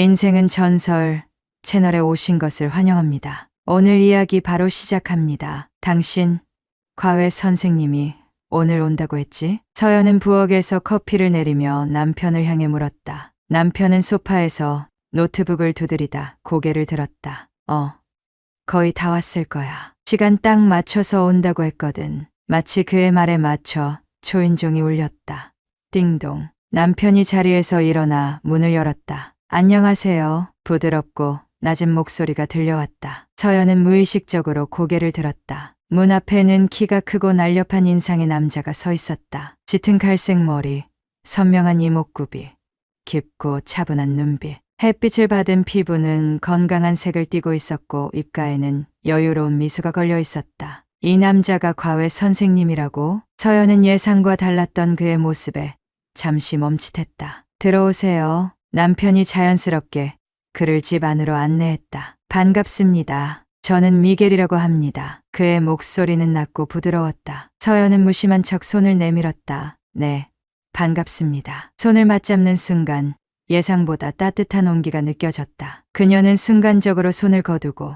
인생은 전설 채널에 오신 것을 환영합니다. 오늘 이야기 바로 시작합니다. 당신, 과외 선생님이 오늘 온다고 했지? 서연은 부엌에서 커피를 내리며 남편을 향해 물었다. 남편은 소파에서 노트북을 두드리다 고개를 들었다. 거의 다 왔을 거야. 시간 딱 맞춰서 온다고 했거든. 마치 그의 말에 맞춰 초인종이 울렸다. 띵동. 남편이 자리에서 일어나 문을 열었다. 안녕하세요. 부드럽고 낮은 목소리가 들려왔다. 서연은 무의식적으로 고개를 들었다. 문 앞에는 키가 크고 날렵한 인상의 남자가 서 있었다. 짙은 갈색 머리, 선명한 이목구비, 깊고 차분한 눈빛. 햇빛을 받은 피부는 건강한 색을 띠고 있었고 입가에는 여유로운 미소가 걸려 있었다. 이 남자가 과외 선생님이라고? 서연은 예상과 달랐던 그의 모습에 잠시 멈칫했다. 들어오세요. 남편이 자연스럽게 그를 집 안으로 안내했다. 반갑습니다. 저는 미겔이라고 합니다. 그의 목소리는 낮고 부드러웠다. 서연은 무심한 척 손을 내밀었다. 네, 반갑습니다. 손을 맞잡는 순간 예상보다 따뜻한 온기가 느껴졌다. 그녀는 순간적으로 손을 거두고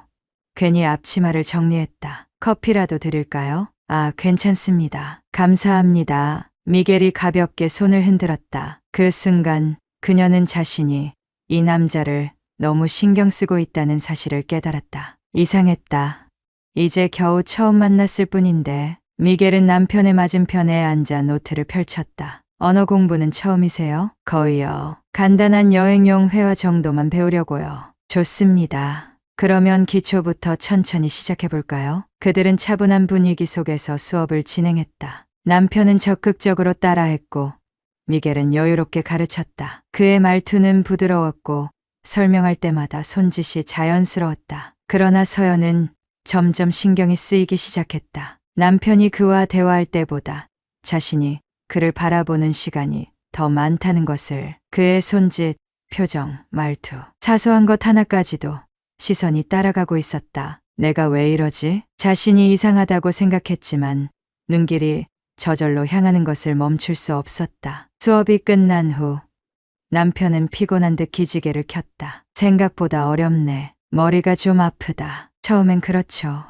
괜히 앞치마를 정리했다. 커피라도 드릴까요? 괜찮습니다. 감사합니다. 미겔이 가볍게 손을 흔들었다. 그 순간 그녀는 자신이 이 남자를 너무 신경 쓰고 있다는 사실을 깨달았다. 이상했다. 이제 겨우 처음 만났을 뿐인데. 미겔은 남편의 맞은편에 앉아 노트를 펼쳤다. 언어 공부는 처음이세요? 거의요. 간단한 여행용 회화 정도만 배우려고요. 좋습니다. 그러면 기초부터 천천히 시작해볼까요? 그들은 차분한 분위기 속에서 수업을 진행했다. 남편은 적극적으로 따라했고 미겔은 여유롭게 가르쳤다. 그의 말투는 부드러웠고 설명할 때마다 손짓이 자연스러웠다. 그러나 서연은 점점 신경이 쓰이기 시작했다. 남편이 그와 대화할 때보다 자신이 그를 바라보는 시간이 더 많다는 것을. 그의 손짓, 표정, 말투, 사소한 것 하나까지도 시선이 따라가고 있었다. 내가 왜 이러지? 자신이 이상하다고 생각했지만 눈길이 저절로 향하는 것을 멈출 수 없었다. 수업이 끝난 후 남편은 피곤한 듯 기지개를 켰다. 생각보다 어렵네. 머리가 좀 아프다. 처음엔 그렇죠.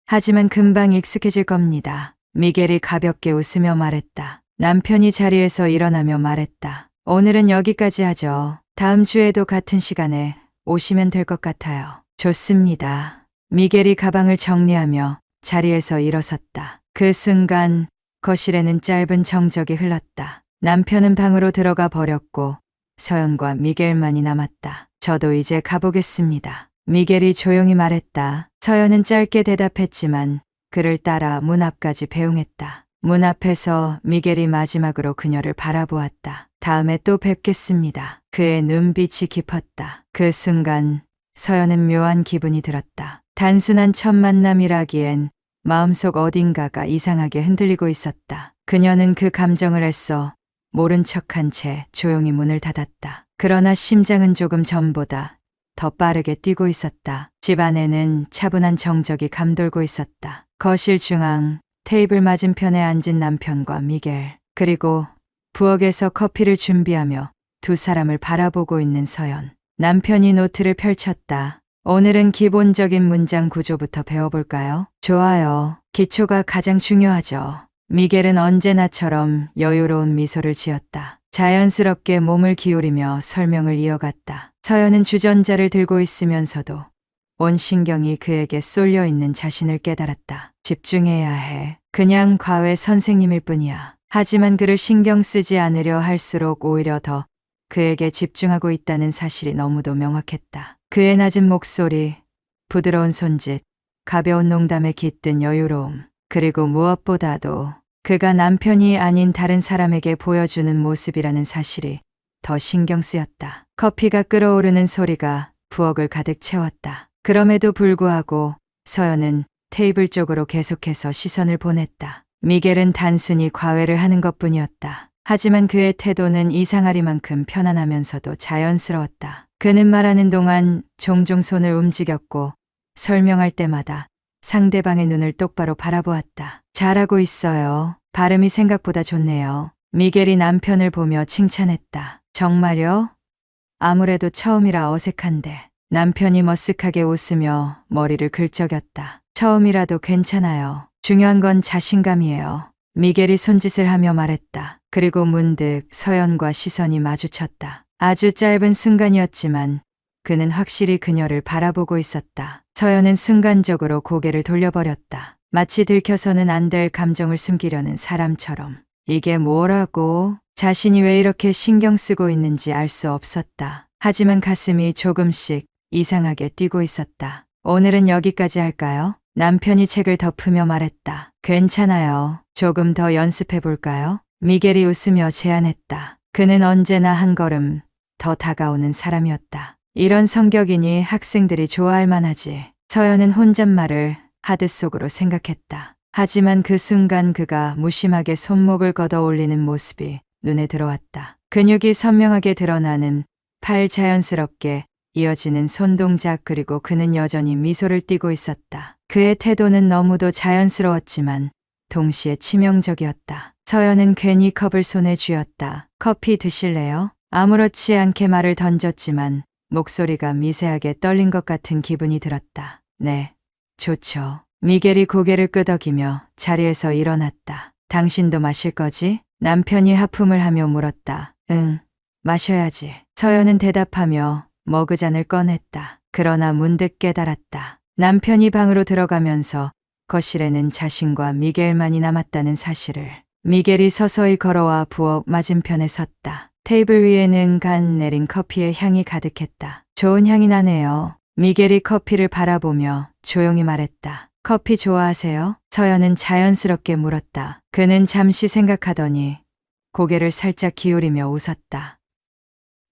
하지만 금방 익숙해질 겁니다. 미겔이 가볍게 웃으며 말했다. 남편이 자리에서 일어나며 말했다. 오늘은 여기까지 하죠. 다음 주에도 같은 시간에 오시면 될 것 같아요. 좋습니다. 미겔이 가방을 정리하며 자리에서 일어섰다. 그 순간 거실에는 짧은 정적이 흘렀다. 남편은 방으로 들어가 버렸고 서연과 미겔만이 남았다. 저도 이제 가보겠습니다. 미겔이 조용히 말했다. 서연은 짧게 대답했지만 그를 따라 문 앞까지 배웅했다. 문 앞에서 미겔이 마지막으로 그녀를 바라보았다. 다음에 또 뵙겠습니다. 그의 눈빛이 깊었다. 그 순간 서연은 묘한 기분이 들었다. 단순한 첫 만남이라기엔 마음속 어딘가가 이상하게 흔들리고 있었다. 그녀는 그 감정을 애써 모른 척한 채 조용히 문을 닫았다. 그러나 심장은 조금 전보다 더 빠르게 뛰고 있었다. 집 안에는 차분한 정적이 감돌고 있었다. 거실 중앙, 테이블 맞은편에 앉은 남편과 미겔, 그리고 부엌에서 커피를 준비하며 두 사람을 바라보고 있는 서연. 남편이 노트를 펼쳤다. 오늘은 기본적인 문장 구조부터 배워볼까요? 좋아요. 기초가 가장 중요하죠. 미겔은 언제나처럼 여유로운 미소를 지었다. 자연스럽게 몸을 기울이며 설명을 이어갔다. 서연은 주전자를 들고 있으면서도 온 신경이 그에게 쏠려 있는 자신을 깨달았다. 집중해야 해. 그냥 과외 선생님일 뿐이야. 하지만 그를 신경 쓰지 않으려 할수록 오히려 더 그에게 집중하고 있다는 사실이 너무도 명확했다. 그의 낮은 목소리, 부드러운 손짓, 가벼운 농담에 깃든 여유로움, 그리고 무엇보다도 그가 남편이 아닌 다른 사람에게 보여주는 모습이라는 사실이 더 신경 쓰였다. 커피가 끓어오르는 소리가 부엌을 가득 채웠다. 그럼에도 불구하고 서연은 테이블 쪽으로 계속해서 시선을 보냈다. 미겔은 단순히 과외를 하는 것뿐이었다. 하지만 그의 태도는 이상하리만큼 편안하면서도 자연스러웠다. 그는 말하는 동안 종종 손을 움직였고 설명할 때마다 상대방의 눈을 똑바로 바라보았다. 잘하고 있어요. 발음이 생각보다 좋네요. 미겔이 남편을 보며 칭찬했다. 정말요? 아무래도 처음이라 어색한데 남편이 머쓱하게 웃으며 머리를 긁적였다. 처음이라도 괜찮아요. 중요한 건 자신감이에요. 미겔이 손짓을 하며 말했다. 그리고 문득 서연과 시선이 마주쳤다. 아주 짧은 순간이었지만 그는 확실히 그녀를 바라보고 있었다. 서연은 순간적으로 고개를 돌려버렸다. 마치 들켜서는 안 될 감정을 숨기려는 사람처럼. 이게 뭐라고? 자신이 왜 이렇게 신경 쓰고 있는지 알 수 없었다. 하지만 가슴이 조금씩 이상하게 뛰고 있었다. 오늘은 여기까지 할까요? 남편이 책을 덮으며 말했다. 괜찮아요. 조금 더 연습해 볼까요? 미겔이 웃으며 제안했다. 그는 언제나 한 걸음 더 다가오는 사람이었다. 이런 성격이니 학생들이 좋아할 만하지. 서연은 혼잣말을 하드 속으로 생각했다. 하지만 그 순간 그가 무심하게 손목을 걷어 올리는 모습이 눈에 들어왔다. 근육이 선명하게 드러나는 팔, 자연스럽게 이어지는 손동작, 그리고 그는 여전히 미소를 띠고 있었다. 그의 태도는 너무도 자연스러웠지만 동시에 치명적이었다. 서연은 괜히 컵을 손에 쥐었다. 커피 드실래요? 아무렇지 않게 말을 던졌지만 목소리가 미세하게 떨린 것 같은 기분이 들었다. 네, 좋죠. 미겔이 고개를 끄덕이며 자리에서 일어났다. 당신도 마실 거지? 남편이 하품을 하며 물었다. 응, 마셔야지. 서연은 대답하며 머그잔을 꺼냈다. 그러나 문득 깨달았다. 남편이 방으로 들어가면서 거실에는 자신과 미겔만이 남았다는 사실을. 미겔이 서서히 걸어와 부엌 맞은편에 섰다. 테이블 위에는 간 내린 커피의 향이 가득했다. 좋은 향이 나네요. 미겔이 커피를 바라보며 조용히 말했다. 커피 좋아하세요? 서연은 자연스럽게 물었다. 그는 잠시 생각하더니 고개를 살짝 기울이며 웃었다.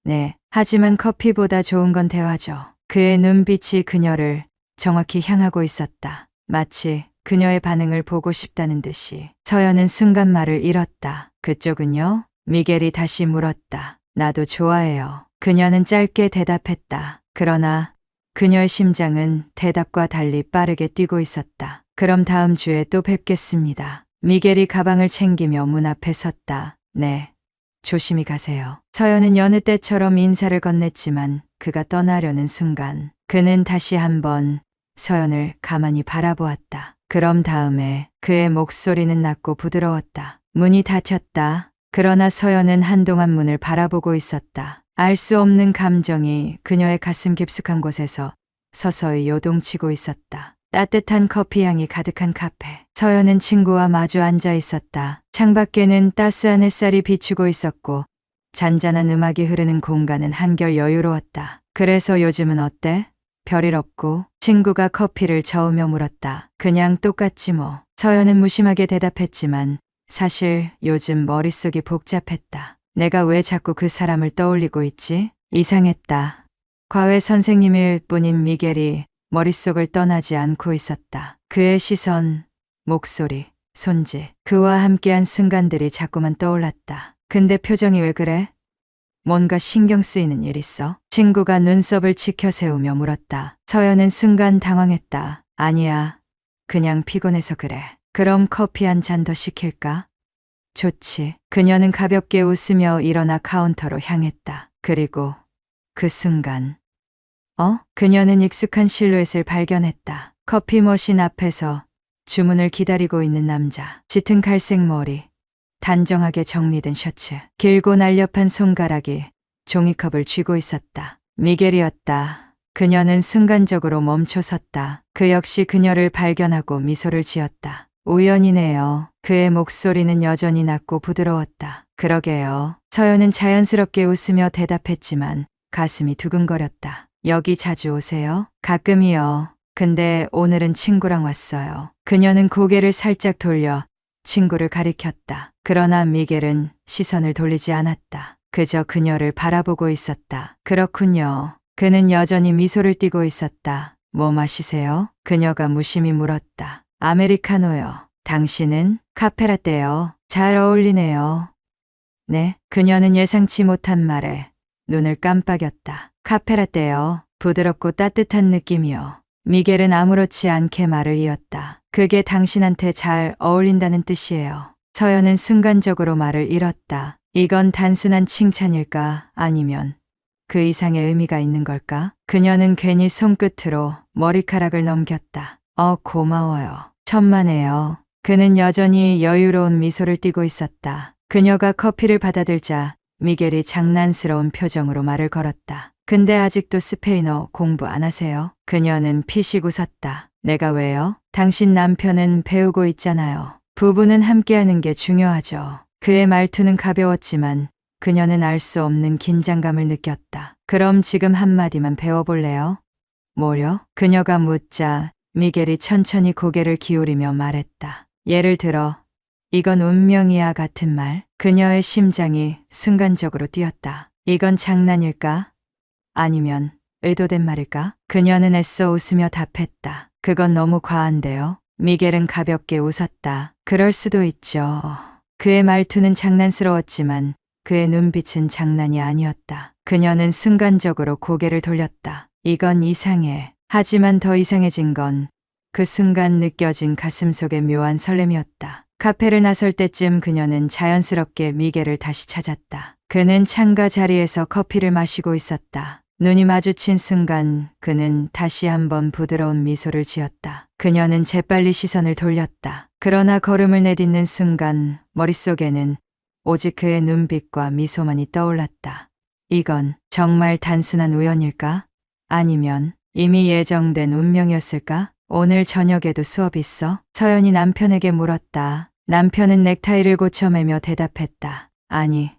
네, 하지만 커피보다 좋은 건 대화죠. 그의 눈빛이 그녀를 정확히 향하고 있었다. 마치 그녀의 반응을 보고 싶다는 듯이. 서연은 순간 말을 잃었다. 그쪽은요? 미겔이 다시 물었다. 나도 좋아해요. 그녀는 짧게 대답했다. 그러나 그녀의 심장은 대답과 달리 빠르게 뛰고 있었다. 그럼 다음 주에 또 뵙겠습니다. 미겔이 가방을 챙기며 문 앞에 섰다. 네, 조심히 가세요. 서연은 여느 때처럼 인사를 건넸지만 그가 떠나려는 순간 그는 다시 한번 서연을 가만히 바라보았다. 그럼 다음에 그의 목소리는 낮고 부드러웠다. 문이 닫혔다. 그러나 서연은 한동안 문을 바라보고 있었다. 알 수 없는 감정이 그녀의 가슴 깊숙한 곳에서 서서히 요동치고 있었다. 따뜻한 커피 향이 가득한 카페. 서연은 친구와 마주 앉아 있었다. 창밖에는 따스한 햇살이 비추고 있었고 잔잔한 음악이 흐르는 공간은 한결 여유로웠다. 그래서 요즘은 어때? 별일 없고? 친구가 커피를 저으며 물었다. 그냥 똑같지 뭐. 서연은 무심하게 대답했지만 사실 요즘 머릿속이 복잡했다. 내가 왜 자꾸 그 사람을 떠올리고 있지? 이상했다. 과외 선생님일 뿐인 미겔이 머릿속을 떠나지 않고 있었다. 그의 시선, 목소리, 손짓, 그와 함께한 순간들이 자꾸만 떠올랐다. 근데 표정이 왜 그래? 뭔가 신경 쓰이는 일 있어? 친구가 눈썹을 치켜 세우며 물었다. 서연은 순간 당황했다. 아니야, 그냥 피곤해서 그래. 그럼 커피 한 잔 더 시킬까? 좋지. 그녀는 가볍게 웃으며 일어나 카운터로 향했다. 그리고 그 순간 그녀는 익숙한 실루엣을 발견했다. 커피 머신 앞에서 주문을 기다리고 있는 남자. 짙은 갈색 머리, 단정하게 정리된 셔츠, 길고 날렵한 손가락이 종이컵을 쥐고 있었다. 미겔이었다. 그녀는 순간적으로 멈춰섰다. 그 역시 그녀를 발견하고 미소를 지었다. 우연이네요. 그의 목소리는 여전히 낮고 부드러웠다. 그러게요. 서연은 자연스럽게 웃으며 대답했지만 가슴이 두근거렸다. 여기 자주 오세요? 가끔이요. 근데 오늘은 친구랑 왔어요. 그녀는 고개를 살짝 돌려 친구를 가리켰다. 그러나 미겔은 시선을 돌리지 않았다. 그저 그녀를 바라보고 있었다. 그렇군요. 그는 여전히 미소를 띠고 있었다. 뭐 마시세요? 그녀가 무심히 물었다. 아메리카노요. 당신은? 카페라떼요. 잘 어울리네요. 네. 그녀는 예상치 못한 말에 눈을 깜빡였다. 카페라떼요. 부드럽고 따뜻한 느낌이요. 미겔은 아무렇지 않게 말을 이었다. 그게 당신한테 잘 어울린다는 뜻이에요. 서연은 순간적으로 말을 잃었다. 이건 단순한 칭찬일까? 아니면 그 이상의 의미가 있는 걸까? 그녀는 괜히 손끝으로 머리카락을 넘겼다. 고마워요. 천만에요. 그는 여전히 여유로운 미소를 띠고 있었다. 그녀가 커피를 받아들자 미겔이 장난스러운 표정으로 말을 걸었다. 근데 아직도 스페인어 공부 안 하세요? 그녀는 피식 웃었다. 내가 왜요? 당신 남편은 배우고 있잖아요. 부부는 함께하는 게 중요하죠. 그의 말투는 가벼웠지만 그녀는 알 수 없는 긴장감을 느꼈다. 그럼 지금 한마디만 배워볼래요? 뭐요? 그녀가 묻자 미겔이 천천히 고개를 기울이며 말했다. 예를 들어, 이건 운명이야 같은 말. 그녀의 심장이 순간적으로 뛰었다. 이건 장난일까? 아니면 의도된 말일까? 그녀는 애써 웃으며 답했다. 그건 너무 과한데요. 미겔은 가볍게 웃었다. 그럴 수도 있죠. 그의 말투는 장난스러웠지만 그의 눈빛은 장난이 아니었다. 그녀는 순간적으로 고개를 돌렸다. 이건 이상해. 하지만 더 이상해진 건 그 순간 느껴진 가슴속의 묘한 설렘이었다. 카페를 나설 때쯤 그녀는 자연스럽게 미겔을 다시 찾았다. 그는 창가 자리에서 커피를 마시고 있었다. 눈이 마주친 순간 그는 다시 한번 부드러운 미소를 지었다. 그녀는 재빨리 시선을 돌렸다. 그러나 걸음을 내딛는 순간 머릿속에는 오직 그의 눈빛과 미소만이 떠올랐다. 이건 정말 단순한 우연일까? 아니면 이미 예정된 운명이었을까? 오늘 저녁에도 수업 있어? 서연이 남편에게 물었다. 남편은 넥타이를 고쳐매며 대답했다. 아니,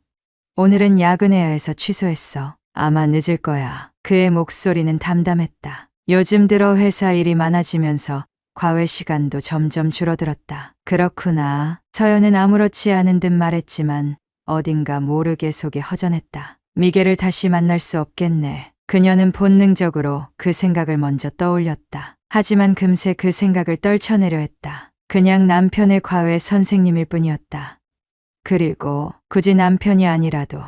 오늘은 야근해야 해서 취소했어. 아마 늦을 거야. 그의 목소리는 담담했다. 요즘 들어 회사 일이 많아지면서 과외 시간도 점점 줄어들었다. 그렇구나. 서연은 아무렇지 않은 듯 말했지만 어딘가 모르게 속이 허전했다. 미겔을 다시 만날 수 없겠네. 그녀는 본능적으로 그 생각을 먼저 떠올렸다. 하지만 금세 그 생각을 떨쳐내려 했다. 그냥 남편의 과외 선생님일 뿐이었다. 그리고 굳이 남편이 아니라도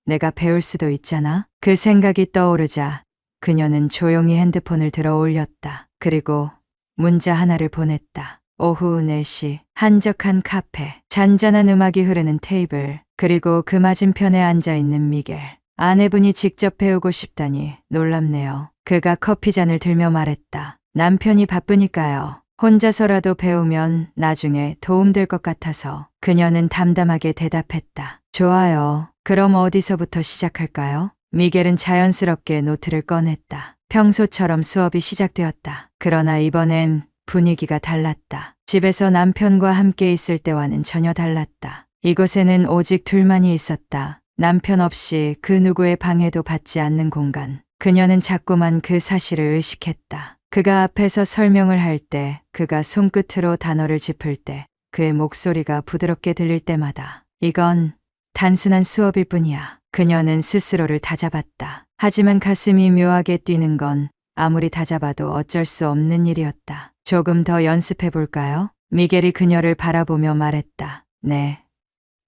내가 배울 수도 있잖아. 그 생각이 떠오르자 그녀는 조용히 핸드폰을 들어 올렸다. 그리고 문자 하나를 보냈다. 오후 4시 한적한 카페, 잔잔한 음악이 흐르는 테이블, 그리고 그 맞은편에 앉아있는 미겔. 아내분이 직접 배우고 싶다니 놀랍네요. 그가 커피잔을 들며 말했다. 남편이 바쁘니까요. 혼자서라도 배우면 나중에 도움될 것 같아서. 그녀는 담담하게 대답했다. 좋아요. 그럼 어디서부터 시작할까요? 미겔은 자연스럽게 노트를 꺼냈다. 평소처럼 수업이 시작되었다. 그러나 이번엔 분위기가 달랐다. 집에서 남편과 함께 있을 때와는 전혀 달랐다. 이곳에는 오직 둘만이 있었다. 남편 없이 그 누구의 방해도 받지 않는 공간. 그녀는 자꾸만 그 사실을 의식했다. 그가 앞에서 설명을 할 때, 그가 손끝으로 단어를 짚을 때, 그의 목소리가 부드럽게 들릴 때마다 이건 단순한 수업일 뿐이야. 그녀는 스스로를 다잡았다. 하지만 가슴이 묘하게 뛰는 건 아무리 다잡아도 어쩔 수 없는 일이었다. 조금 더 연습해 볼까요? 미겔이 그녀를 바라보며 말했다. 네.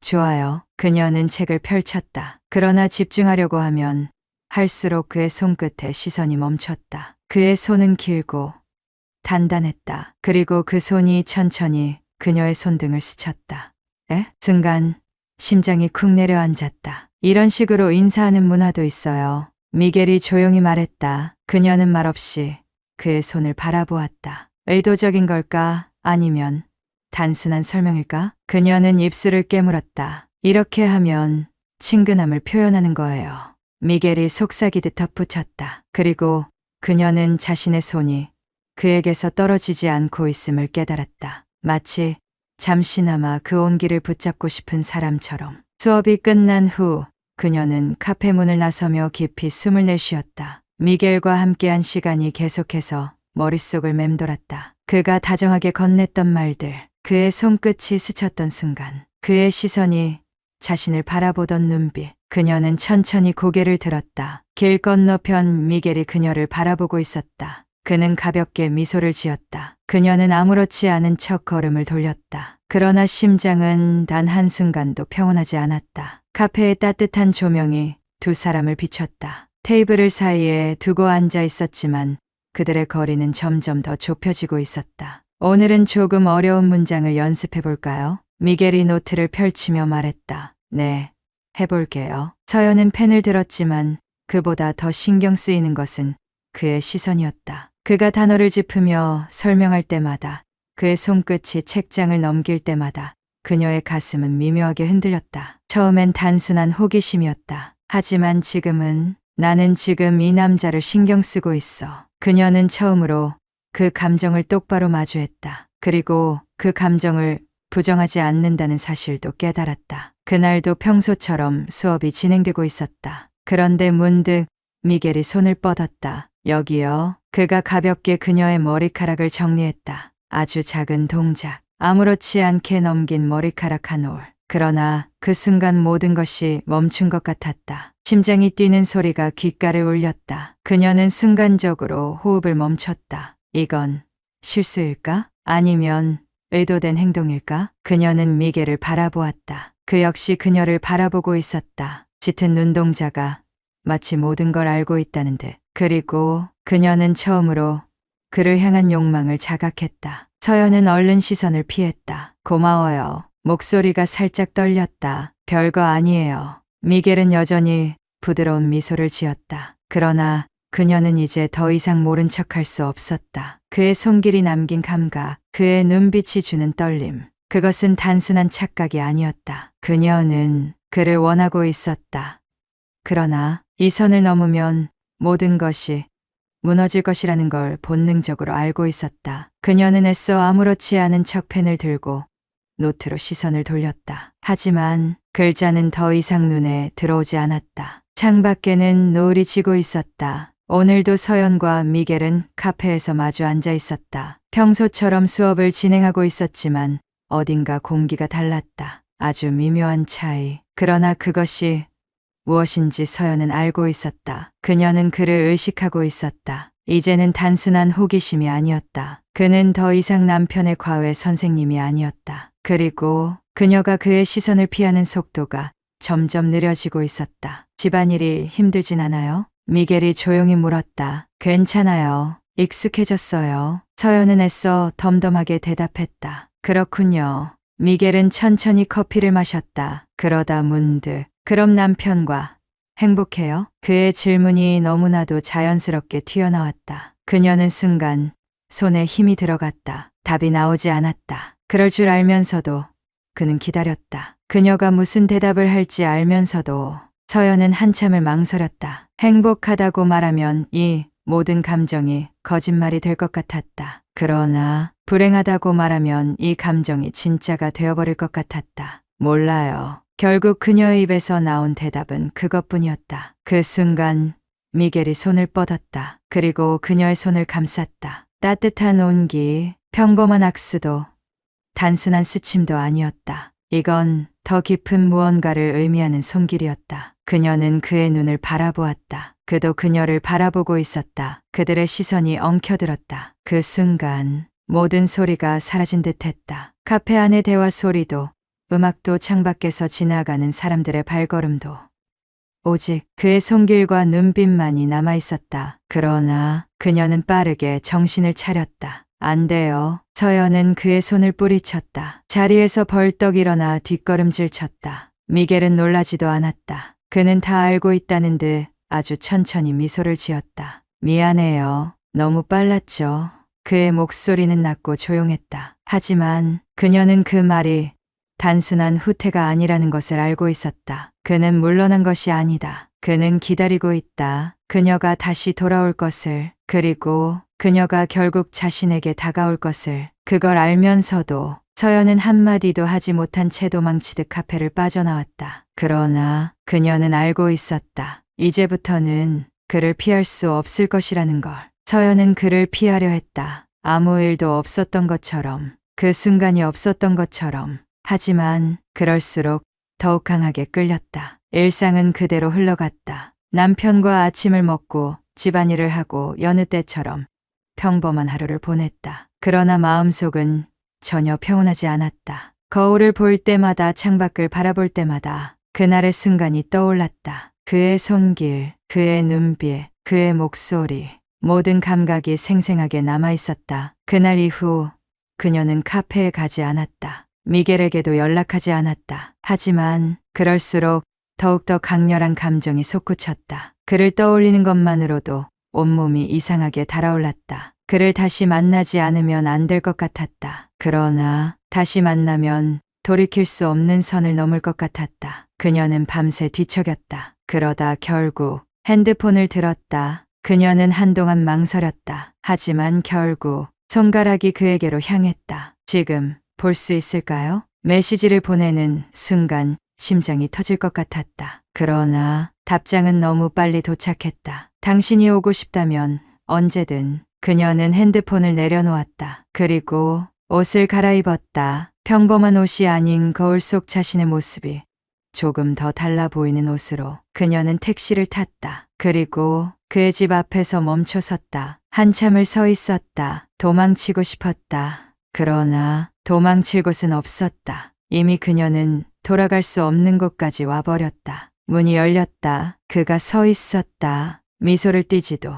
좋아요. 그녀는 책을 펼쳤다. 그러나 집중하려고 하면 할수록 그의 손끝에 시선이 멈췄다. 그의 손은 길고 단단했다. 그리고 그 손이 천천히 그녀의 손등을 스쳤다. 순간 심장이 쿵 내려앉았다. 이런 식으로 인사하는 문화도 있어요. 미겔이 조용히 말했다. 그녀는 말없이 그의 손을 바라보았다. 의도적인 걸까? 아니면 단순한 설명일까? 그녀는 입술을 깨물었다. 이렇게 하면 친근함을 표현하는 거예요. 미겔이 속삭이듯 덧붙였다. 그리고 그녀는 자신의 손이 그에게서 떨어지지 않고 있음을 깨달았다. 마치 잠시나마 그 온기를 붙잡고 싶은 사람처럼. 수업이 끝난 후 그녀는 카페 문을 나서며 깊이 숨을 내쉬었다. 미겔과 함께한 시간이 계속해서 머릿속을 맴돌았다. 그가 다정하게 건넸던 말들, 그의 손끝이 스쳤던 순간, 그의 시선이 자신을 바라보던 눈빛. 그녀는 천천히 고개를 들었다. 길 건너편 미겔이 그녀를 바라보고 있었다. 그는 가볍게 미소를 지었다. 그녀는 아무렇지 않은 척 걸음을 돌렸다. 그러나 심장은 단 한순간도 평온하지 않았다. 카페의 따뜻한 조명이 두 사람을 비췄다. 테이블을 사이에 두고 앉아 있었지만 그들의 거리는 점점 더 좁혀지고 있었다. 오늘은 조금 어려운 문장을 연습해 볼까요? 미겔이 노트를 펼치며 말했다. 네, 해볼게요. 서연은 펜을 들었지만 그보다 더 신경 쓰이는 것은 그의 시선이었다. 그가 단어를 짚으며 설명할 때마다, 그의 손끝이 책장을 넘길 때마다 그녀의 가슴은 미묘하게 흔들렸다. 처음엔 단순한 호기심이었다. 하지만 지금은 나는 지금 이 남자를 신경 쓰고 있어. 그녀는 처음으로 그 감정을 똑바로 마주했다. 그리고 그 감정을 부정하지 않는다는 사실도 깨달았다. 그날도 평소처럼 수업이 진행되고 있었다. 그런데 문득 미겔이 손을 뻗었다. 여기요. 그가 가볍게 그녀의 머리카락을 정리했다. 아주 작은 동작. 아무렇지 않게 넘긴 머리카락 한 올. 그러나 그 순간 모든 것이 멈춘 것 같았다. 심장이 뛰는 소리가 귓가를 울렸다. 그녀는 순간적으로 호흡을 멈췄다. 이건 실수일까? 아니면 의도된 행동일까? 그녀는 미겔을 바라보았다. 그 역시 그녀를 바라보고 있었다. 짙은 눈동자가 마치 모든 걸 알고 있다는 듯. 그리고 그녀는 처음으로 그를 향한 욕망을 자각했다. 서연은 얼른 시선을 피했다. 고마워요. 목소리가 살짝 떨렸다. 별거 아니에요. 미겔은 여전히 부드러운 미소를 지었다. 그러나 그녀는 이제 더 이상 모른 척할 수 없었다. 그의 손길이 남긴 감각, 그의 눈빛이 주는 떨림. 그것은 단순한 착각이 아니었다. 그녀는 그를 원하고 있었다. 그러나 이 선을 넘으면 모든 것이 무너질 것이라는 걸 본능적으로 알고 있었다. 그녀는 애써 아무렇지 않은 척 펜을 들고 노트로 시선을 돌렸다. 하지만 글자는 더 이상 눈에 들어오지 않았다. 창밖에는 노을이 지고 있었다. 오늘도 서연과 미겔은 카페에서 마주 앉아 있었다. 평소처럼 수업을 진행하고 있었지만 어딘가 공기가 달랐다. 아주 미묘한 차이. 그러나 그것이 무엇인지 서연은 알고 있었다. 그녀는 그를 의식하고 있었다. 이제는 단순한 호기심이 아니었다. 그는 더 이상 남편의 과외 선생님이 아니었다. 그리고 그녀가 그의 시선을 피하는 속도가 점점 느려지고 있었다. 집안일이 힘들진 않아요? 미겔이 조용히 물었다. 괜찮아요. 익숙해졌어요. 서연은 애써 덤덤하게 대답했다. 그렇군요. 미겔은 천천히 커피를 마셨다. 그러다 문득 그럼 남편과 행복해요? 그의 질문이 너무나도 자연스럽게 튀어나왔다. 그녀는 순간 손에 힘이 들어갔다. 답이 나오지 않았다. 그럴 줄 알면서도 그는 기다렸다. 그녀가 무슨 대답을 할지 알면서도 서연은 한참을 망설였다. 행복하다고 말하면 이 모든 감정이 거짓말이 될 것 같았다. 그러나 불행하다고 말하면 이 감정이 진짜가 되어버릴 것 같았다. 몰라요. 결국 그녀의 입에서 나온 대답은 그것뿐이었다. 그 순간 미겔이 손을 뻗었다. 그리고 그녀의 손을 감쌌다. 따뜻한 온기, 평범한 악수도 단순한 스침도 아니었다. 이건 더 깊은 무언가를 의미하는 손길이었다. 그녀는 그의 눈을 바라보았다. 그도 그녀를 바라보고 있었다. 그들의 시선이 엉켜들었다. 그 순간 모든 소리가 사라진 듯했다. 카페 안의 대화 소리도 음악도 창밖에서 지나가는 사람들의 발걸음도 오직 그의 손길과 눈빛만이 남아있었다. 그러나 그녀는 빠르게 정신을 차렸다. 안 돼요. 서연은 그의 손을 뿌리쳤다. 자리에서 벌떡 일어나 뒷걸음질 쳤다. 미겔은 놀라지도 않았다. 그는 다 알고 있다는 듯 아주 천천히 미소를 지었다. 미안해요. 너무 빨랐죠. 그의 목소리는 낮고 조용했다. 하지만 그녀는 그 말이 단순한 후퇴가 아니라는 것을 알고 있었다. 그는 물러난 것이 아니다. 그는 기다리고 있다. 그녀가 다시 돌아올 것을, 그리고 그녀가 결국 자신에게 다가올 것을. 그걸 알면서도 서연은 한마디도 하지 못한 채 도망치듯 카페를 빠져나왔다. 그러나 그녀는 알고 있었다. 이제부터는 그를 피할 수 없을 것이라는 걸. 서연은 그를 피하려 했다. 아무 일도 없었던 것처럼, 그 순간이 없었던 것처럼. 하지만 그럴수록 더욱 강하게 끌렸다. 일상은 그대로 흘러갔다. 남편과 아침을 먹고 집안일을 하고 여느 때처럼 평범한 하루를 보냈다. 그러나 마음속은 전혀 평온하지 않았다. 거울을 볼 때마다 창밖을 바라볼 때마다 그날의 순간이 떠올랐다. 그의 손길, 그의 눈빛, 그의 목소리, 모든 감각이 생생하게 남아있었다. 그날 이후 그녀는 카페에 가지 않았다. 미겔에게도 연락하지 않았다. 하지만 그럴수록 더욱더 강렬한 감정이 솟구쳤다. 그를 떠올리는 것만으로도 온몸이 이상하게 달아올랐다. 그를 다시 만나지 않으면 안 될 것 같았다. 그러나 다시 만나면 돌이킬 수 없는 선을 넘을 것 같았다. 그녀는 밤새 뒤척였다. 그러다 결국 핸드폰을 들었다. 그녀는 한동안 망설였다. 하지만 결국 손가락이 그에게로 향했다. 지금 볼 수 있을까요? 메시지를 보내는 순간 심장이 터질 것 같았다. 그러나 답장은 너무 빨리 도착했다. 당신이 오고 싶다면 언제든. 그녀는 핸드폰을 내려놓았다. 그리고 옷을 갈아입었다. 평범한 옷이 아닌 거울 속 자신의 모습이 조금 더 달라 보이는 옷으로 그녀는 택시를 탔다. 그리고 그의 집 앞에서 멈춰섰다. 한참을 서 있었다. 도망치고 싶었다. 그러나 도망칠 곳은 없었다. 이미 그녀는 돌아갈 수 없는 곳까지 와버렸다. 문이 열렸다. 그가 서 있었다. 미소를 띠지도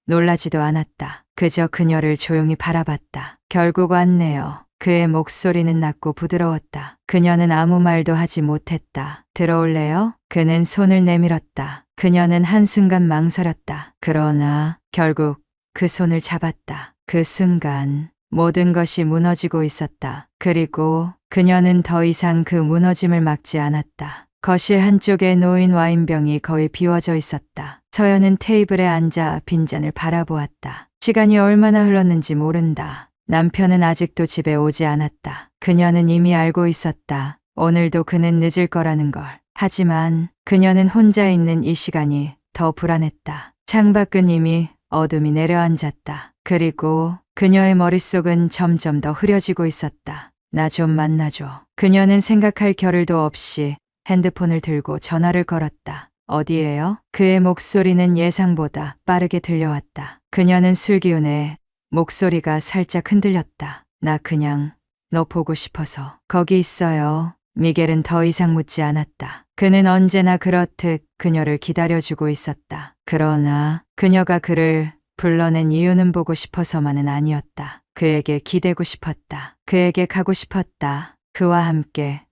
놀라지도 않았다. 그저 그녀를 조용히 바라봤다. 결국 왔네요. 그의 목소리는 낮고 부드러웠다. 그녀는 아무 말도 하지 못했다. 들어올래요? 그는 손을 내밀었다. 그녀는 한순간 망설였다. 그러나 결국 그 손을 잡았다. 그 순간 모든 것이 무너지고 있었다. 그리고 그녀는 더 이상 그 무너짐을 막지 않았다. 거실 한쪽에 놓인 와인병이 거의 비워져 있었다. 서연은 테이블에 앉아 빈잔을 바라보았다. 시간이 얼마나 흘렀는지 모른다. 남편은 아직도 집에 오지 않았다. 그녀는 이미 알고 있었다. 오늘도 그는 늦을 거라는 걸. 하지만 그녀는 혼자 있는 이 시간이 더 불안했다. 창밖은 이미 어둠이 내려앉았다. 그리고 그녀의 머릿속은 점점 더 흐려지고 있었다. 나 좀 만나줘. 그녀는 생각할 겨를도 없이 핸드폰을 들고 전화를 걸었다. 어디에요? 그의 목소리는 예상보다 빠르게 들려왔다. 그녀는 술기운에 목소리가 살짝 흔들렸다. 나 그냥 너 보고 싶어서. 거기 있어요. 미겔은 더 이상 묻지 않았다. 그는 언제나 그렇듯 그녀를 기다려주고 있었다. 그러나 그녀가 그를 불러낸 이유는 보고 싶어서만은 아니었다. 그에게 기대고 싶었다. 그에게 가고 싶었다. 그와 함께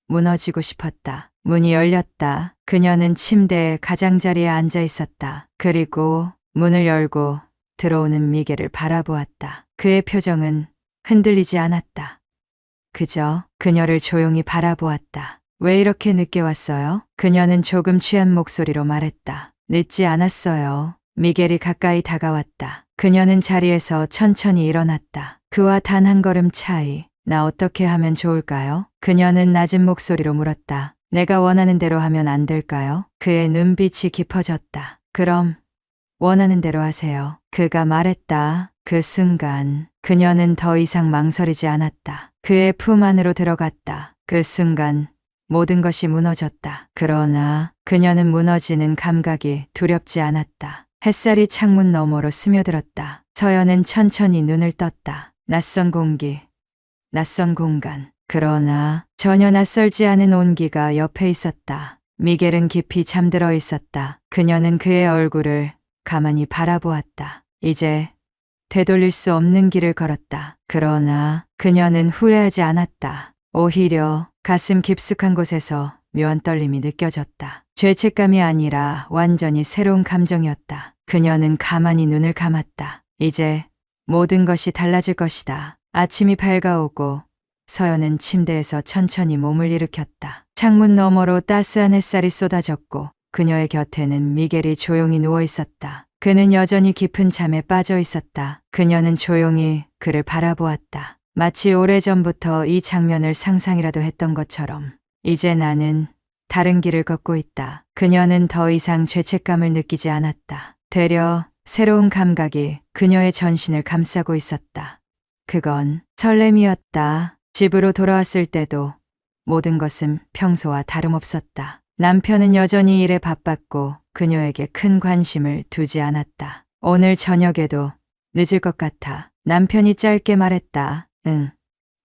무너지고 싶었다. 문이 열렸다. 그녀는 침대의 가장자리에 앉아 있었다. 그리고 문을 열고 들어오는 미겔을 바라보았다. 그의 표정은 흔들리지 않았다. 그저 그녀를 조용히 바라보았다. 왜 이렇게 늦게 왔어요? 그녀는 조금 취한 목소리로 말했다. 늦지 않았어요. 미겔이 가까이 다가왔다. 그녀는 자리에서 천천히 일어났다. 그와 단 한 걸음 차이. 나 어떻게 하면 좋을까요? 그녀는 낮은 목소리로 물었다. 내가 원하는 대로 하면 안 될까요? 그의 눈빛이 깊어졌다. 그럼 원하는 대로 하세요. 그가 말했다. 그 순간 그녀는 더 이상 망설이지 않았다. 그의 품 안으로 들어갔다. 그 순간 모든 것이 무너졌다. 그러나 그녀는 무너지는 감각이 두렵지 않았다. 햇살이 창문 너머로 스며들었다. 서연은 천천히 눈을 떴다. 낯선 공기, 낯선 공간. 그러나 전혀 낯설지 않은 온기가 옆에 있었다. 미겔은 깊이 잠들어 있었다. 그녀는 그의 얼굴을 가만히 바라보았다. 이제 되돌릴 수 없는 길을 걸었다. 그러나 그녀는 후회하지 않았다. 오히려 가슴 깊숙한 곳에서 묘한 떨림이 느껴졌다. 죄책감이 아니라 완전히 새로운 감정이었다. 그녀는 가만히 눈을 감았다. 이제 모든 것이 달라질 것이다. 아침이 밝아오고 서연은 침대에서 천천히 몸을 일으켰다. 창문 너머로 따스한 햇살이 쏟아졌고 그녀의 곁에는 미겔이 조용히 누워 있었다. 그는 여전히 깊은 잠에 빠져 있었다. 그녀는 조용히 그를 바라보았다. 마치 오래전부터 이 장면을 상상이라도 했던 것처럼. 이제 나는 다른 길을 걷고 있다. 그녀는 더 이상 죄책감을 느끼지 않았다. 되려 새로운 감각이 그녀의 전신을 감싸고 있었다. 그건 설렘이었다. 집으로 돌아왔을 때도 모든 것은 평소와 다름없었다. 남편은 여전히 일에 바빴고 그녀에게 큰 관심을 두지 않았다. 오늘 저녁에도 늦을 것 같아. 남편이 짧게 말했다. 응,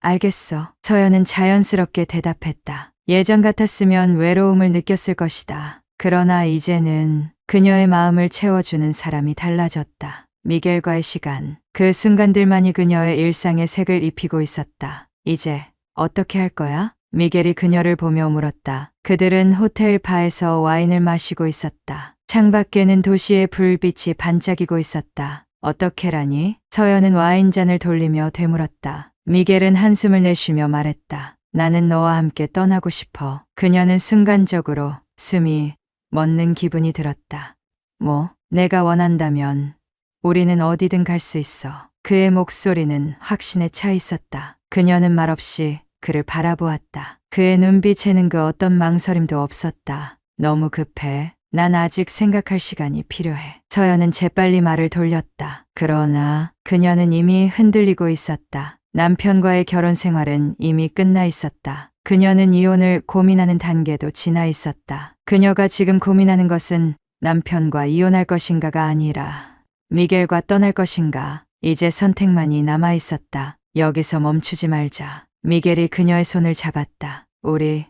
알겠어. 서연은 자연스럽게 대답했다. 예전 같았으면 외로움을 느꼈을 것이다. 그러나 이제는 그녀의 마음을 채워주는 사람이 달라졌다. 미겔과의 시간, 그 순간들만이 그녀의 일상에 색을 입히고 있었다. 이제 어떻게 할 거야? 미겔이 그녀를 보며 물었다. 그들은 호텔 바에서 와인을 마시고 있었다. 창밖에는 도시의 불빛이 반짝이고 있었다. 어떻게라니? 서연은 와인잔을 돌리며 되물었다. 미겔은 한숨을 내쉬며 말했다. 나는 너와 함께 떠나고 싶어. 그녀는 순간적으로 숨이 멎는 기분이 들었다. 뭐, 내가 원한다면 우리는 어디든 갈 수 있어. 그의 목소리는 확신에 차 있었다. 그녀는 말없이 그를 바라보았다. 그의 눈빛에는 그 어떤 망설임도 없었다. 너무 급해. 난 아직 생각할 시간이 필요해. 서연은 재빨리 말을 돌렸다. 그러나 그녀는 이미 흔들리고 있었다. 남편과의 결혼 생활은 이미 끝나 있었다. 그녀는 이혼을 고민하는 단계도 지나 있었다. 그녀가 지금 고민하는 것은 남편과 이혼할 것인가가 아니라 미겔과 떠날 것인가. 이제 선택만이 남아 있었다. 여기서 멈추지 말자. 미겔이 그녀의 손을 잡았다. 우리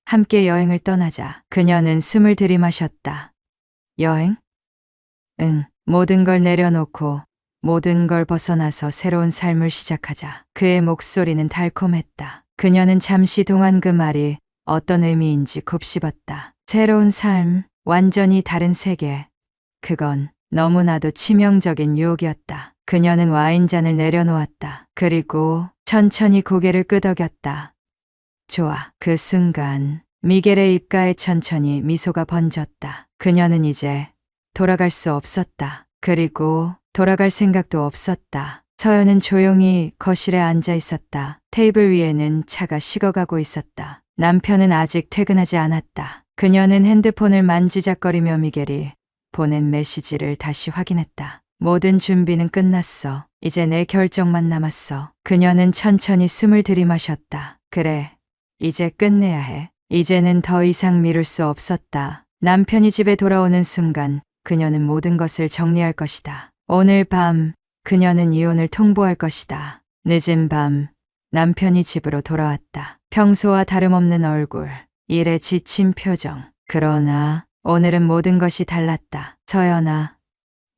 함께 여행을 떠나자. 그녀는 숨을 들이마셨다. 여행? 응. 모든 걸 내려놓고 모든 걸 벗어나서 새로운 삶을 시작하자. 그의 목소리는 달콤했다. 그녀는 잠시 동안 그 말이 어떤 의미인지 곱씹었다. 새로운 삶, 완전히 다른 세계. 그건 너무나도 치명적인 유혹이었다. 그녀는 와인잔을 내려놓았다. 그리고 천천히 고개를 끄덕였다. 좋아. 그 순간 미겔의 입가에 천천히 미소가 번졌다. 그녀는 이제 돌아갈 수 없었다. 그리고 돌아갈 생각도 없었다. 서연은 조용히 거실에 앉아 있었다. 테이블 위에는 차가 식어가고 있었다. 남편은 아직 퇴근하지 않았다. 그녀는 핸드폰을 만지작거리며 미겔이 보낸 메시지를 다시 확인했다. 모든 준비는 끝났어. 이제 내 결정만 남았어. 그녀는 천천히 숨을 들이마셨다. 그래, 이제 끝내야 해. 이제는 더 이상 미룰 수 없었다. 남편이 집에 돌아오는 순간 그녀는 모든 것을 정리할 것이다. 오늘 밤 그녀는 이혼을 통보할 것이다. 늦은 밤 남편이 집으로 돌아왔다. 평소와 다름없는 얼굴, 일에 지친 표정. 그러나 오늘은 모든 것이 달랐다. 서연아,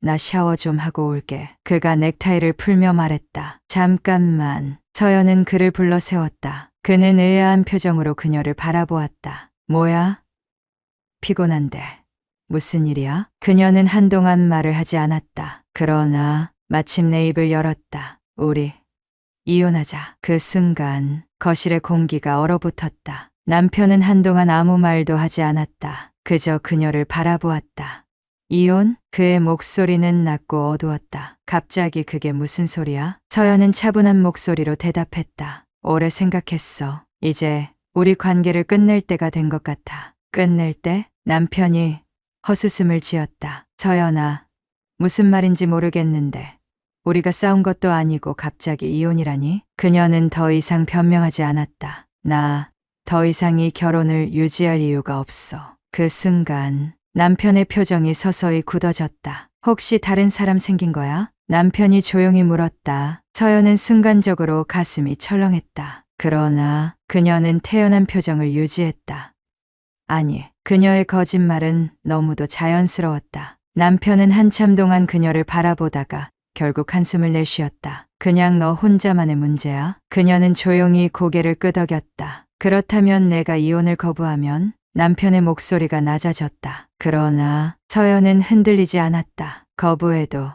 나 샤워 좀 하고 올게. 그가 넥타이를 풀며 말했다. 잠깐만. 서연은 그를 불러 세웠다. 그는 의아한 표정으로 그녀를 바라보았다. 뭐야? 피곤한데. 무슨 일이야? 그녀는 한동안 말을 하지 않았다. 그러나 마침내 입을 열었다. 우리 이혼하자. 그 순간 거실의 공기가 얼어붙었다. 남편은 한동안 아무 말도 하지 않았다. 그저 그녀를 바라보았다. 이혼? 그의 목소리는 낮고 어두웠다. 갑자기 그게 무슨 소리야? 서연은 차분한 목소리로 대답했다. 오래 생각했어. 이제 우리 관계를 끝낼 때가 된 것 같아. 끝낼 때? 남편이 헛웃음을 지었다. 서연아, 무슨 말인지 모르겠는데 우리가 싸운 것도 아니고 갑자기 이혼이라니? 그녀는 더 이상 변명하지 않았다. 나 더 이상 이 결혼을 유지할 이유가 없어. 그 순간 남편의 표정이 서서히 굳어졌다. 혹시 다른 사람 생긴 거야? 남편이 조용히 물었다. 서연은 순간적으로 가슴이 철렁했다. 그러나 그녀는 태연한 표정을 유지했다. 아니, 그녀의 거짓말은 너무도 자연스러웠다. 남편은 한참 동안 그녀를 바라보다가 결국 한숨을 내쉬었다. 그냥 너 혼자만의 문제야? 그녀는 조용히 고개를 끄덕였다. 그렇다면 내가 이혼을 거부하면? 남편의 목소리가 낮아졌다. 그러나 서연은 흔들리지 않았다. 거부해도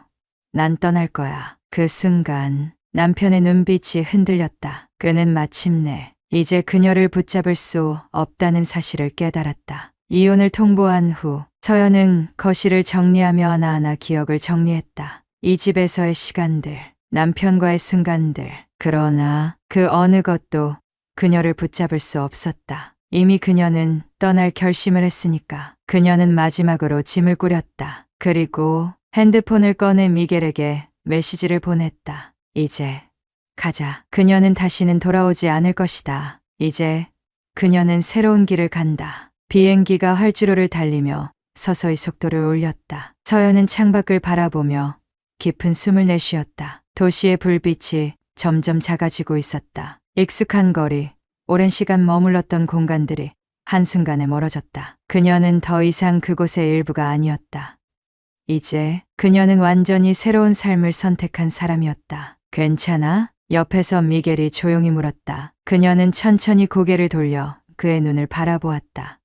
난 떠날 거야. 그 순간 남편의 눈빛이 흔들렸다. 그는 마침내 이제 그녀를 붙잡을 수 없다는 사실을 깨달았다. 이혼을 통보한 후 서연은 거실을 정리하며 하나하나 기억을 정리했다. 이 집에서의 시간들, 남편과의 순간들. 그러나 그 어느 것도 그녀를 붙잡을 수 없었다. 이미 그녀는 떠날 결심을 했으니까. 그녀는 마지막으로 짐을 꾸렸다. 그리고 핸드폰을 꺼내 미겔에게 메시지를 보냈다. 이제 가자. 그녀는 다시는 돌아오지 않을 것이다. 이제 그녀는 새로운 길을 간다. 비행기가 활주로를 달리며 서서히 속도를 올렸다. 서연은 창밖을 바라보며 깊은 숨을 내쉬었다. 도시의 불빛이 점점 작아지고 있었다. 익숙한 거리, 오랜 시간 머물렀던 공간들이 한순간에 멀어졌다. 그녀는 더 이상 그곳의 일부가 아니었다. 이제 그녀는 완전히 새로운 삶을 선택한 사람이었다. 괜찮아? 옆에서 미겔이 조용히 물었다. 그녀는 천천히 고개를 돌려 그의 눈을 바라보았다.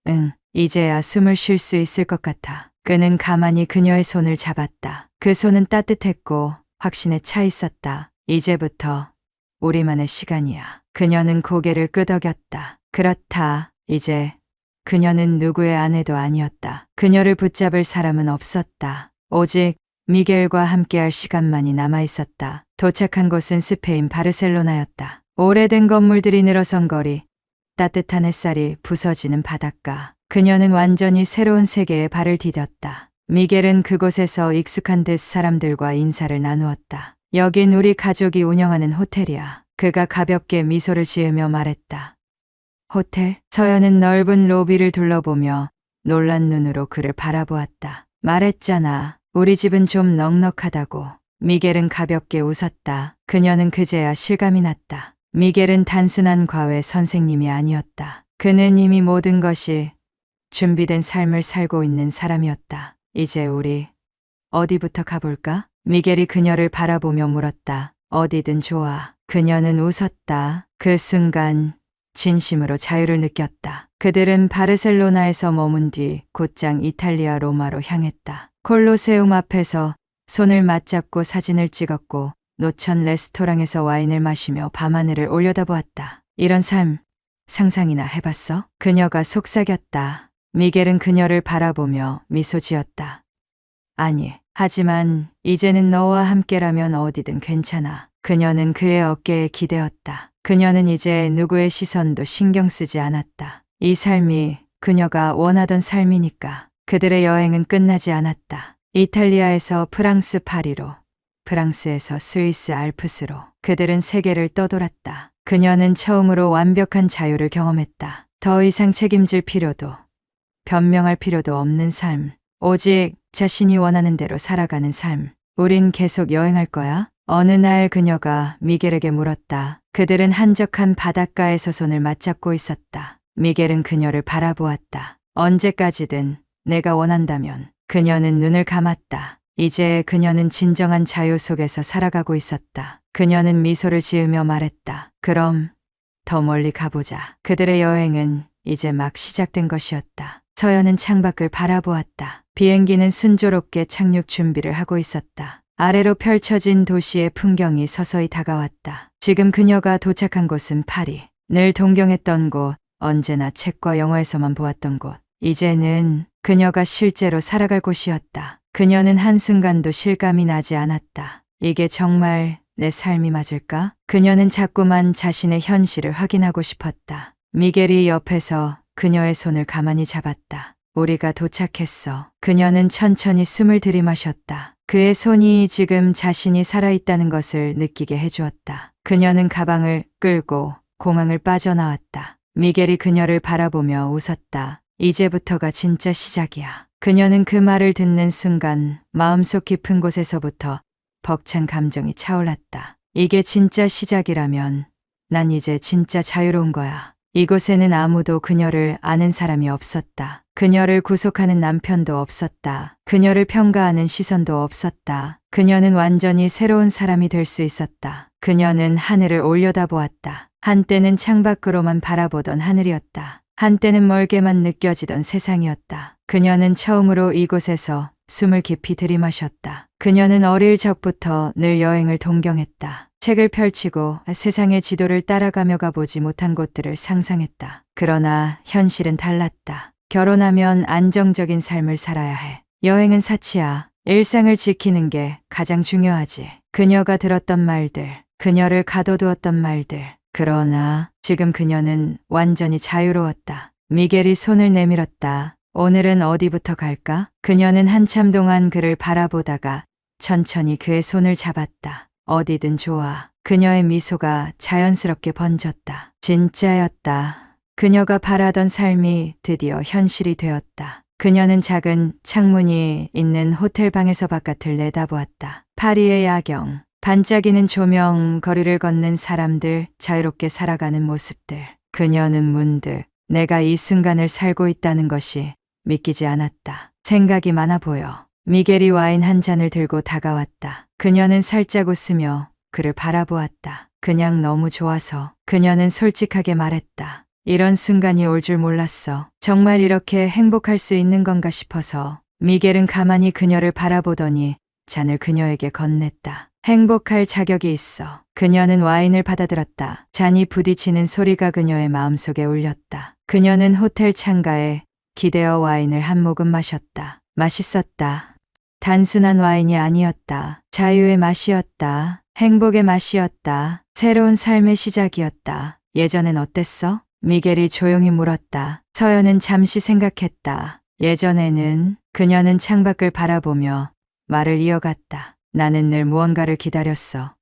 응, 이제야 숨을 쉴 수 있을 것 같아. 그는 가만히 그녀의 손을 잡았다. 그 손은 따뜻했고 확신에 차 있었다. 이제부터 우리만의 시간이야. 그녀는 고개를 끄덕였다. 그렇다. 이제 그녀는 누구의 아내도 아니었다. 그녀를 붙잡을 사람은 없었다. 오직 미겔과 함께할 시간만이 남아있었다. 도착한 곳은 스페인 바르셀로나였다. 오래된 건물들이 늘어선 거리, 따뜻한 햇살이 부서지는 바닷가. 그녀는 완전히 새로운 세계에 발을 디뎠다. 미겔은 그곳에서 익숙한 듯 사람들과 인사를 나누었다. 여긴 우리 가족이 운영하는 호텔이야. 그가 가볍게 미소를 지으며 말했다. 호텔? 서연은 넓은 로비를 둘러보며 놀란 눈으로 그를 바라보았다. 말했잖아. 우리 집은 좀 넉넉하다고. 미겔은 가볍게 웃었다. 그녀는 그제야 실감이 났다. 미겔은 단순한 과외 선생님이 아니었다. 그는 이미 모든 것이 준비된 삶을 살고 있는 사람이었다. 이제 우리 어디부터 가볼까? 미겔이 그녀를 바라보며 물었다. 어디든 좋아. 그녀는 웃었다. 그 순간 진심으로 자유를 느꼈다. 그들은 바르셀로나에서 머문 뒤 곧장 이탈리아 로마로 향했다. 콜로세움 앞에서 손을 맞잡고 사진을 찍었고 노천 레스토랑에서 와인을 마시며 밤하늘을 올려다보았다. 이런 삶 상상이나 해봤어? 그녀가 속삭였다. 미겔은 그녀를 바라보며 미소 지었다. 아니, 하지만 이제는 너와 함께라면 어디든 괜찮아. 그녀는 그의 어깨에 기대었다. 그녀는 이제 누구의 시선도 신경 쓰지 않았다. 이 삶이 그녀가 원하던 삶이니까. 그들의 여행은 끝나지 않았다. 이탈리아에서 프랑스 파리로, 프랑스에서 스위스 알프스로 그들은 세계를 떠돌았다. 그녀는 처음으로 완벽한 자유를 경험했다. 더 이상 책임질 필요도, 변명할 필요도 없는 삶. 오직 자신이 원하는 대로 살아가는 삶. 우린 계속 여행할 거야? 어느 날 그녀가 미겔에게 물었다. 그들은 한적한 바닷가에서 손을 맞잡고 있었다. 미겔은 그녀를 바라보았다. 언제까지든 내가 원한다면. 그녀는 눈을 감았다. 이제 그녀는 진정한 자유 속에서 살아가고 있었다. 그녀는 미소를 지으며 말했다. 그럼 더 멀리 가보자. 그들의 여행은 이제 막 시작된 것이었다. 서연은 창밖을 바라보았다. 비행기는 순조롭게 착륙 준비를 하고 있었다. 아래로 펼쳐진 도시의 풍경이 서서히 다가왔다. 지금 그녀가 도착한 곳은 파리. 늘 동경했던 곳, 언제나 책과 영화에서만 보았던 곳. 이제는 그녀가 실제로 살아갈 곳이었다. 그녀는 한순간도 실감이 나지 않았다. 이게 정말 내 삶이 맞을까? 그녀는 자꾸만 자신의 현실을 확인하고 싶었다. 미겔이 옆에서 그녀의 손을 가만히 잡았다. 우리가 도착했어. 그녀는 천천히 숨을 들이마셨다. 그의 손이 지금 자신이 살아있다는 것을 느끼게 해주었다. 그녀는 가방을 끌고 공항을 빠져나왔다. 미겔이 그녀를 바라보며 웃었다. 이제부터가 진짜 시작이야. 그녀는 그 말을 듣는 순간 마음속 깊은 곳에서부터 벅찬 감정이 차올랐다. 이게 진짜 시작이라면 난 이제 진짜 자유로운 거야. 이곳에는 아무도 그녀를 아는 사람이 없었다. 그녀를 구속하는 남편도 없었다. 그녀를 평가하는 시선도 없었다. 그녀는 완전히 새로운 사람이 될 수 있었다. 그녀는 하늘을 올려다보았다. 한때는 창밖으로만 바라보던 하늘이었다. 한때는 멀게만 느껴지던 세상이었다. 그녀는 처음으로 이곳에서 숨을 깊이 들이마셨다. 그녀는 어릴 적부터 늘 여행을 동경했다. 책을 펼치고 세상의 지도를 따라가며 가보지 못한 곳들을 상상했다. 그러나 현실은 달랐다. 결혼하면 안정적인 삶을 살아야 해. 여행은 사치야. 일상을 지키는 게 가장 중요하지. 그녀가 들었던 말들, 그녀를 가둬두었던 말들. 그러나 지금 그녀는 완전히 자유로웠다. 미겔이 손을 내밀었다. 오늘은 어디부터 갈까? 그녀는 한참 동안 그를 바라보다가 천천히 그의 손을 잡았다. 어디든 좋아. 그녀의 미소가 자연스럽게 번졌다. 진짜였다. 그녀가 바라던 삶이 드디어 현실이 되었다. 그녀는 작은 창문이 있는 호텔방에서 바깥을 내다보았다. 파리의 야경, 반짝이는 조명, 거리를 걷는 사람들, 자유롭게 살아가는 모습들. 그녀는 문득 내가 이 순간을 살고 있다는 것이 믿기지 않았다. 생각이 많아 보여. 미겔이 와인 한 잔을 들고 다가왔다. 그녀는 살짝 웃으며 그를 바라보았다. 그냥 너무 좋아서. 그녀는 솔직하게 말했다. 이런 순간이 올 줄 몰랐어. 정말 이렇게 행복할 수 있는 건가 싶어서. 미겔은 가만히 그녀를 바라보더니 잔을 그녀에게 건넸다. 행복할 자격이 있어. 그녀는 와인을 받아들었다. 잔이 부딪히는 소리가 그녀의 마음속에 울렸다. 그녀는 호텔 창가에 기대어 와인을 한 모금 마셨다. 맛있었다. 단순한 와인이 아니었다. 자유의 맛이었다. 행복의 맛이었다. 새로운 삶의 시작이었다. 예전엔 어땠어? 미겔이 조용히 물었다. 서연은 잠시 생각했다. 예전에는. 그녀는 창밖을 바라보며 말을 이어갔다. 나는 늘 무언가를 기다렸어.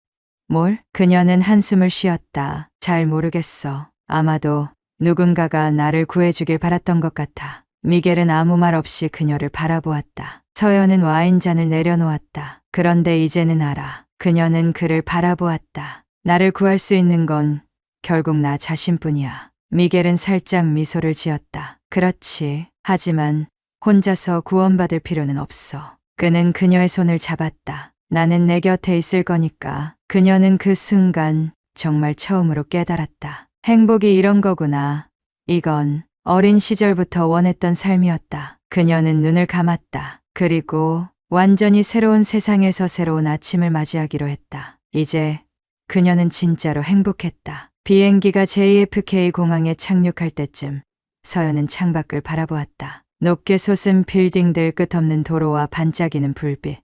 뭘? 그녀는 한숨을 쉬었다. 잘 모르겠어. 아마도 누군가가 나를 구해주길 바랐던 것 같아. 미겔은 아무 말 없이 그녀를 바라보았다. 서연은 와인잔을 내려놓았다. 그런데 이제는 알아. 그녀는 그를 바라보았다. 나를 구할 수 있는 건 결국 나 자신뿐이야. 미겔은 살짝 미소를 지었다. 그렇지. 하지만 혼자서 구원받을 필요는 없어. 그는 그녀의 손을 잡았다. 나는 내 곁에 있을 거니까. 그녀는 그 순간 정말 처음으로 깨달았다. 행복이 이런 거구나. 이건 어린 시절부터 원했던 삶이었다. 그녀는 눈을 감았다. 그리고 완전히 새로운 세상에서 새로운 아침을 맞이하기로 했다. 이제 그녀는 진짜로 행복했다. 비행기가 JFK 공항에 착륙할 때쯤 서연은 창밖을 바라보았다. 높게 솟은 빌딩들, 끝없는 도로와 반짝이는 불빛.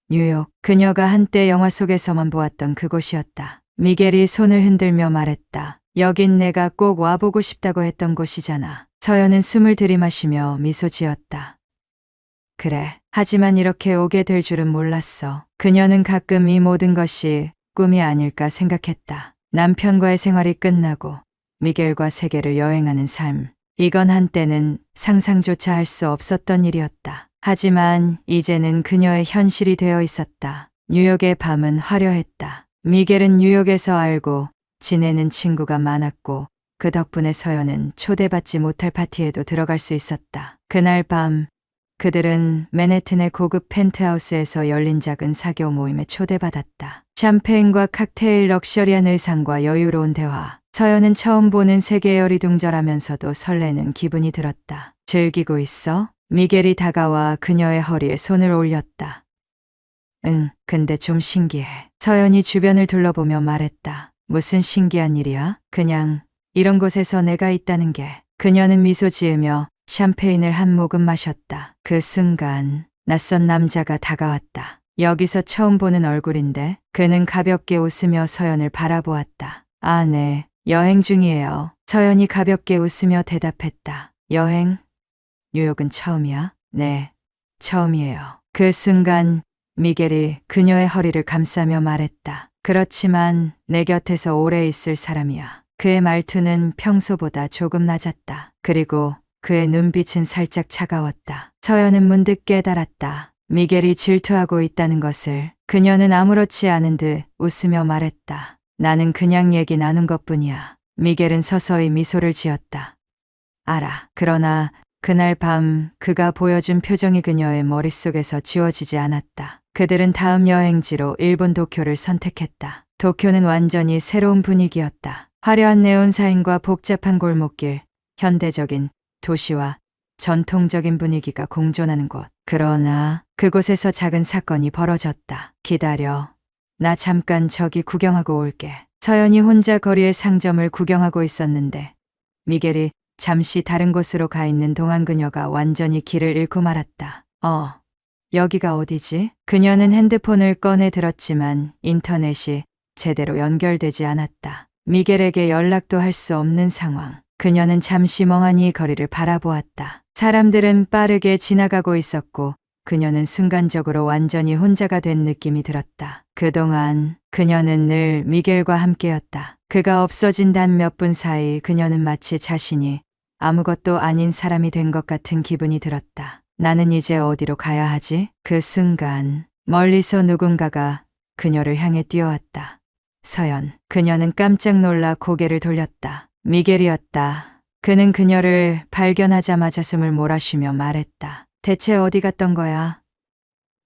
뉴욕. 그녀가 한때 영화 속에서만 보았던 그곳이었다. 미겔이 손을 흔들며 말했다. 여긴 내가 꼭 와보고 싶다고 했던 곳이잖아. 서연은 숨을 들이마시며 미소 지었다. 그래. 하지만 이렇게 오게 될 줄은 몰랐어. 그녀는 가끔 이 모든 것이 꿈이 아닐까 생각했다. 남편과의 생활이 끝나고 미겔과 세계를 여행하는 삶. 이건 한때는 상상조차 할 수 없었던 일이었다. 하지만 이제는 그녀의 현실이 되어 있었다. 뉴욕의 밤은 화려했다. 미겔은 뉴욕에서 알고 지내는 친구가 많았고 그 덕분에 서연은 초대받지 못할 파티에도 들어갈 수 있었다. 그날 밤 그들은 맨해튼의 고급 펜트하우스에서 열린 작은 사교 모임에 초대받았다. 샴페인과 칵테일, 럭셔리한 의상과 여유로운 대화. 서연은 처음 보는 세계에 어리둥절하면서도 설레는 기분이 들었다. 즐기고 있어? 미겔이 다가와 그녀의 허리에 손을 올렸다. 응, 근데 좀 신기해. 서연이 주변을 둘러보며 말했다. 무슨 신기한 일이야? 그냥 이런 곳에서 내가 있다는 게. 그녀는 미소 지으며 샴페인을 한 모금 마셨다. 그 순간 낯선 남자가 다가왔다. 여기서 처음 보는 얼굴인데. 그는 가볍게 웃으며 서연을 바라보았다. 아, 네. 여행 중이에요. 서연이 가볍게 웃으며 대답했다. 여행? 뉴욕은 처음이야? 네, 처음이에요. 그 순간 미겔이 그녀의 허리를 감싸며 말했다. 그렇지만 내 곁에서 오래 있을 사람이야. 그의 말투는 평소보다 조금 낮았다. 그리고 그의 눈빛은 살짝 차가웠다. 서연은 문득 깨달았다. 미겔이 질투하고 있다는 것을. 그녀는 아무렇지 않은 듯 웃으며 말했다. 나는 그냥 얘기 나눈 것뿐이야. 미겔은 서서히 미소를 지었다. 알아. 그러나 그날 밤 그가 보여준 표정이 그녀의 머릿속에서 지워지지 않았다. 그들은 다음 여행지로 일본 도쿄를 선택했다. 도쿄는 완전히 새로운 분위기였다. 화려한 네온사인과 복잡한 골목길, 현대적인 도시와 전통적인 분위기가 공존하는 곳. 그러나 그곳에서 작은 사건이 벌어졌다. 기다려. 나 잠깐 저기 구경하고 올게. 서연이 혼자 거리의 상점을 구경하고 있었는데 미겔이 잠시 다른 곳으로 가 있는 동안 그녀가 완전히 길을 잃고 말았다. 여기가 어디지? 그녀는 핸드폰을 꺼내 들었지만 인터넷이 제대로 연결되지 않았다. 미겔에게 연락도 할 수 없는 상황. 그녀는 잠시 멍하니 거리를 바라보았다. 사람들은 빠르게 지나가고 있었고 그녀는 순간적으로 완전히 혼자가 된 느낌이 들었다. 그동안 그녀는 늘 미겔과 함께였다. 그가 없어진 단 몇 분 사이 그녀는 마치 자신이 아무것도 아닌 사람이 된 것 같은 기분이 들었다. 나는 이제 어디로 가야 하지? 그 순간 멀리서 누군가가 그녀를 향해 뛰어왔다. 서연. 그녀는 깜짝 놀라 고개를 돌렸다. 미겔이었다. 그는 그녀를 발견하자마자 숨을 몰아쉬며 말했다. 대체 어디 갔던 거야?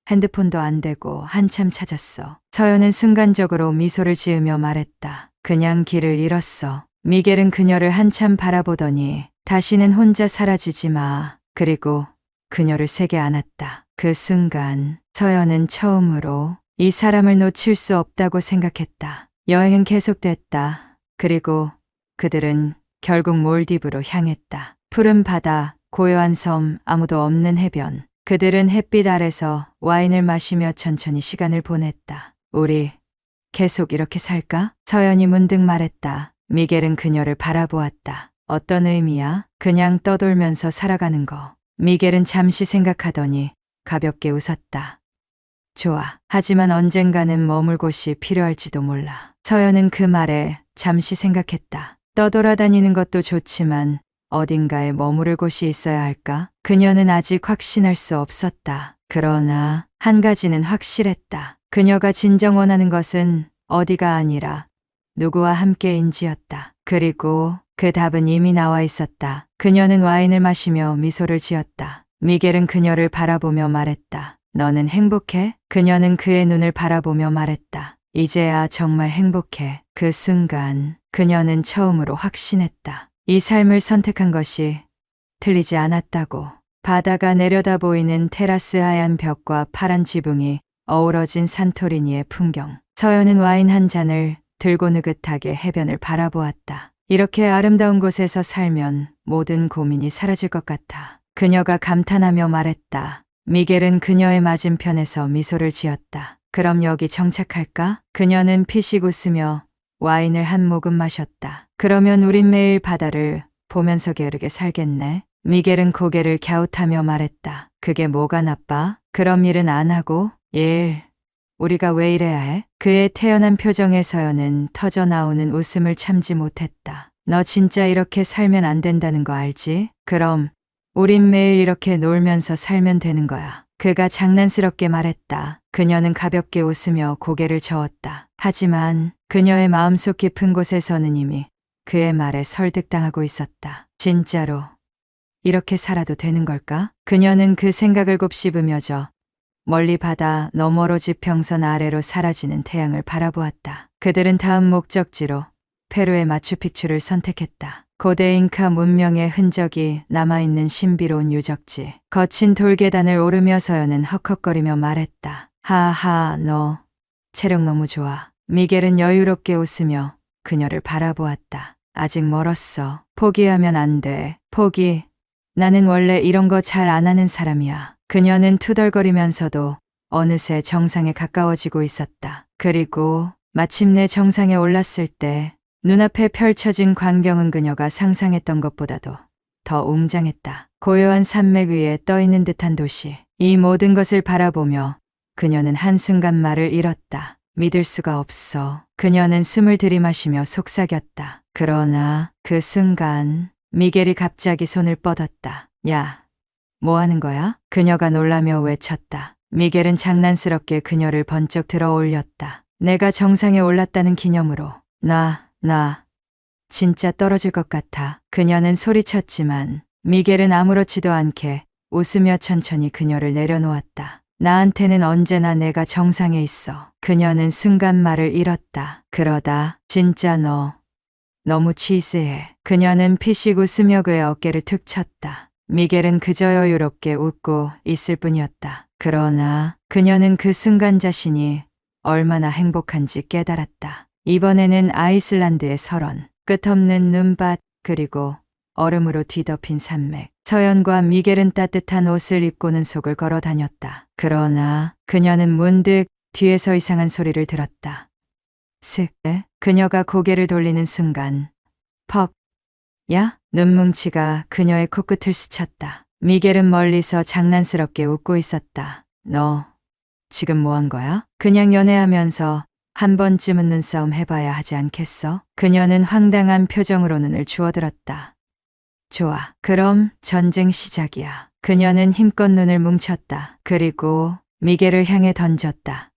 핸드폰도 안 되고 한참 찾았어. 서연은 순간적으로 미소를 지으며 말했다. 그냥 길을 잃었어. 미겔은 그녀를 한참 바라보더니 다시는 혼자 사라지지 마. 그리고 그녀를 세게 안았다. 그 순간 서연은 처음으로 이 사람을 놓칠 수 없다고 생각했다. 여행은 계속됐다. 그리고 그들은 결국 몰디브로 향했다. 푸른 바다, 고요한 섬, 아무도 없는 해변. 그들은 햇빛 아래서 와인을 마시며 천천히 시간을 보냈다. 우리 계속 이렇게 살까? 서연이 문득 말했다. 미겔은 그녀를 바라보았다. 어떤 의미야? 그냥 떠돌면서 살아가는 거. 미겔은 잠시 생각하더니 가볍게 웃었다. 좋아. 하지만 언젠가는 머물 곳이 필요할지도 몰라. 서연은 그 말에 잠시 생각했다. 떠돌아다니는 것도 좋지만 어딘가에 머무를 곳이 있어야 할까? 그녀는 아직 확신할 수 없었다. 그러나 한 가지는 확실했다. 그녀가 진정 원하는 것은 어디가 아니라 누구와 함께인지였다. 그리고 그 답은 이미 나와 있었다. 그녀는 와인을 마시며 미소를 지었다. 미겔은 그녀를 바라보며 말했다. 너는 행복해? 그녀는 그의 눈을 바라보며 말했다. 이제야 정말 행복해. 그 순간 그녀는 처음으로 확신했다. 이 삶을 선택한 것이 틀리지 않았다고. 바다가 내려다 보이는 테라스 하얀 벽과 파란 지붕이 어우러진 산토리니의 풍경. 서연은 와인 한 잔을 들고 느긋하게 해변을 바라보았다. 이렇게 아름다운 곳에서 살면 모든 고민이 사라질 것 같아. 그녀가 감탄하며 말했다. 미겔은 그녀의 맞은편에서 미소를 지었다. 그럼 여기 정착할까? 그녀는 피식 웃으며 와인을 한 모금 마셨다. 그러면 우린 매일 바다를 보면서 게으르게 살겠네. 미겔은 고개를 갸웃하며 말했다. 그게 뭐가 나빠? 그럼 일은 안 하고? 우리가 왜 이래야 해? 그의 태연한 표정에 서연은 터져나오는 웃음을 참지 못했다. 너 진짜 이렇게 살면 안 된다는 거 알지? 그럼 우린 매일 이렇게 놀면서 살면 되는 거야. 그가 장난스럽게 말했다. 그녀는 가볍게 웃으며 고개를 저었다. 하지만 그녀의 마음속 깊은 곳에서는 이미 그의 말에 설득당하고 있었다. 진짜로 이렇게 살아도 되는 걸까? 그녀는 그 생각을 곱씹으며 저 멀리 바다 너머로 지평선 아래로 사라지는 태양을 바라보았다. 그들은 다음 목적지로 페루의 마추픽추를 선택했다. 고대 잉카 문명의 흔적이 남아있는 신비로운 유적지. 거친 돌계단을 오르며 서연은 헉헉거리며 말했다. 하하, 너 체력 너무 좋아. 미겔은 여유롭게 웃으며 그녀를 바라보았다. 아직 멀었어. 포기하면 안 돼. 포기. 나는 원래 이런 거 잘 안 하는 사람이야. 그녀는 투덜거리면서도 어느새 정상에 가까워지고 있었다. 그리고 마침내 정상에 올랐을 때 눈앞에 펼쳐진 광경은 그녀가 상상했던 것보다도 더 웅장했다. 고요한 산맥 위에 떠있는 듯한 도시. 이 모든 것을 바라보며 그녀는 한순간 말을 잃었다. 믿을 수가 없어. 그녀는 숨을 들이마시며 속삭였다. 그러나 그 순간 미겔이 갑자기 손을 뻗었다. 야, 뭐 하는 거야? 그녀가 놀라며 외쳤다. 미겔은 장난스럽게 그녀를 번쩍 들어 올렸다. 내가 정상에 올랐다는 기념으로. 나 진짜 떨어질 것 같아. 그녀는 소리쳤지만 미겔은 아무렇지도 않게 웃으며 천천히 그녀를 내려놓았다. 나한테는 언제나 내가 정상에 있어. 그녀는 순간 말을 잃었다. 그러다 진짜 너 너무 치스해. 그녀는 피식 웃으며 그의 어깨를 툭 쳤다. 미겔은 그저 여유롭게 웃고 있을 뿐이었다. 그러나 그녀는 그 순간 자신이 얼마나 행복한지 깨달았다. 이번에는 아이슬란드의 설원, 끝없는 눈밭, 그리고 얼음으로 뒤덮인 산맥. 서연과 미겔은 따뜻한 옷을 입고는 속을 걸어 다녔다. 그러나 그녀는 문득 뒤에서 이상한 소리를 들었다. 그녀가 고개를 돌리는 순간 퍽! 야? 눈뭉치가 그녀의 코끝을 스쳤다. 미겔은 멀리서 장난스럽게 웃고 있었다. 너 지금 뭐 한 거야? 그냥 연애하면서 한 번쯤은 눈싸움 해봐야 하지 않겠어? 그녀는 황당한 표정으로 눈을 주워들었다. 좋아. 그럼 전쟁 시작이야. 그녀는 힘껏 눈을 뭉쳤다. 그리고 미겔을 향해 던졌다.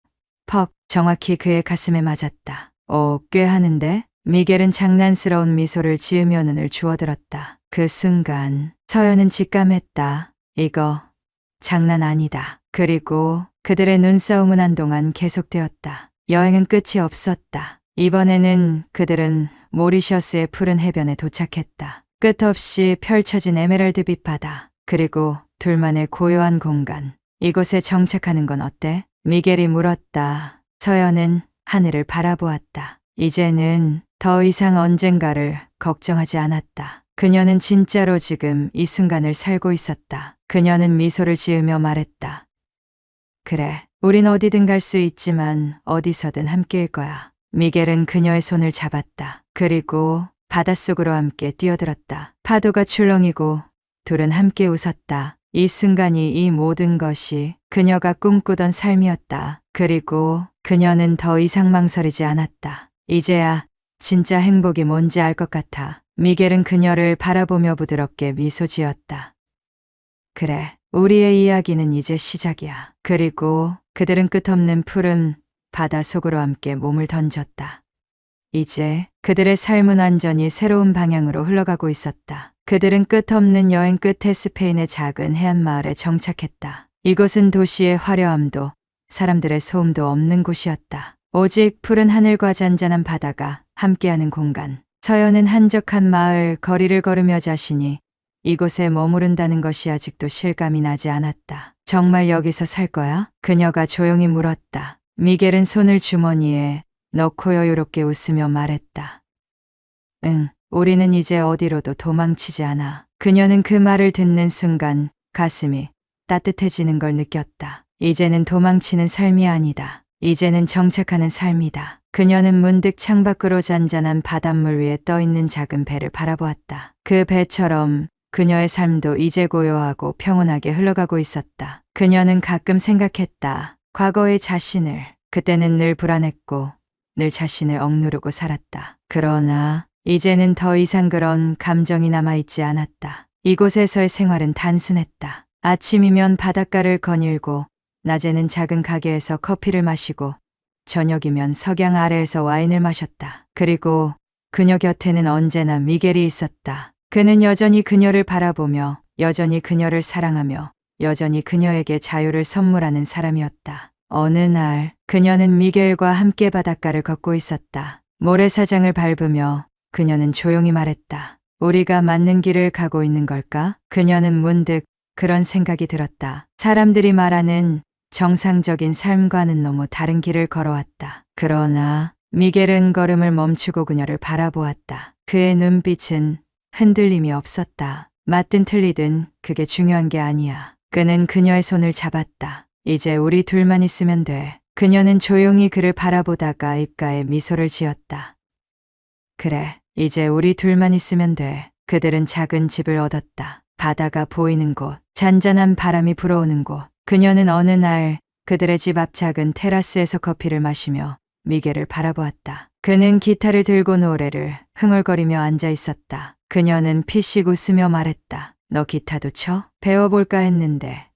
퍽! 정확히 그의 가슴에 맞았다. 오, 꽤 하는데? 미겔은 장난스러운 미소를 지으며 눈을 주워들었다. 그 순간 서연은 직감했다. 이거 장난 아니다. 그리고 그들의 눈싸움은 한동안 계속되었다. 여행은 끝이 없었다. 이번에는 그들은 모리셔스의 푸른 해변에 도착했다. 끝없이 펼쳐진 에메랄드빛 바다, 그리고 둘만의 고요한 공간. 이곳에 정착하는 건 어때? 미겔이 물었다. 서연은 하늘을 바라보았다. 이제는 더 이상 언젠가를 걱정하지 않았다. 그녀는 진짜로 지금 이 순간을 살고 있었다. 그녀는 미소를 지으며 말했다. 그래, 우린 어디든 갈 수 있지만 어디서든 함께일 거야. 미겔은 그녀의 손을 잡았다. 그리고 바닷속으로 함께 뛰어들었다. 파도가 출렁이고 둘은 함께 웃었다. 이 순간이 이 모든 것이 그녀가 꿈꾸던 삶이었다. 그리고 그녀는 더 이상 망설이지 않았다. 이제야 진짜 행복이 뭔지 알 것 같아. 미겔은 그녀를 바라보며 부드럽게 미소 지었다. 그래, 우리의 이야기는 이제 시작이야. 그리고 그들은 끝없는 푸른 바다 속으로 함께 몸을 던졌다. 이제 그들의 삶은 완전히 새로운 방향으로 흘러가고 있었다. 그들은 끝없는 여행 끝에 스페인의 작은 해안마을에 정착했다. 이곳은 도시의 화려함도 사람들의 소음도 없는 곳이었다. 오직 푸른 하늘과 잔잔한 바다가 함께하는 공간. 서연은 한적한 마을 거리를 걸으며 자신이 이곳에 머무른다는 것이 아직도 실감이 나지 않았다. 정말 여기서 살 거야? 그녀가 조용히 물었다. 미겔은 손을 주머니에 넣고 여유롭게 웃으며 말했다. 응, 우리는 이제 어디로도 도망치지 않아. 그녀는 그 말을 듣는 순간 가슴이 따뜻해지는 걸 느꼈다. 이제는 도망치는 삶이 아니다. 이제는 정착하는 삶이다. 그녀는 문득 창밖으로 잔잔한 바닷물 위에 떠있는 작은 배를 바라보았다. 그 배처럼 그녀의 삶도 이제 고요하고 평온하게 흘러가고 있었다. 그녀는 가끔 생각했다. 과거의 자신을. 그때는 늘 불안했고 늘 자신을 억누르고 살았다. 그러나 이제는 더 이상 그런 감정이 남아있지 않았다. 이곳에서의 생활은 단순했다. 아침이면 바닷가를 거닐고 낮에는 작은 가게에서 커피를 마시고 저녁이면 석양 아래에서 와인을 마셨다. 그리고 그녀 곁에는 언제나 미겔이 있었다. 그는 여전히 그녀를 바라보며 여전히 그녀를 사랑하며 여전히 그녀에게 자유를 선물하는 사람이었다. 어느 날 그녀는 미겔과 함께 바닷가를 걷고 있었다. 모래사장을 밟으며 그녀는 조용히 말했다. 우리가 맞는 길을 가고 있는 걸까? 그녀는 문득 그런 생각이 들었다. 사람들이 말하는 정상적인 삶과는 너무 다른 길을 걸어왔다. 그러나 미겔은 걸음을 멈추고 그녀를 바라보았다. 그의 눈빛은 흔들림이 없었다. 맞든 틀리든 그게 중요한 게 아니야. 그는 그녀의 손을 잡았다. 이제 우리 둘만 있으면 돼. 그녀는 조용히 그를 바라보다가 입가에 미소를 지었다. 그래, 이제 우리 둘만 있으면 돼. 그들은 작은 집을 얻었다. 바다가 보이는 곳, 잔잔한 바람이 불어오는 곳. 그녀는 어느 날 그들의 집 앞 작은 테라스에서 커피를 마시며 미겔을 바라보았다. 그는 기타를 들고 노래를 흥얼거리며 앉아 있었다. 그녀는 피식 웃으며 말했다. 너 기타도 쳐? 배워볼까 했는데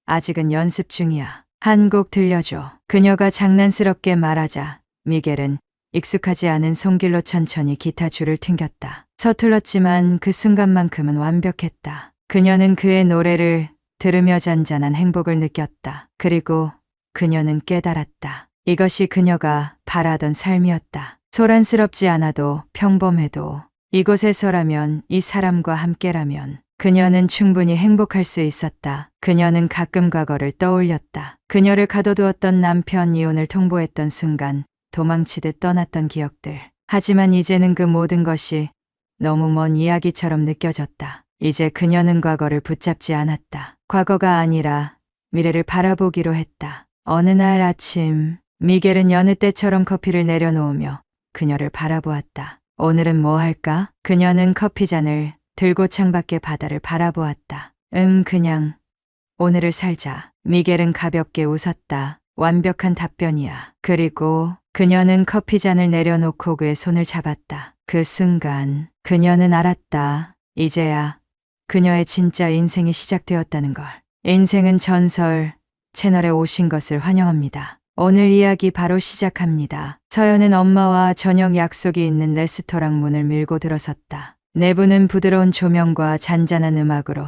아직은 연습 중이야. 한 곡 들려줘. 그녀가 장난스럽게 말하자 미겔은 익숙하지 않은 손길로 천천히 기타 줄을 튕겼다. 서툴렀지만 그 순간만큼은 완벽했다. 그녀는 그의 노래를 들으며 잔잔한 행복을 느꼈다. 그리고 그녀는 깨달았다. 이것이 그녀가 바라던 삶이었다. 소란스럽지 않아도 평범해도 이곳에서라면 이 사람과 함께라면 그녀는 충분히 행복할 수 있었다. 그녀는 가끔 과거를 떠올렸다. 그녀를 가둬두었던 남편 이혼을 통보했던 순간 도망치듯 떠났던 기억들. 하지만 이제는 그 모든 것이 너무 먼 이야기처럼 느껴졌다. 이제 그녀는 과거를 붙잡지 않았다. 과거가 아니라 미래를 바라보기로 했다. 어느 날 아침 미겔은 여느 때처럼 커피를 내려놓으며 그녀를 바라보았다. 오늘은 뭐 할까? 그녀는 커피잔을 들고 창밖의 바다를 바라보았다. 그냥 오늘을 살자. 미겔은 가볍게 웃었다. 완벽한 답변이야. 그리고 그녀는 커피잔을 내려놓고 그의 손을 잡았다. 그 순간 그녀는 알았다. 이제야 그녀의 진짜 인생이 시작되었다는 걸. 인생은 전설 채널에 오신 것을 환영합니다. 오늘 이야기 바로 시작합니다. 서연은 엄마와 저녁 약속이 있는 레스토랑 문을 밀고 들어섰다. 내부는 부드러운 조명과 잔잔한 음악으로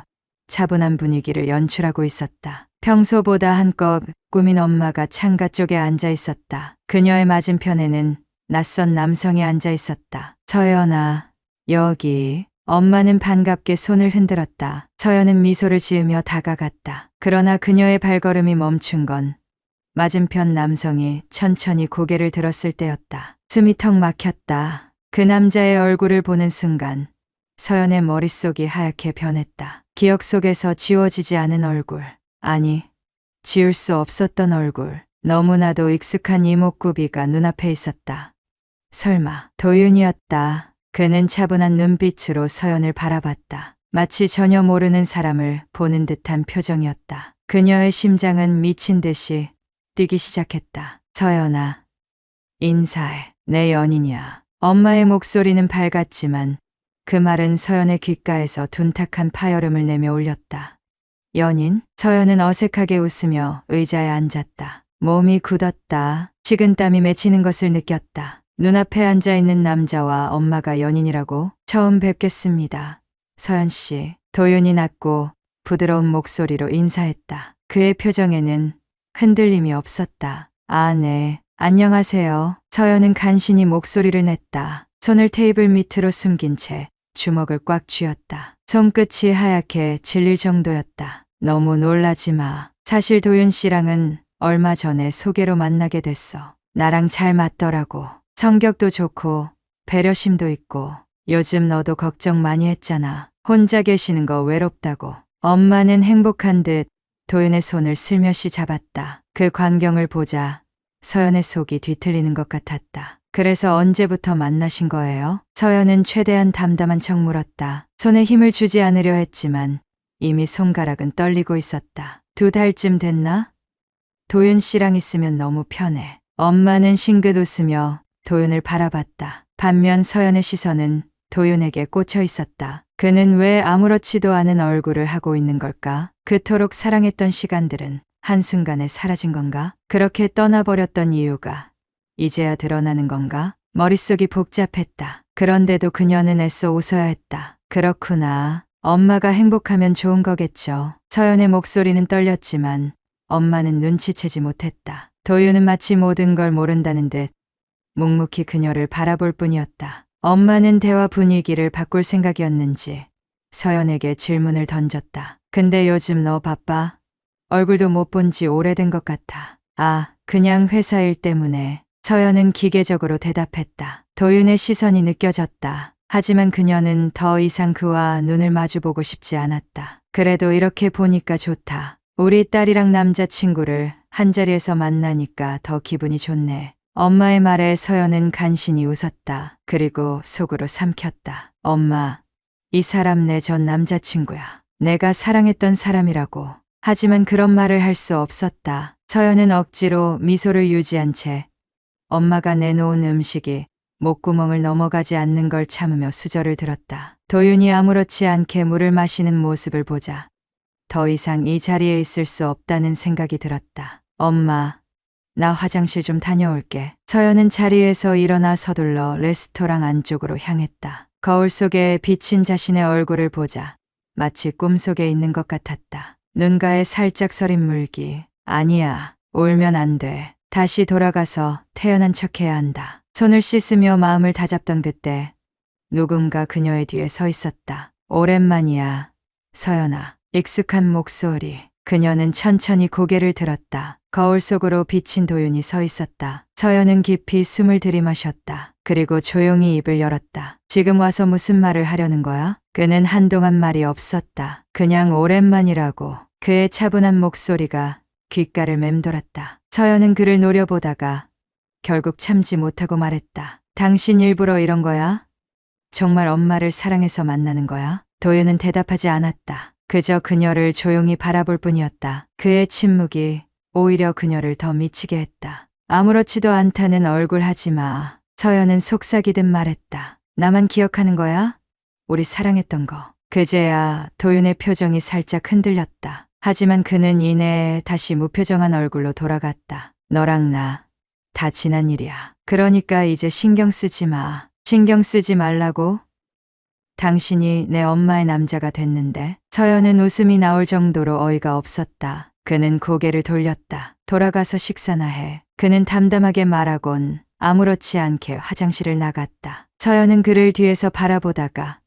차분한 분위기를 연출하고 있었다. 평소보다 한껏 꾸민 엄마가 창가 쪽에 앉아 있었다. 그녀의 맞은편에는 낯선 남성이 앉아 있었다. 서연아, 여기. 엄마는 반갑게 손을 흔들었다. 서연은 미소를 지으며 다가갔다. 그러나 그녀의 발걸음이 멈춘 건 맞은편 남성이 천천히 고개를 들었을 때였다. 숨이 턱 막혔다. 그 남자의 얼굴을 보는 순간 서연의 머릿속이 하얗게 변했다. 기억 속에서 지워지지 않은 얼굴. 아니, 지울 수 없었던 얼굴. 너무나도 익숙한 이목구비가 눈앞에 있었다. 설마 도윤이었다. 그는 차분한 눈빛으로 서연을 바라봤다. 마치 전혀 모르는 사람을 보는 듯한 표정이었다. 그녀의 심장은 미친 듯이 뛰기 시작했다. 서연아, 인사해. 내 연인이야. 엄마의 목소리는 밝았지만 그 말은 서연의 귓가에서 둔탁한 파열음을 내며 울렸다. 연인? 서연은 어색하게 웃으며 의자에 앉았다. 몸이 굳었다. 식은땀이 맺히는 것을 느꼈다. 눈앞에 앉아있는 남자와 엄마가 연인이라고? 처음 뵙겠습니다. 서연 씨. 도윤이 낮고 부드러운 목소리로 인사했다. 그의 표정에는 흔들림이 없었다. 아, 네. 안녕하세요. 서연은 간신히 목소리를 냈다. 손을 테이블 밑으로 숨긴 채 주먹을 꽉 쥐었다. 손끝이 하얗게 질릴 정도였다. 너무 놀라지 마. 사실 도윤 씨랑은 얼마 전에 소개로 만나게 됐어. 나랑 잘 맞더라고. 성격도 좋고 배려심도 있고. 요즘 너도 걱정 많이 했잖아. 혼자 계시는 거 외롭다고. 엄마는 행복한 듯 도윤의 손을 슬며시 잡았다. 그 광경을 보자 서연의 속이 뒤틀리는 것 같았다. 그래서 언제부터 만나신 거예요? 서연은 최대한 담담한 척 물었다. 손에 힘을 주지 않으려 했지만 이미 손가락은 떨리고 있었다. 2달쯤 됐나? 도윤 씨랑 있으면 너무 편해. 엄마는 싱긋 웃으며 도윤을 바라봤다. 반면 서연의 시선은 도윤에게 꽂혀 있었다. 그는 왜 아무렇지도 않은 얼굴을 하고 있는 걸까? 그토록 사랑했던 시간들은 한순간에 사라진 건가? 그렇게 떠나버렸던 이유가 이제야 드러나는 건가? 머릿속이 복잡했다. 그런데도 그녀는 애써 웃어야 했다. 그렇구나. 엄마가 행복하면 좋은 거겠죠. 서연의 목소리는 떨렸지만 엄마는 눈치채지 못했다. 도윤은 마치 모든 걸 모른다는 듯 묵묵히 그녀를 바라볼 뿐이었다. 엄마는 대화 분위기를 바꿀 생각이었는지 서연에게 질문을 던졌다. 근데 요즘 너 바빠? 얼굴도 못 본 지 오래된 것 같아. 아, 그냥 회사 일 때문에. 서연은 기계적으로 대답했다. 도윤의 시선이 느껴졌다. 하지만 그녀는 더 이상 그와 눈을 마주보고 싶지 않았다. 그래도 이렇게 보니까 좋다. 우리 딸이랑 남자친구를 한자리에서 만나니까 더 기분이 좋네. 엄마의 말에 서연은 간신히 웃었다. 그리고 속으로 삼켰다. 엄마, 이 사람 내 전 남자친구야. 내가 사랑했던 사람이라고. 하지만 그런 말을 할 수 없었다. 서연은 억지로 미소를 유지한 채 엄마가 내놓은 음식이 목구멍을 넘어가지 않는 걸 참으며 수저를 들었다. 도윤이 아무렇지 않게 물을 마시는 모습을 보자 더 이상 이 자리에 있을 수 없다는 생각이 들었다. 엄마, 나 화장실 좀 다녀올게. 서연은 자리에서 일어나 서둘러 레스토랑 안쪽으로 향했다. 거울 속에 비친 자신의 얼굴을 보자 마치 꿈속에 있는 것 같았다. 눈가에 살짝 서린 물기. 아니야, 울면 안 돼. 다시 돌아가서 태어난 척해야 한다. 손을 씻으며 마음을 다잡던 그때 누군가 그녀의 뒤에 서 있었다. 오랜만이야, 서연아. 익숙한 목소리. 그녀는 천천히 고개를 들었다. 거울 속으로 비친 도윤이 서 있었다. 서연은 깊이 숨을 들이마셨다. 그리고 조용히 입을 열었다. 지금 와서 무슨 말을 하려는 거야? 그는 한동안 말이 없었다. 그냥 오랜만이라고. 그의 차분한 목소리가 귓가를 맴돌았다. 서연은 그를 노려보다가 결국 참지 못하고 말했다. 당신 일부러 이런 거야? 정말 엄마를 사랑해서 만나는 거야? 도윤은 대답하지 않았다. 그저 그녀를 조용히 바라볼 뿐이었다. 그의 침묵이 오히려 그녀를 더 미치게 했다. 아무렇지도 않다는 얼굴 하지 마. 서연은 속삭이듯 말했다. 나만 기억하는 거야? 우리 사랑했던 거. 그제야 도윤의 표정이 살짝 흔들렸다. 하지만 그는 이내 다시 무표정한 얼굴로 돌아갔다. 너랑 나, 다 지난 일이야. 그러니까 이제 신경 쓰지 마. 신경 쓰지 말라고? 당신이 내 엄마의 남자가 됐는데. 서연은 웃음이 나올 정도로 어이가 없었다. 그는 고개를 돌렸다. 돌아가서 식사나 해. 그는 담담하게 말하곤 아무렇지 않게 화장실을 나갔다. 서연은 그를 뒤에서 바라보다가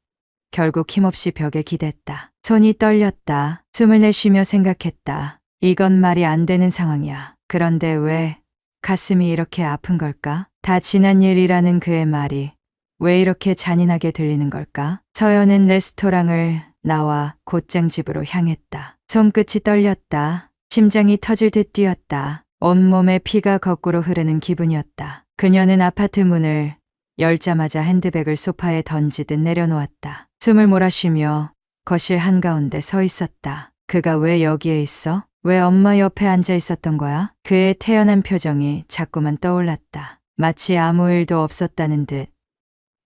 결국 힘없이 벽에 기댔다. 손이 떨렸다. 숨을 내쉬며 생각했다. 이건 말이 안 되는 상황이야. 그런데 왜 가슴이 이렇게 아픈 걸까? 다 지난 일이라는 그의 말이 왜 이렇게 잔인하게 들리는 걸까? 서연은 레스토랑을 나와 곧장 집으로 향했다. 손끝이 떨렸다. 심장이 터질 듯 뛰었다. 온몸에 피가 거꾸로 흐르는 기분이었다. 그녀는 아파트 문을 열자마자 핸드백을 소파에 던지듯 내려놓았다. 숨을 몰아쉬며 거실 한가운데 서 있었다. 그가 왜 여기에 있어? 왜 엄마 옆에 앉아 있었던 거야? 그의 태연한 표정이 자꾸만 떠올랐다. 마치 아무 일도 없었다는 듯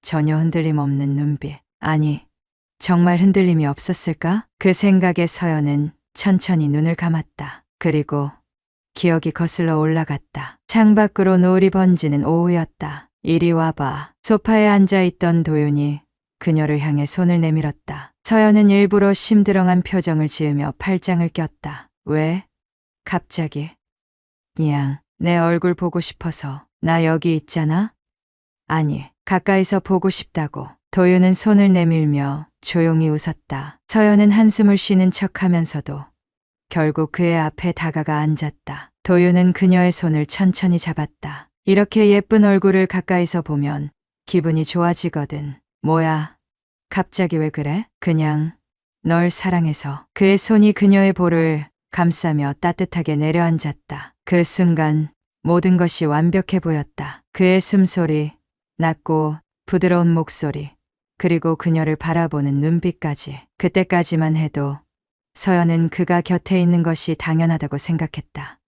전혀 흔들림 없는 눈빛. 아니, 정말 흔들림이 없었을까? 그 생각에 서연은 천천히 눈을 감았다. 그리고 기억이 거슬러 올라갔다. 창밖으로 노을이 번지는 오후였다. 이리 와봐. 소파에 앉아있던 도윤이 그녀를 향해 손을 내밀었다. 서연은 일부러 심드렁한 표정을 지으며 팔짱을 꼈다. 왜? 갑자기. 그냥 내 얼굴 보고 싶어서. 나 여기 있잖아? 아니, 가까이서 보고 싶다고. 도윤은 손을 내밀며 조용히 웃었다. 서연은 한숨을 쉬는 척하면서도 결국 그의 앞에 다가가 앉았다. 도윤은 그녀의 손을 천천히 잡았다. 이렇게 예쁜 얼굴을 가까이서 보면 기분이 좋아지거든. 뭐야? 갑자기 왜 그래? 그냥 널 사랑해서. 그의 손이 그녀의 볼을 감싸며 따뜻하게 내려앉았다. 그 순간 모든 것이 완벽해 보였다. 그의 숨소리, 낮고 부드러운 목소리, 그리고 그녀를 바라보는 눈빛까지. 그때까지만 해도 서연은 그가 곁에 있는 것이 당연하다고 생각했다.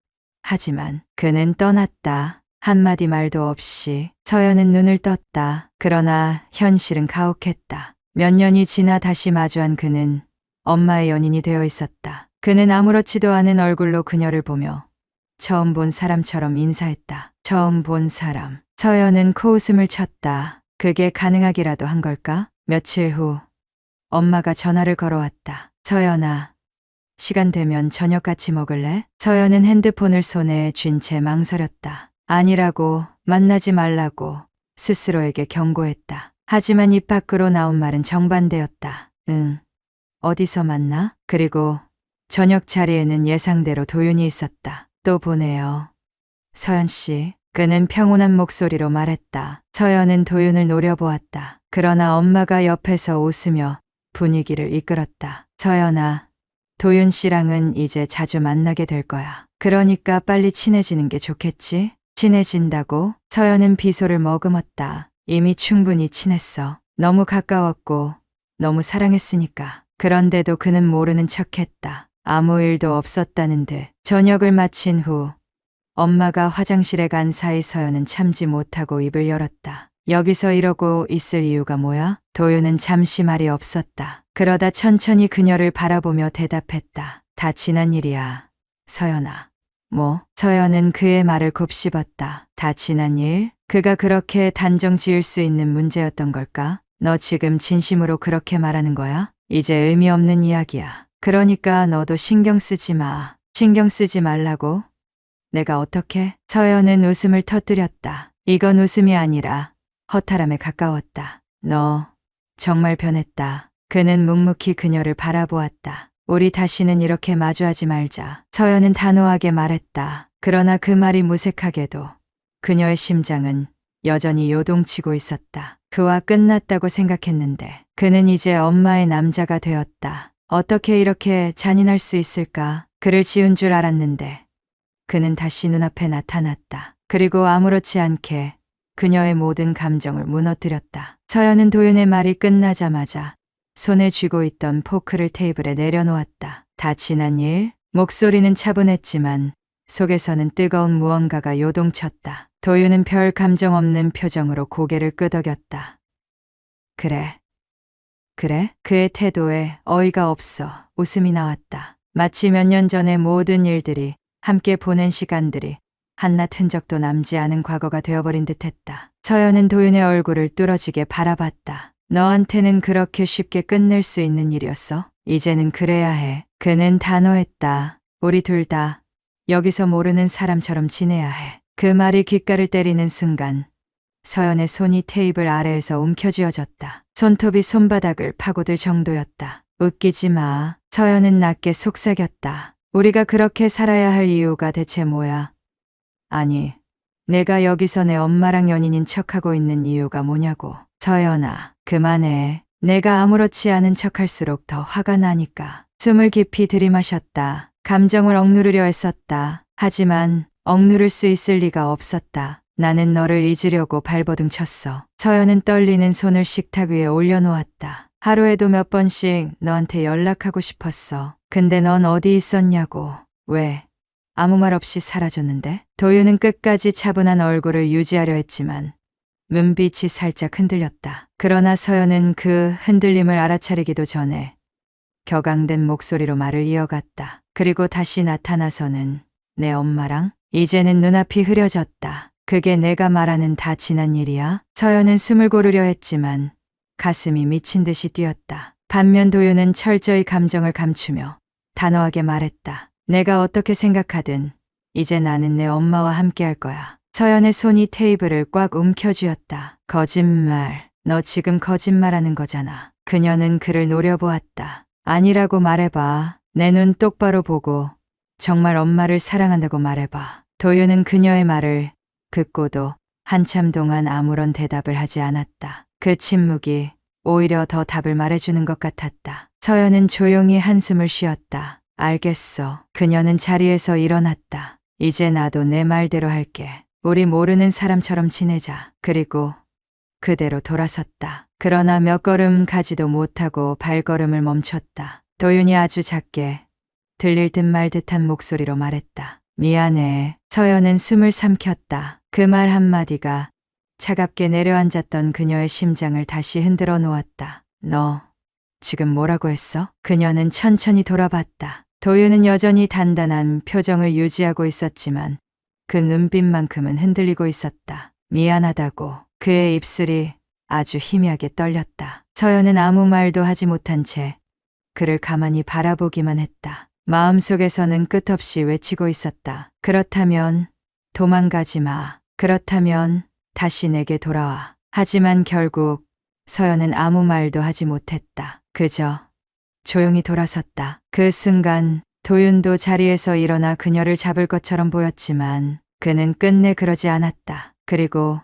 하지만 그는 떠났다. 한마디 말도 없이. 서연은 눈을 떴다. 그러나 현실은 가혹했다. 몇 년이 지나 다시 마주한 그는 엄마의 연인이 되어 있었다. 그는 아무렇지도 않은 얼굴로 그녀를 보며 처음 본 사람처럼 인사했다. 처음 본 사람. 서연은 코웃음을 쳤다. 그게 가능하기라도 한 걸까? 며칠 후 엄마가 전화를 걸어왔다. 서연아, 시간 되면 저녁 같이 먹을래? 서연은 핸드폰을 손에 쥔 채 망설였다. 아니라고, 만나지 말라고 스스로에게 경고했다. 하지만 입 밖으로 나온 말은 정반대였다. 응. 어디서 만나? 그리고 저녁 자리에는 예상대로 도윤이 있었다. 또 보내요. 서연 씨. 그는 평온한 목소리로 말했다. 서연은 도윤을 노려보았다. 그러나 엄마가 옆에서 웃으며 분위기를 이끌었다. 서연아, 도윤 씨랑은 이제 자주 만나게 될 거야. 그러니까 빨리 친해지는 게 좋겠지? 친해진다고? 서연은 비소를 머금었다. 이미 충분히 친했어. 너무 가까웠고 너무 사랑했으니까. 그런데도 그는 모르는 척했다. 아무 일도 없었다는 듯. 저녁을 마친 후 엄마가 화장실에 간 사이 서연은 참지 못하고 입을 열었다. 여기서 이러고 있을 이유가 뭐야? 도윤은 잠시 말이 없었다. 그러다 천천히 그녀를 바라보며 대답했다. 다 지난 일이야. 서연아. 뭐? 서연은 그의 말을 곱씹었다. 다 지난 일? 그가 그렇게 단정 지을 수 있는 문제였던 걸까? 너 지금 진심으로 그렇게 말하는 거야? 이제 의미 없는 이야기야. 그러니까 너도 신경 쓰지 마. 신경 쓰지 말라고? 내가 어떻게? 서연은 웃음을 터뜨렸다. 이건 웃음이 아니라 허탈함에 가까웠다. 너 정말 변했다. 그는 묵묵히 그녀를 바라보았다. 우리 다시는 이렇게 마주하지 말자. 서연은 단호하게 말했다. 그러나 그 말이 무색하게도 그녀의 심장은 여전히 요동치고 있었다. 그와 끝났다고 생각했는데 그는 이제 엄마의 남자가 되었다. 어떻게 이렇게 잔인할 수 있을까? 그를 지운 줄 알았는데 그는 다시 눈앞에 나타났다. 그리고 아무렇지 않게 그녀의 모든 감정을 무너뜨렸다. 서연은 도윤의 말이 끝나자마자 손에 쥐고 있던 포크를 테이블에 내려놓았다. 다 지난 일? 목소리는 차분했지만 속에서는 뜨거운 무언가가 요동쳤다. 도윤은 별 감정 없는 표정으로 고개를 끄덕였다. 그래. 그래? 그의 태도에 어이가 없어 웃음이 나왔다. 마치 몇 년 전의 모든 일들이 함께 보낸 시간들이 한낱 흔적도 남지 않은 과거가 되어버린 듯했다. 서연은 도윤의 얼굴을 뚫어지게 바라봤다. 너한테는 그렇게 쉽게 끝낼 수 있는 일이었어? 이제는 그래야 해. 그는 단호했다. 우리 둘 다 여기서 모르는 사람처럼 지내야 해. 그 말이 귓가를 때리는 순간 서연의 손이 테이블 아래에서 움켜쥐어졌다. 손톱이 손바닥을 파고들 정도였다. 웃기지 마. 서연은 낮게 속삭였다. 우리가 그렇게 살아야 할 이유가 대체 뭐야? 아니, 내가 여기서 내 엄마랑 연인인 척하고 있는 이유가 뭐냐고. 서연아, 그만해. 내가 아무렇지 않은 척할수록 더 화가 나니까. 숨을 깊이 들이마셨다. 감정을 억누르려 했었다. 하지만 억누를 수 있을 리가 없었다. 나는 너를 잊으려고 발버둥 쳤어. 서연은 떨리는 손을 식탁 위에 올려놓았다. 하루에도 몇 번씩 너한테 연락하고 싶었어. 근데 넌 어디 있었냐고. 왜? 아무 말 없이 사라졌는데? 도윤은 끝까지 차분한 얼굴을 유지하려 했지만 눈빛이 살짝 흔들렸다. 그러나 서연은 그 흔들림을 알아차리기도 전에 격앙된 목소리로 말을 이어갔다. 그리고 다시 나타나서는 내 엄마랑? 이제는 눈앞이 흐려졌다. 그게 내가 말하는 다 지난 일이야? 서연은 숨을 고르려 했지만 가슴이 미친 듯이 뛰었다. 반면 도윤은 철저히 감정을 감추며 단호하게 말했다. 내가 어떻게 생각하든 이제 나는 내 엄마와 함께 할 거야. 서연의 손이 테이블을 꽉 움켜쥐었다. 거짓말. 너 지금 거짓말하는 거잖아. 그녀는 그를 노려보았다. 아니라고 말해봐. 내 눈 똑바로 보고 정말 엄마를 사랑한다고 말해봐. 도윤은 그녀의 말을 듣고도 한참 동안 아무런 대답을 하지 않았다. 그 침묵이 오히려 더 답을 말해주는 것 같았다. 서연은 조용히 한숨을 쉬었다. 알겠어. 그녀는 자리에서 일어났다. 이제 나도 내 말대로 할게. 우리 모르는 사람처럼 지내자. 그리고 그대로 돌아섰다. 그러나 몇 걸음 가지도 못하고 발걸음을 멈췄다. 도윤이 아주 작게 들릴 듯 말 듯한 목소리로 말했다. 미안해. 서연은 숨을 삼켰다. 그 말 한마디가 차갑게 내려앉았던 그녀의 심장을 다시 흔들어 놓았다. 너 지금 뭐라고 했어? 그녀는 천천히 돌아봤다. 도윤은 여전히 단단한 표정을 유지하고 있었지만 그 눈빛만큼은 흔들리고 있었다. 미안하다고. 그의 입술이 아주 희미하게 떨렸다. 서연은 아무 말도 하지 못한 채 그를 가만히 바라보기만 했다. 마음속에서는 끝없이 외치고 있었다. 그렇다면 도망가지 마. 그렇다면 다시 내게 돌아와. 하지만 결국 서연은 아무 말도 하지 못했다. 그저 조용히 돌아섰다. 그 순간 도윤도 자리에서 일어나 그녀를 잡을 것처럼 보였지만 그는 끝내 그러지 않았다. 그리고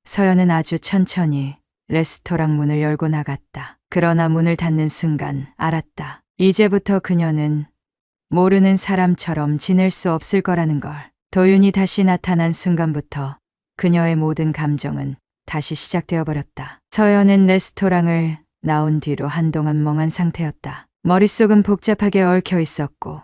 서연은 아주 천천히 레스토랑 문을 열고 나갔다. 그러나 문을 닫는 순간 알았다. 이제부터 그녀는 모르는 사람처럼 지낼 수 없을 거라는 걸. 도윤이 다시 나타난 순간부터 그녀의 모든 감정은 다시 시작되어 버렸다. 서연은 레스토랑을 나온 뒤로 한동안 멍한 상태였다. 머릿속은 복잡하게 얽혀 있었고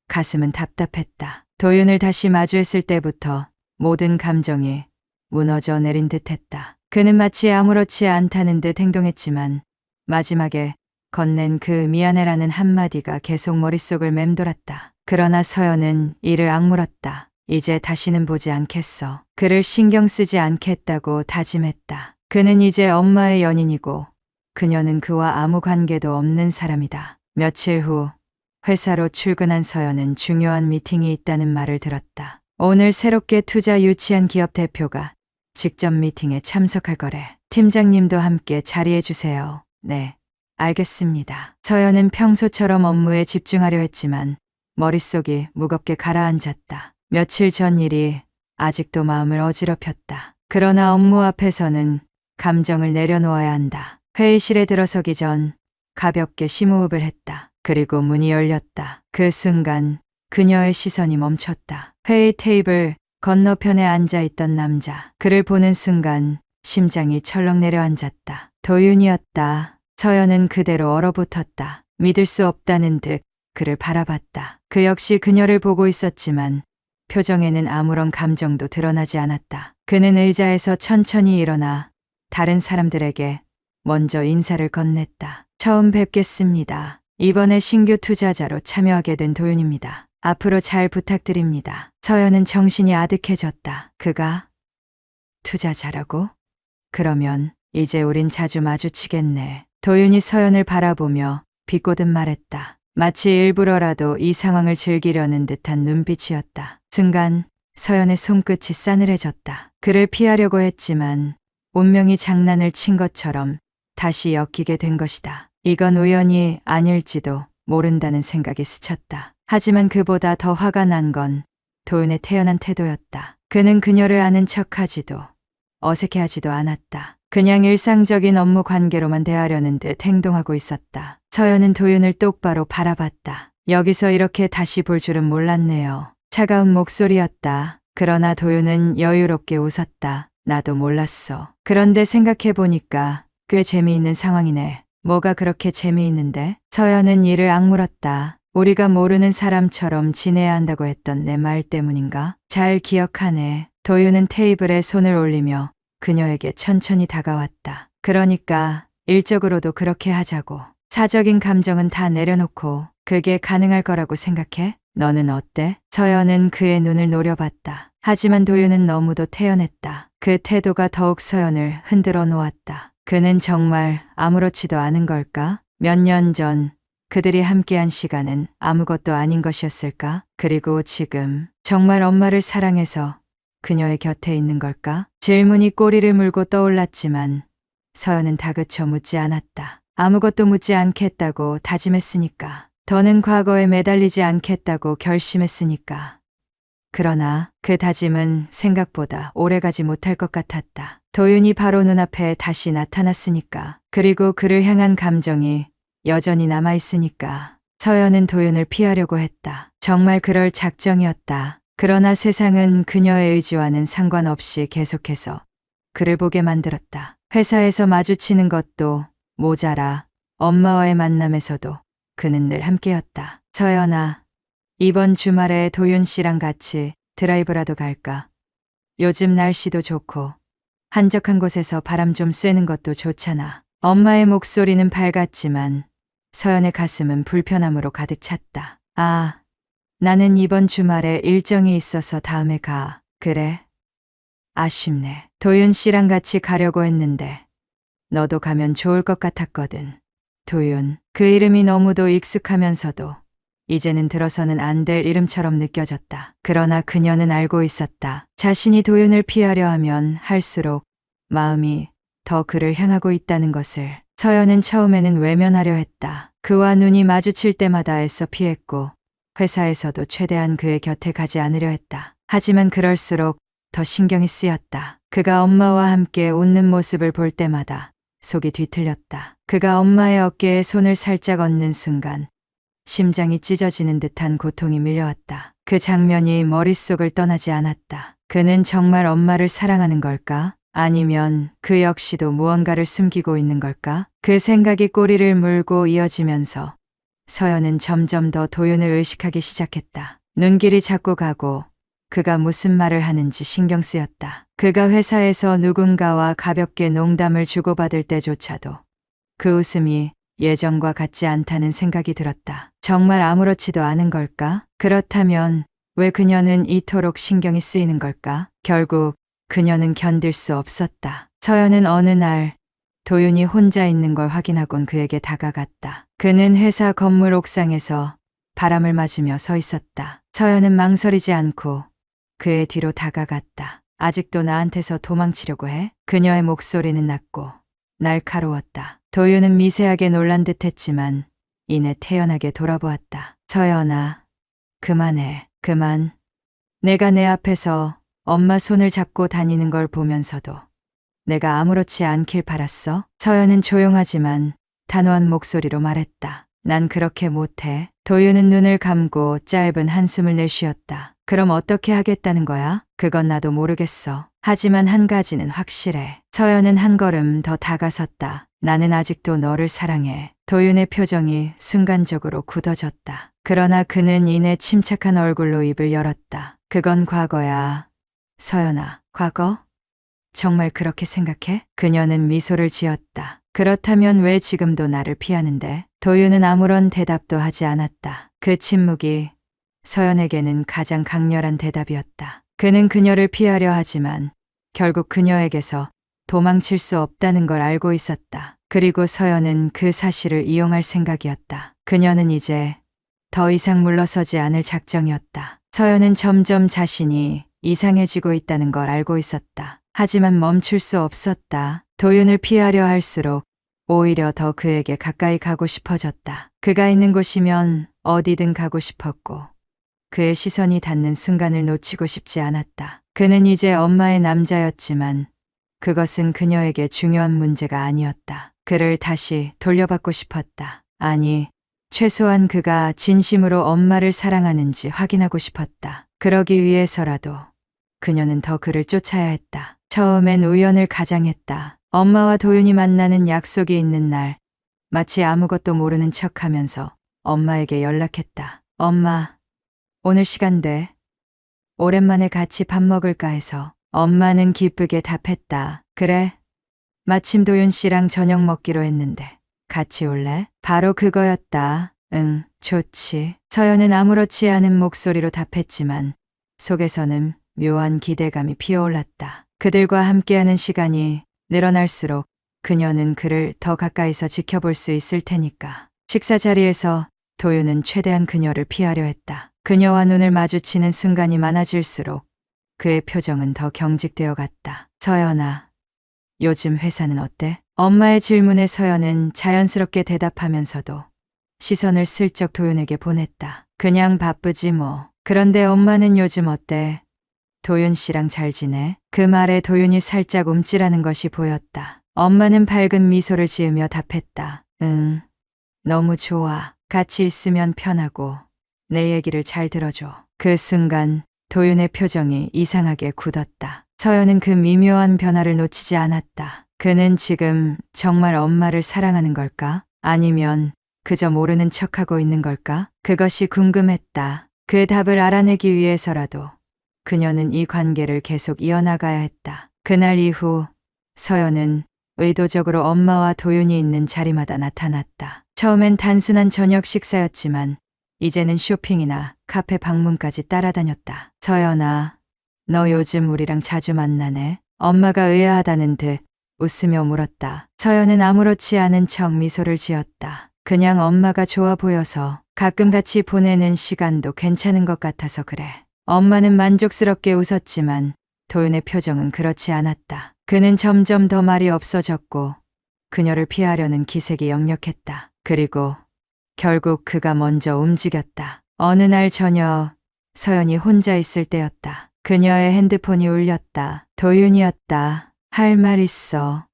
가슴은 답답했다. 도윤을 다시 마주했을 때부터 모든 감정이 무너져 내린 듯했다. 그는 마치 아무렇지 않다는 듯 행동했지만 마지막에 건넨 그 미안해라는 한마디가 계속 머릿속을 맴돌았다. 그러나 서연은 이를 악물었다. 이제 다시는 보지 않겠어. 그를 신경 쓰지 않겠다고 다짐했다. 그는 이제 엄마의 연인이고 그녀는 그와 아무 관계도 없는 사람이다. 며칠 후 회사로 출근한 서연은 중요한 미팅이 있다는 말을 들었다. 오늘 새롭게 투자 유치한 기업 대표가 직접 미팅에 참석할 거래. 팀장님도 함께 자리해 주세요. 네, 알겠습니다. 서연은 평소처럼 업무에 집중하려 했지만 머릿속이 무겁게 가라앉았다. 며칠 전 일이 아직도 마음을 어지럽혔다. 그러나 업무 앞에서는 감정을 내려놓아야 한다. 회의실에 들어서기 전 가볍게 심호흡을 했다. 그리고 문이 열렸다. 그 순간 그녀의 시선이 멈췄다. 회의 테이블 건너편에 앉아있던 남자. 그를 보는 순간 심장이 철렁 내려앉았다. 도윤이었다. 서연은 그대로 얼어붙었다. 믿을 수 없다는 듯 그를 바라봤다. 그 역시 그녀를 보고 있었지만 표정에는 아무런 감정도 드러나지 않았다. 그는 의자에서 천천히 일어나 다른 사람들에게 먼저 인사를 건넸다. 처음 뵙겠습니다. 이번에 신규 투자자로 참여하게 된 도윤입니다. 앞으로 잘 부탁드립니다. 서연은 정신이 아득해졌다. 그가 투자자라고? 그러면 이제 우린 자주 마주치겠네. 도윤이 서연을 바라보며 비꼬듯 말했다. 마치 일부러라도 이 상황을 즐기려는 듯한 눈빛이었다. 순간 서연의 손끝이 싸늘해졌다. 그를 피하려고 했지만 운명이 장난을 친 것처럼 다시 엮이게 된 것이다. 이건 우연이 아닐지도 모른다는 생각이 스쳤다. 하지만 그보다 더 화가 난 건 도윤의 태연한 태도였다. 그는 그녀를 아는 척하지도 어색해하지도 않았다. 그냥 일상적인 업무 관계로만 대하려는 듯 행동하고 있었다. 서연은 도윤을 똑바로 바라봤다. 여기서 이렇게 다시 볼 줄은 몰랐네요. 차가운 목소리였다. 그러나 도윤은 여유롭게 웃었다. 나도 몰랐어. 그런데 생각해보니까 꽤 재미있는 상황이네. 뭐가 그렇게 재미있는데? 서연은 이를 악물었다. 우리가 모르는 사람처럼 지내야 한다고 했던 내 말 때문인가? 잘 기억하네. 도윤은 테이블에 손을 올리며 그녀에게 천천히 다가왔다. 그러니까 일적으로도 그렇게 하자고. 사적인 감정은 다 내려놓고 그게 가능할 거라고 생각해? 너는 어때? 서연은 그의 눈을 노려봤다. 하지만 도윤은 너무도 태연했다. 그 태도가 더욱 서연을 흔들어 놓았다. 그는 정말 아무렇지도 않은 걸까? 몇 년 전 그들이 함께한 시간은 아무것도 아닌 것이었을까? 그리고 지금 정말 엄마를 사랑해서 그녀의 곁에 있는 걸까? 질문이 꼬리를 물고 떠올랐지만 서연은 다그쳐 묻지 않았다. 아무것도 묻지 않겠다고 다짐했으니까. 더는 과거에 매달리지 않겠다고 결심했으니까. 그러나 그 다짐은 생각보다 오래가지 못할 것 같았다. 도윤이 바로 눈앞에 다시 나타났으니까. 그리고 그를 향한 감정이 여전히 남아있으니까. 서연은 도윤을 피하려고 했다. 정말 그럴 작정이었다. 그러나 세상은 그녀의 의지와는 상관없이 계속해서 그를 보게 만들었다. 회사에서 마주치는 것도 모자라 엄마와의 만남에서도 그는 늘 함께였다. 서연아, 이번 주말에 도윤 씨랑 같이 드라이브라도 갈까? 요즘 날씨도 좋고 한적한 곳에서 바람 좀 쐬는 것도 좋잖아. 엄마의 목소리는 밝았지만 서연의 가슴은 불편함으로 가득 찼다. 아, 나는 이번 주말에 일정이 있어서 다음에 가. 그래? 아쉽네. 도윤 씨랑 같이 가려고 했는데 너도 가면 좋을 것 같았거든. 도윤. 그 이름이 너무도 익숙하면서도 이제는 들어서는 안 될 이름처럼 느껴졌다. 그러나 그녀는 알고 있었다. 자신이 도윤을 피하려 하면 할수록 마음이 더 그를 향하고 있다는 것을. 서연은 처음에는 외면하려 했다. 그와 눈이 마주칠 때마다 애써 피했고 회사에서도 최대한 그의 곁에 가지 않으려 했다. 하지만 그럴수록 더 신경이 쓰였다. 그가 엄마와 함께 웃는 모습을 볼 때마다 속이 뒤틀렸다. 그가 엄마의 어깨에 손을 살짝 얹는 순간 심장이 찢어지는 듯한 고통이 밀려왔다. 그 장면이 머릿속을 떠나지 않았다. 그는 정말 엄마를 사랑하는 걸까? 아니면 그 역시도 무언가를 숨기고 있는 걸까? 그 생각이 꼬리를 물고 이어지면서 서연은 점점 더 도윤을 의식하기 시작했다. 눈길이 자꾸 가고 그가 무슨 말을 하는지 신경 쓰였다. 그가 회사에서 누군가와 가볍게 농담을 주고받을 때조차도 그 웃음이 예전과 같지 않다는 생각이 들었다. 정말 아무렇지도 않은 걸까? 그렇다면 왜 그녀는 이토록 신경이 쓰이는 걸까? 결국 그녀는 견딜 수 없었다. 서연은 어느 날 도윤이 혼자 있는 걸 확인하곤 그에게 다가갔다. 그는 회사 건물 옥상에서 바람을 맞으며 서 있었다. 서연은 망설이지 않고 그의 뒤로 다가갔다. 아직도 나한테서 도망치려고 해? 그녀의 목소리는 낮고 날카로웠다. 도윤은 미세하게 놀란 듯했지만 이내 태연하게 돌아보았다. 서연아, 그만해. 그만. 내가 내 앞에서 엄마 손을 잡고 다니는 걸 보면서도 내가 아무렇지 않길 바랐어? 서연은 조용하지만 단호한 목소리로 말했다. 난 그렇게 못해. 도윤은 눈을 감고 짧은 한숨을 내쉬었다. 그럼 어떻게 하겠다는 거야? 그건 나도 모르겠어. 하지만 한 가지는 확실해. 서연은 한 걸음 더 다가섰다. 나는 아직도 너를 사랑해. 도윤의 표정이 순간적으로 굳어졌다. 그러나 그는 이내 침착한 얼굴로 입을 열었다. 그건 과거야. 서연아, 과거? 정말 그렇게 생각해? 그녀는 미소를 지었다. 그렇다면 왜 지금도 나를 피하는데? 도윤은 아무런 대답도 하지 않았다. 그 침묵이 서연에게는 가장 강렬한 대답이었다. 그는 그녀를 피하려 하지만 결국 그녀에게서 도망칠 수 없다는 걸 알고 있었다. 그리고 서연은 그 사실을 이용할 생각이었다. 그녀는 이제 더 이상 물러서지 않을 작정이었다. 서연은 점점 자신이 이상해지고 있다는 걸 알고 있었다. 하지만 멈출 수 없었다. 도윤을 피하려 할수록 오히려 더 그에게 가까이 가고 싶어졌다. 그가 있는 곳이면 어디든 가고 싶었고 그의 시선이 닿는 순간을 놓치고 싶지 않았다. 그는 이제 엄마의 남자였지만 그것은 그녀에게 중요한 문제가 아니었다. 그를 다시 돌려받고 싶었다. 아니, 최소한 그가 진심으로 엄마를 사랑하는지 확인하고 싶었다. 그러기 위해서라도 그녀는 더 그를 쫓아야 했다. 처음엔 우연을 가장했다. 엄마와 도윤이 만나는 약속이 있는 날, 마치 아무것도 모르는 척하면서 엄마에게 연락했다. 엄마, 오늘 시간 돼? 오랜만에 같이 밥 먹을까 해서. 엄마는 기쁘게 답했다. 그래, 마침 도윤 씨랑 저녁 먹기로 했는데 같이 올래? 바로 그거였다. 응, 좋지. 서연은 아무렇지 않은 목소리로 답했지만 속에서는 묘한 기대감이 피어올랐다. 그들과 함께하는 시간이 늘어날수록 그녀는 그를 더 가까이서 지켜볼 수 있을 테니까. 식사 자리에서 도윤은 최대한 그녀를 피하려 했다. 그녀와 눈을 마주치는 순간이 많아질수록 그의 표정은 더 경직되어 갔다. 서연아, 요즘 회사는 어때? 엄마의 질문에 서연은 자연스럽게 대답하면서도 시선을 슬쩍 도윤에게 보냈다. 그냥 바쁘지 뭐. 그런데 엄마는 요즘 어때? 도윤 씨랑 잘 지내? 그 말에 도윤이 살짝 움찔하는 것이 보였다. 엄마는 밝은 미소를 지으며 답했다. 응, 너무 좋아. 같이 있으면 편하고 내 얘기를 잘 들어줘. 그 순간 도윤의 표정이 이상하게 굳었다. 서연은 그 미묘한 변화를 놓치지 않았다. 그는 지금 정말 엄마를 사랑하는 걸까? 아니면 그저 모르는 척하고 있는 걸까? 그것이 궁금했다. 그 답을 알아내기 위해서라도 그녀는 이 관계를 계속 이어나가야 했다. 그날 이후 서연은 의도적으로 엄마와 도윤이 있는 자리마다 나타났다. 처음엔 단순한 저녁 식사였지만 이제는 쇼핑이나 카페 방문까지 따라다녔다. 서연아, 너 요즘 우리랑 자주 만나네? 엄마가 의아하다는 듯 웃으며 물었다. 서연은 아무렇지 않은 척 미소를 지었다. 그냥 엄마가 좋아 보여서 가끔 같이 보내는 시간도 괜찮은 것 같아서 그래. 엄마는 만족스럽게 웃었지만 도윤의 표정은 그렇지 않았다. 그는 점점 더 말이 없어졌고 그녀를 피하려는 기색이 역력했다. 그리고 결국 그가 먼저 움직였다. 어느 날 저녁 서연이 혼자 있을 때였다. 그녀의 핸드폰이 울렸다. 도윤이었다. 할 말 있어.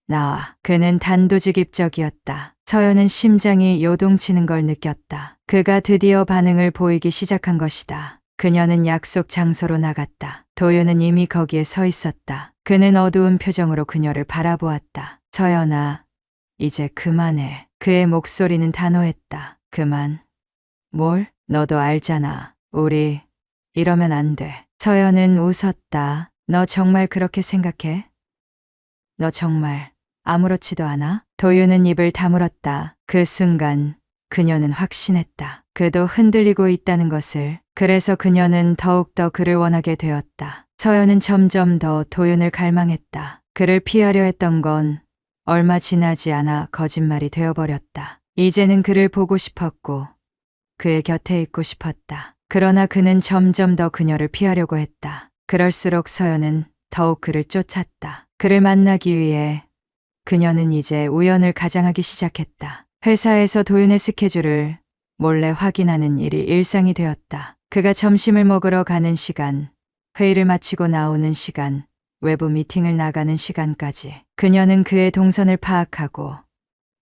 나와. 그는 단도직입적이었다. 서연은 심장이 요동치는 걸 느꼈다. 그가 드디어 반응을 보이기 시작한 것이다. 그녀는 약속 장소로 나갔다. 도윤은 이미 거기에 서 있었다. 그는 어두운 표정으로 그녀를 바라보았다. 서연아, 이제 그만해. 그의 목소리는 단호했다. 그만. 뭘? 너도 알잖아. 우리 이러면 안 돼. 서연은 웃었다. 너 정말 그렇게 생각해? 너 정말 아무렇지도 않아? 도윤은 입을 다물었다. 그 순간 그녀는 확신했다. 그도 흔들리고 있다는 것을. 그래서 그녀는 더욱더 그를 원하게 되었다. 서연은 점점 더 도윤을 갈망했다. 그를 피하려 했던 건 얼마 지나지 않아 거짓말이 되어버렸다. 이제는 그를 보고 싶었고 그의 곁에 있고 싶었다. 그러나 그는 점점 더 그녀를 피하려고 했다. 그럴수록 서연은 더욱 그를 쫓았다. 그를 만나기 위해 그녀는 이제 우연을 가장하기 시작했다. 회사에서 도윤의 스케줄을 몰래 확인하는 일이 일상이 되었다. 그가 점심을 먹으러 가는 시간, 회의를 마치고 나오는 시간, 외부 미팅을 나가는 시간까지 그녀는 그의 동선을 파악하고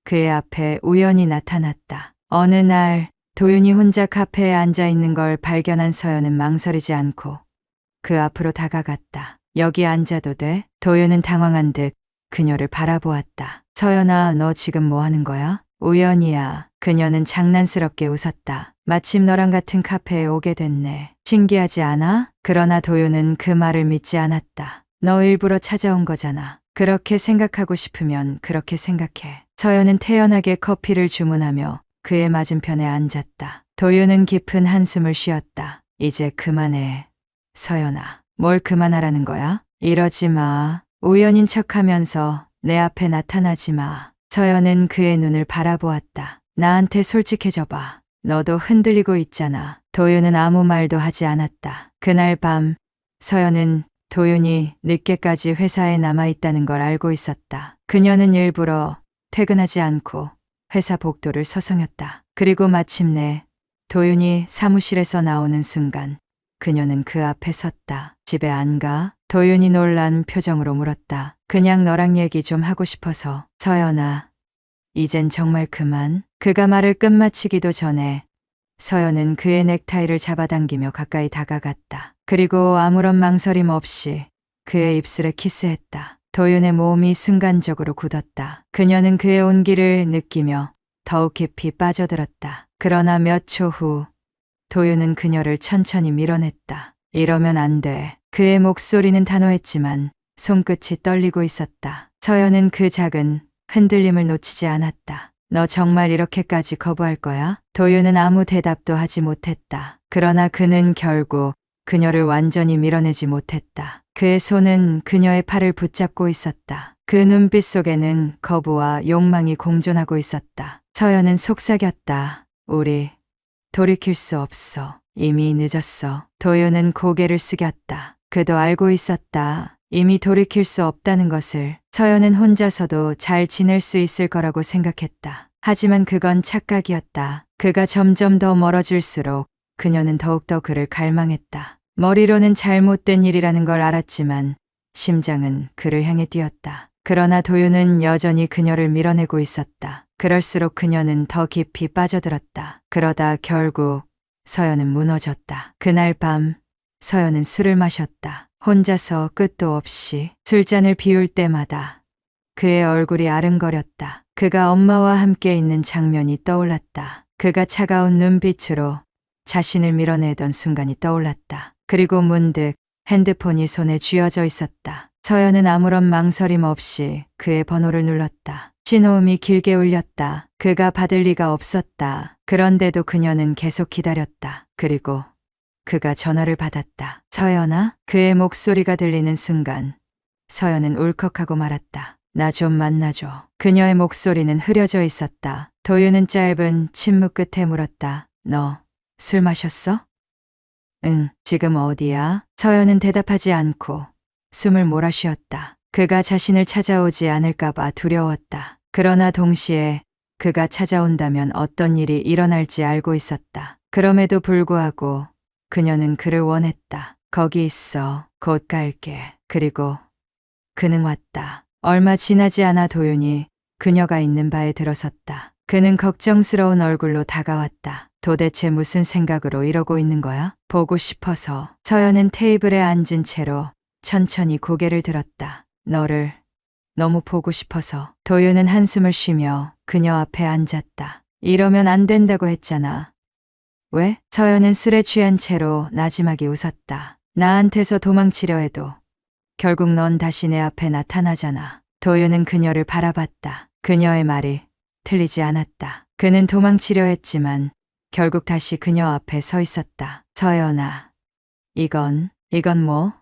그의 앞에 우연히 나타났다. 어느 날 도윤이 혼자 카페에 앉아 있는 걸 발견한 서연은 망설이지 않고 그 앞으로 다가갔다. 여기 앉아도 돼? 도윤은 당황한 듯 그녀를 바라보았다. 서연아, 너 지금 뭐 하는 거야? 우연이야. 그녀는 장난스럽게 웃었다. 마침 너랑 같은 카페에 오게 됐네. 신기하지 않아? 그러나 도윤은 그 말을 믿지 않았다. 너 일부러 찾아온 거잖아. 그렇게 생각하고 싶으면 그렇게 생각해. 서연은 태연하게 커피를 주문하며 그의 맞은편에 앉았다. 도윤은 깊은 한숨을 쉬었다. 이제 그만해. 서연아, 뭘 그만하라는 거야? 이러지 마. 우연인 척하면서 내 앞에 나타나지 마. 서연은 그의 눈을 바라보았다. 나한테 솔직해져 봐. 너도 흔들리고 있잖아. 도윤은 아무 말도 하지 않았다. 그날 밤 서연은 도윤이 늦게까지 회사에 남아있다는 걸 알고 있었다. 그녀는 일부러 퇴근하지 않고 회사 복도를 서성였다. 그리고 마침내 도윤이 사무실에서 나오는 순간 그녀는 그 앞에 섰다. 집에 안 가? 도윤이 놀란 표정으로 물었다. 그냥 너랑 얘기 좀 하고 싶어서. 서연아, 이젠 정말 그만. 그가 말을 끝마치기도 전에 서연은 그의 넥타이를 잡아당기며 가까이 다가갔다. 그리고 아무런 망설임 없이 그의 입술에 키스했다. 도윤의 몸이 순간적으로 굳었다. 그녀는 그의 온기를 느끼며 더욱 깊이 빠져들었다. 그러나 몇 초 후 도윤은 그녀를 천천히 밀어냈다. 이러면 안 돼. 그의 목소리는 단호했지만 손끝이 떨리고 있었다. 서연은 그 작은 흔들림을 놓치지 않았다. 너 정말 이렇게까지 거부할 거야? 도윤은 아무 대답도 하지 못했다. 그러나 그는 결국 그녀를 완전히 밀어내지 못했다. 그의 손은 그녀의 팔을 붙잡고 있었다. 그 눈빛 속에는 거부와 욕망이 공존하고 있었다. 서연은 속삭였다. 우리 돌이킬 수 없어. 이미 늦었어. 도윤은 고개를 숙였다. 그도 알고 있었다. 이미 돌이킬 수 없다는 것을. 서연은 혼자서도 잘 지낼 수 있을 거라고 생각했다. 하지만 그건 착각이었다. 그가 점점 더 멀어질수록 그녀는 더욱더 그를 갈망했다. 머리로는 잘못된 일이라는 걸 알았지만 심장은 그를 향해 뛰었다. 그러나 도윤은 여전히 그녀를 밀어내고 있었다. 그럴수록 그녀는 더 깊이 빠져들었다. 그러다 결국 서연은 무너졌다. 그날 밤 서연은 술을 마셨다. 혼자서 끝도 없이 술잔을 비울 때마다 그의 얼굴이 아른거렸다. 그가 엄마와 함께 있는 장면이 떠올랐다. 그가 차가운 눈빛으로 자신을 밀어내던 순간이 떠올랐다. 그리고 문득 핸드폰이 손에 쥐어져 있었다. 서연은 아무런 망설임 없이 그의 번호를 눌렀다. 신호음이 길게 울렸다. 그가 받을 리가 없었다. 그런데도 그녀는 계속 기다렸다. 그리고 그가 전화를 받았다. 서연아? 그의 목소리가 들리는 순간 서연은 울컥하고 말았다. 나 좀 만나줘. 그녀의 목소리는 흐려져 있었다. 도윤은 짧은 침묵 끝에 물었다. 너 술 마셨어? 응, 지금 어디야? 서연은 대답하지 않고 숨을 몰아쉬었다. 그가 자신을 찾아오지 않을까봐 두려웠다. 그러나 동시에 그가 찾아온다면 어떤 일이 일어날지 알고 있었다. 그럼에도 불구하고 그녀는 그를 원했다. 거기 있어. 곧 갈게. 그리고 그는 왔다. 얼마 지나지 않아 도윤이 그녀가 있는 바에 들어섰다. 그는 걱정스러운 얼굴로 다가왔다. 도대체 무슨 생각으로 이러고 있는 거야? 보고 싶어서. 서연은 테이블에 앉은 채로 천천히 고개를 들었다. 너를 너무 보고 싶어서. 도윤은 한숨을 쉬며 그녀 앞에 앉았다. 이러면 안 된다고 했잖아. 왜? 서연은 술에 취한 채로 나지막이 웃었다. 나한테서 도망치려 해도 결국 넌 다시 내 앞에 나타나잖아. 도윤은 그녀를 바라봤다. 그녀의 말이 틀리지 않았다. 그는 도망치려 했지만 결국 다시 그녀 앞에 서 있었다. 서연아, 이건 뭐?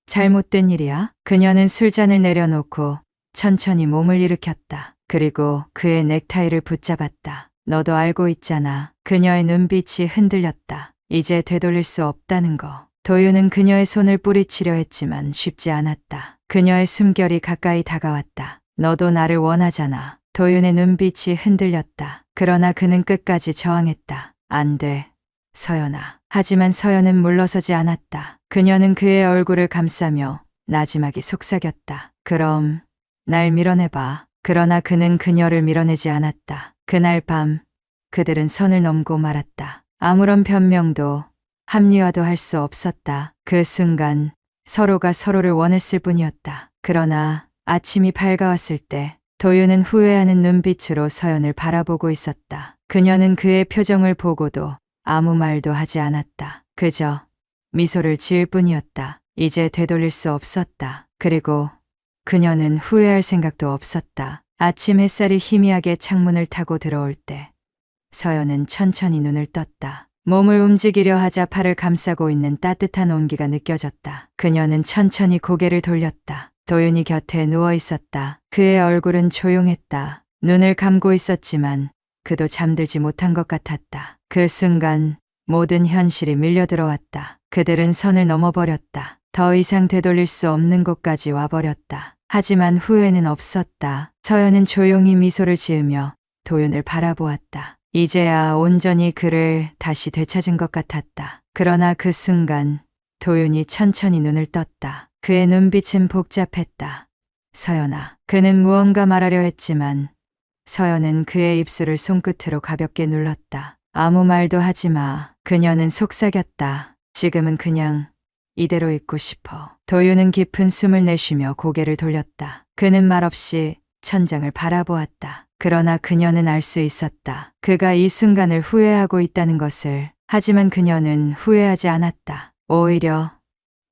잘못된 일이야? 그녀는 술잔을 내려놓고 천천히 몸을 일으켰다. 그리고 그의 넥타이를 붙잡았다. 너도 알고 있잖아. 그녀의 눈빛이 흔들렸다. 이제 되돌릴 수 없다는 거. 도윤은 그녀의 손을 뿌리치려 했지만 쉽지 않았다. 그녀의 숨결이 가까이 다가왔다. 너도 나를 원하잖아. 도윤의 눈빛이 흔들렸다. 그러나 그는 끝까지 저항했다. 안 돼, 서연아. 하지만 서연은 물러서지 않았다. 그녀는 그의 얼굴을 감싸며 나지막이 속삭였다. 그럼 날 밀어내봐. 그러나 그는 그녀를 밀어내지 않았다. 그날 밤 그들은 선을 넘고 말았다. 아무런 변명도 합리화도 할 수 없었다. 그 순간 서로가 서로를 원했을 뿐이었다. 그러나 아침이 밝아왔을 때 도윤은 후회하는 눈빛으로 서연을 바라보고 있었다. 그녀는 그의 표정을 보고도 아무 말도 하지 않았다. 그저 미소를 지을 뿐이었다. 이제 되돌릴 수 없었다. 그리고 그녀는 후회할 생각도 없었다. 아침 햇살이 희미하게 창문을 타고 들어올 때 서연은 천천히 눈을 떴다. 몸을 움직이려 하자 팔을 감싸고 있는 따뜻한 온기가 느껴졌다. 그녀는 천천히 고개를 돌렸다. 도윤이 곁에 누워 있었다. 그의 얼굴은 조용했다. 눈을 감고 있었지만 그도 잠들지 못한 것 같았다. 그 순간 모든 현실이 밀려들어왔다. 그들은 선을 넘어버렸다. 더 이상 되돌릴 수 없는 곳까지 와버렸다. 하지만 후회는 없었다. 서연은 조용히 미소를 지으며 도윤을 바라보았다. 이제야 온전히 그를 다시 되찾은 것 같았다. 그러나 그 순간 도윤이 천천히 눈을 떴다. 그의 눈빛은 복잡했다. 서연아. 그는 무언가 말하려 했지만 서연은 그의 입술을 손끝으로 가볍게 눌렀다. 아무 말도 하지 마. 그녀는 속삭였다. 지금은 그냥 이대로 있고 싶어. 도윤은 깊은 숨을 내쉬며 고개를 돌렸다. 그는 말없이 천장을 바라보았다. 그러나 그녀는 알 수 있었다. 그가 이 순간을 후회하고 있다는 것을. 하지만 그녀는 후회하지 않았다. 오히려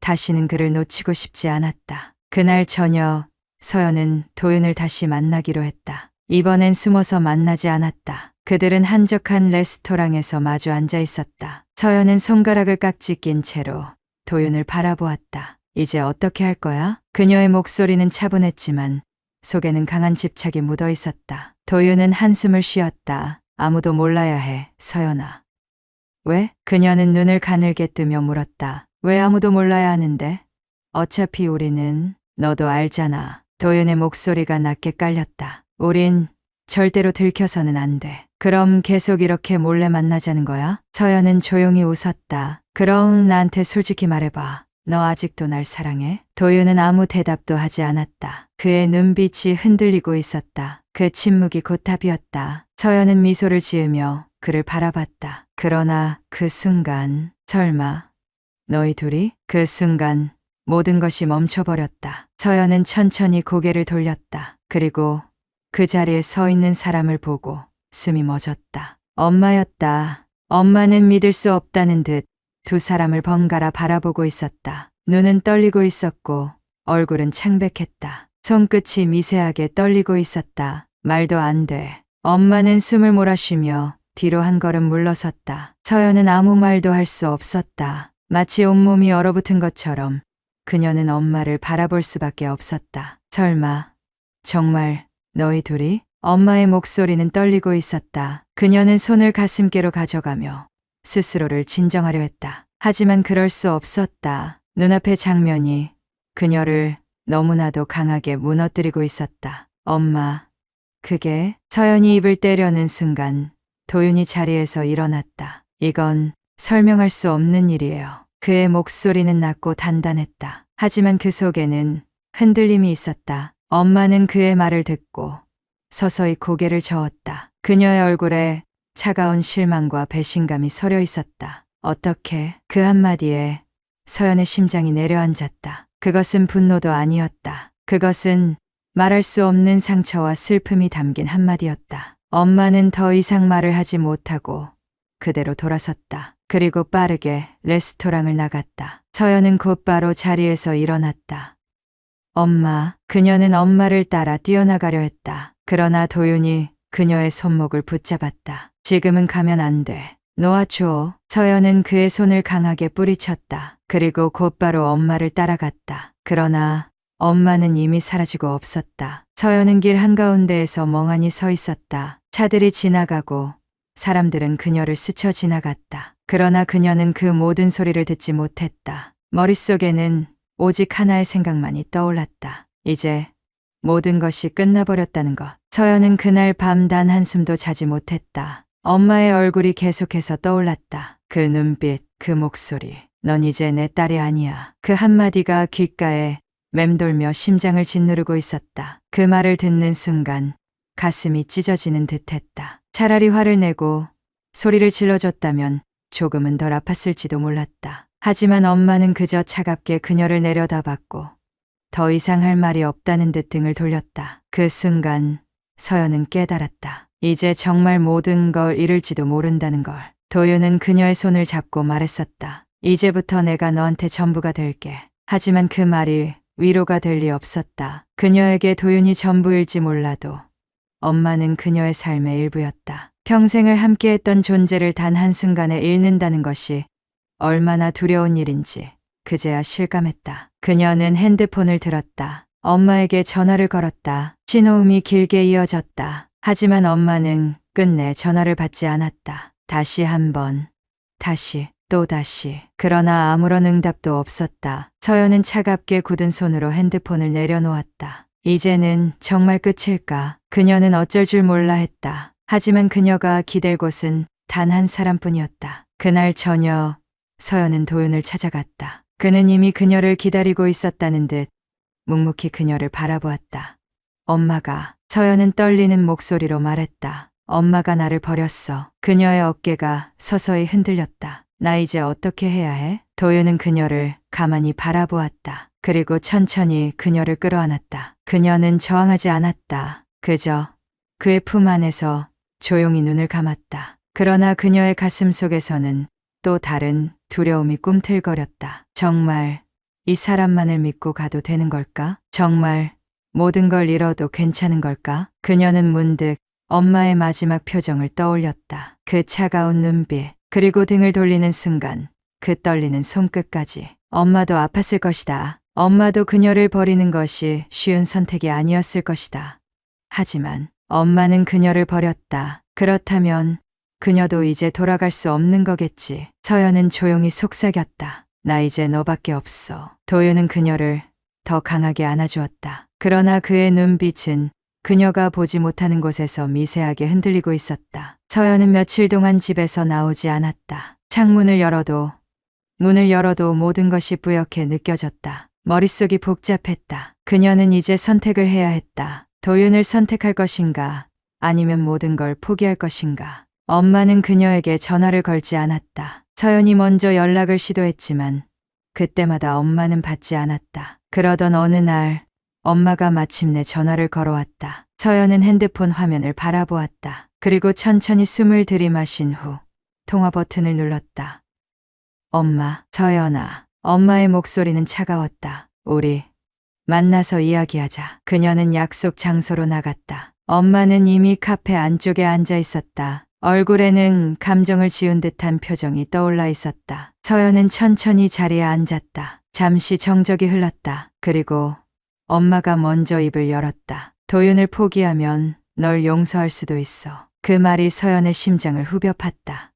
다시는 그를 놓치고 싶지 않았다. 그날 저녁 서연은 도윤을 다시 만나기로 했다. 이번엔 숨어서 만나지 않았다. 그들은 한적한 레스토랑에서 마주 앉아 있었다. 서연은 손가락을 깍지 낀 채로 도윤을 바라보았다. 이제 어떻게 할 거야? 그녀의 목소리는 차분했지만 속에는 강한 집착이 묻어 있었다. 도윤은 한숨을 쉬었다. 아무도 몰라야 해, 서연아. 왜? 그녀는 눈을 가늘게 뜨며 물었다. 왜 아무도 몰라야 하는데? 어차피 우리는 너도 알잖아. 도윤의 목소리가 낮게 깔렸다. 우린 절대로 들켜서는 안 돼. 그럼 계속 이렇게 몰래 만나자는 거야? 서연은 조용히 웃었다. 그럼 나한테 솔직히 말해봐. 너 아직도 날 사랑해? 도윤은 아무 대답도 하지 않았다. 그의 눈빛이 흔들리고 있었다. 그 침묵이 곧 답이었다. 서연은 미소를 지으며 그를 바라봤다. 그러나 그 순간, 설마 너희 둘이? 그 순간 모든 것이 멈춰버렸다. 서연은 천천히 고개를 돌렸다. 그리고 그 자리에 서 있는 사람을 보고 숨이 멎었다. 엄마였다. 엄마는 믿을 수 없다는 듯 두 사람을 번갈아 바라보고 있었다. 눈은 떨리고 있었고 얼굴은 창백했다. 손끝이 미세하게 떨리고 있었다. 말도 안 돼. 엄마는 숨을 몰아쉬며 뒤로 한 걸음 물러섰다. 서연은 아무 말도 할 수 없었다. 마치 온몸이 얼어붙은 것처럼 그녀는 엄마를 바라볼 수밖에 없었다. 설마 정말 너희 둘이? 엄마의 목소리는 떨리고 있었다. 그녀는 손을 가슴께로 가져가며 스스로를 진정하려 했다. 하지만 그럴 수 없었다. 눈앞의 장면이 그녀를 너무나도 강하게 무너뜨리고 있었다. 엄마, 그게? 서연이 입을 떼려는 순간 도윤이 자리에서 일어났다. 이건 설명할 수 없는 일이에요. 그의 목소리는 낮고 단단했다. 하지만 그 속에는 흔들림이 있었다. 엄마는 그의 말을 듣고 서서히 고개를 저었다. 그녀의 얼굴에 차가운 실망과 배신감이 서려 있었다. 어떻게? 그 한마디에 서연의 심장이 내려앉았다. 그것은 분노도 아니었다. 그것은 말할 수 없는 상처와 슬픔이 담긴 한마디였다. 엄마는 더 이상 말을 하지 못하고 그대로 돌아섰다. 그리고 빠르게 레스토랑을 나갔다. 서연은 곧바로 자리에서 일어났다. 엄마, 그녀는 엄마를 따라 뛰어나가려 했다. 그러나 도윤이 그녀의 손목을 붙잡았다. 지금은 가면 안 돼. 놓아줘. 서연은 그의 손을 강하게 뿌리쳤다. 그리고 곧바로 엄마를 따라갔다. 그러나 엄마는 이미 사라지고 없었다. 서연은 길 한가운데에서 멍하니 서 있었다. 차들이 지나가고 사람들은 그녀를 스쳐 지나갔다. 그러나 그녀는 그 모든 소리를 듣지 못했다. 머릿속에는 오직 하나의 생각만이 떠올랐다. 이제 모든 것이 끝나버렸다는 것. 서연은 그날 밤 단 한숨도 자지 못했다. 엄마의 얼굴이 계속해서 떠올랐다. 그 눈빛, 그 목소리. 넌 이제 내 딸이 아니야. 그 한마디가 귓가에 맴돌며 심장을 짓누르고 있었다. 그 말을 듣는 순간 가슴이 찢어지는 듯했다. 차라리 화를 내고 소리를 질러줬다면 조금은 덜 아팠을지도 몰랐다. 하지만 엄마는 그저 차갑게 그녀를 내려다봤고 더 이상 할 말이 없다는 듯 등을 돌렸다. 그 순간 서연은 깨달았다. 이제 정말 모든 걸 잃을지도 모른다는 걸. 도윤은 그녀의 손을 잡고 말했었다. 이제부터 내가 너한테 전부가 될게. 하지만 그 말이 위로가 될 리 없었다. 그녀에게 도윤이 전부일지 몰라도 엄마는 그녀의 삶의 일부였다. 평생을 함께했던 존재를 단 한순간에 잃는다는 것이 얼마나 두려운 일인지 그제야 실감했다. 그녀는 핸드폰을 들었다. 엄마에게 전화를 걸었다. 신호음이 길게 이어졌다. 하지만 엄마는 끝내 전화를 받지 않았다. 다시 한 번, 다시, 또 다시. 그러나 아무런 응답도 없었다. 서연은 차갑게 굳은 손으로 핸드폰을 내려놓았다. 이제는 정말 끝일까? 그녀는 어쩔 줄 몰라 했다. 하지만 그녀가 기댈 곳은 단 한 사람뿐이었다. 그날 저녁, 서연은 도윤을 찾아갔다. 그는 이미 그녀를 기다리고 있었다는 듯 묵묵히 그녀를 바라보았다. 엄마가, 서연은 떨리는 목소리로 말했다. 엄마가 나를 버렸어. 그녀의 어깨가 서서히 흔들렸다. 나 이제 어떻게 해야 해? 도윤은 그녀를 가만히 바라보았다. 그리고 천천히 그녀를 끌어안았다. 그녀는 저항하지 않았다. 그저 그의 품 안에서 조용히 눈을 감았다. 그러나 그녀의 가슴 속에서는 또 다른 두려움이 꿈틀거렸다. 정말 이 사람만을 믿고 가도 되는 걸까? 정말 모든 걸 잃어도 괜찮은 걸까? 그녀는 문득 엄마의 마지막 표정을 떠올렸다. 그 차가운 눈빛, 그리고 등을 돌리는 순간 그 떨리는 손끝까지. 엄마도 아팠을 것이다. 엄마도 그녀를 버리는 것이 쉬운 선택이 아니었을 것이다. 하지만 엄마는 그녀를 버렸다. 그렇다면 그녀도 이제 돌아갈 수 없는 거겠지. 서연은 조용히 속삭였다. 나 이제 너밖에 없어. 도윤은 그녀를 더 강하게 안아주었다. 그러나 그의 눈빛은 그녀가 보지 못하는 곳에서 미세하게 흔들리고 있었다. 서연은 며칠 동안 집에서 나오지 않았다. 창문을 열어도 문을 열어도 모든 것이 뿌옇게 느껴졌다. 머릿속이 복잡했다. 그녀는 이제 선택을 해야 했다. 도윤을 선택할 것인가? 아니면 모든 걸 포기할 것인가? 엄마는 그녀에게 전화를 걸지 않았다. 서연이 먼저 연락을 시도했지만 그때마다 엄마는 받지 않았다. 그러던 어느 날 엄마가 마침내 전화를 걸어왔다. 서연은 핸드폰 화면을 바라보았다. 그리고 천천히 숨을 들이마신 후 통화 버튼을 눌렀다. 엄마, 서연아. 엄마의 목소리는 차가웠다. 우리 만나서 이야기하자. 그녀는 약속 장소로 나갔다. 엄마는 이미 카페 안쪽에 앉아 있었다. 얼굴에는 감정을 지운 듯한 표정이 떠올라 있었다. 서연은 천천히 자리에 앉았다. 잠시 정적이 흘렀다. 그리고 엄마가 먼저 입을 열었다. 도윤을 포기하면 널 용서할 수도 있어. 그 말이 서연의 심장을 후벼 팠다.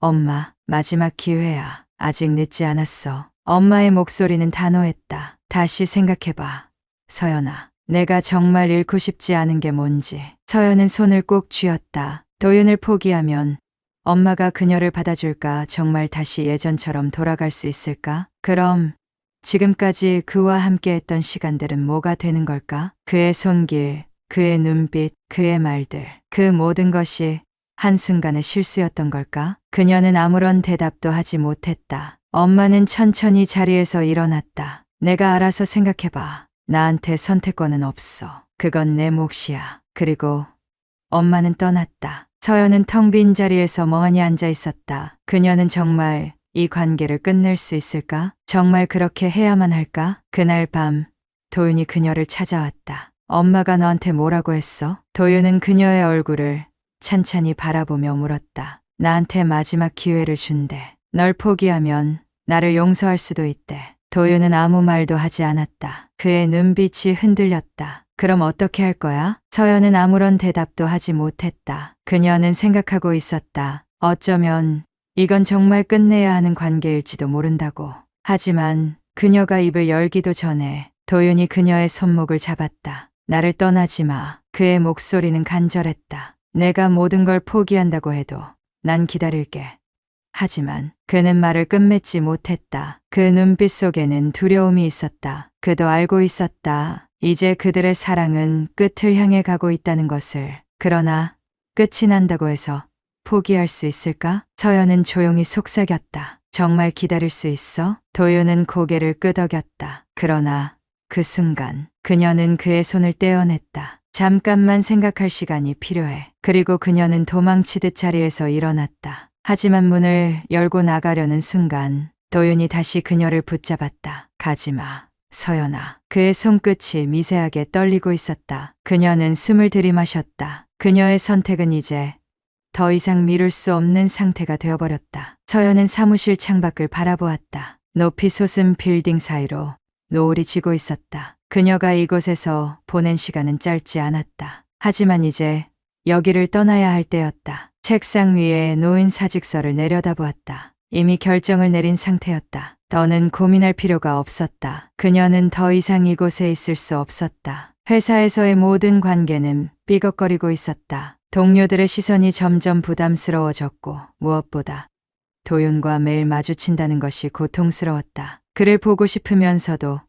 엄마, 마지막 기회야. 아직 늦지 않았어. 엄마의 목소리는 단호했다. 다시 생각해봐. 서연아, 내가 정말 잃고 싶지 않은 게 뭔지. 서연은 손을 꼭 쥐었다. 도윤을 포기하면 엄마가 그녀를 받아줄까? 정말 다시 예전처럼 돌아갈 수 있을까? 그럼 지금까지 그와 함께했던 시간들은 뭐가 되는 걸까? 그의 손길, 그의 눈빛, 그의 말들, 그 모든 것이 한순간의 실수였던 걸까? 그녀는 아무런 대답도 하지 못했다. 엄마는 천천히 자리에서 일어났다. 내가 알아서 생각해봐. 나한테 선택권은 없어. 그건 내 몫이야. 그리고 엄마는 떠났다. 서연은 텅 빈 자리에서 멍하니 앉아 있었다. 그녀는 정말 이 관계를 끝낼 수 있을까? 정말 그렇게 해야만 할까? 그날 밤 도윤이 그녀를 찾아왔다. 엄마가 너한테 뭐라고 했어? 도윤은 그녀의 얼굴을 찬찬히 바라보며 물었다. 나한테 마지막 기회를 준대. 널 포기하면 나를 용서할 수도 있대. 도윤은 아무 말도 하지 않았다. 그의 눈빛이 흔들렸다. 그럼 어떻게 할 거야? 서연은 아무런 대답도 하지 못했다. 그녀는 생각하고 있었다. 어쩌면 이건 정말 끝내야 하는 관계일지도 모른다고. 하지만 그녀가 입을 열기도 전에 도윤이 그녀의 손목을 잡았다. 나를 떠나지 마. 그의 목소리는 간절했다. 내가 모든 걸 포기한다고 해도 난 기다릴게. 하지만 그는 말을 끝맺지 못했다. 그 눈빛 속에는 두려움이 있었다. 그도 알고 있었다. 이제 그들의 사랑은 끝을 향해 가고 있다는 것을. 그러나 끝이 난다고 해서 포기할 수 있을까? 서연은 조용히 속삭였다. 정말 기다릴 수 있어? 도윤은 고개를 끄덕였다. 그러나 그 순간 그녀는 그의 손을 떼어냈다. 잠깐만 생각할 시간이 필요해. 그리고 그녀는 도망치듯 자리에서 일어났다. 하지만 문을 열고 나가려는 순간 도윤이 다시 그녀를 붙잡았다. 가지마, 서연아. 그의 손끝이 미세하게 떨리고 있었다. 그녀는 숨을 들이마셨다. 그녀의 선택은 이제 더 이상 미룰 수 없는 상태가 되어버렸다. 서연은 사무실 창밖을 바라보았다. 높이 솟은 빌딩 사이로 노을이 지고 있었다. 그녀가 이곳에서 보낸 시간은 짧지 않았다. 하지만 이제 여기를 떠나야 할 때였다. 책상 위에 놓인 사직서를 내려다보았다. 이미 결정을 내린 상태였다. 더는 고민할 필요가 없었다. 그녀는 더 이상 이곳에 있을 수 없었다. 회사에서의 모든 관계는 삐걱거리고 있었다. 동료들의 시선이 점점 부담스러워졌고 무엇보다 도윤과 매일 마주친다는 것이 고통스러웠다. 그를 보고 싶으면서도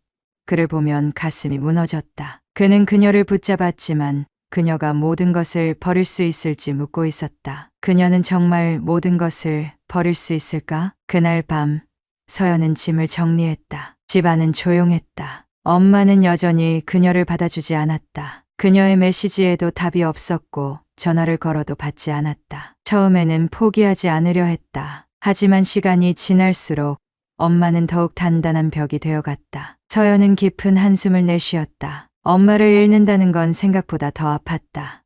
그를 보면 가슴이 무너졌다. 그는 그녀를 붙잡았지만 그녀가 모든 것을 버릴 수 있을지 묻고 있었다. 그녀는 정말 모든 것을 버릴 수 있을까? 그날 밤 서연은 짐을 정리했다. 집안은 조용했다. 엄마는 여전히 그녀를 받아주지 않았다. 그녀의 메시지에도 답이 없었고 전화를 걸어도 받지 않았다. 처음에는 포기하지 않으려 했다. 하지만 시간이 지날수록 엄마는 더욱 단단한 벽이 되어갔다. 서연은 깊은 한숨을 내쉬었다. 엄마를 잃는다는 건 생각보다 더 아팠다.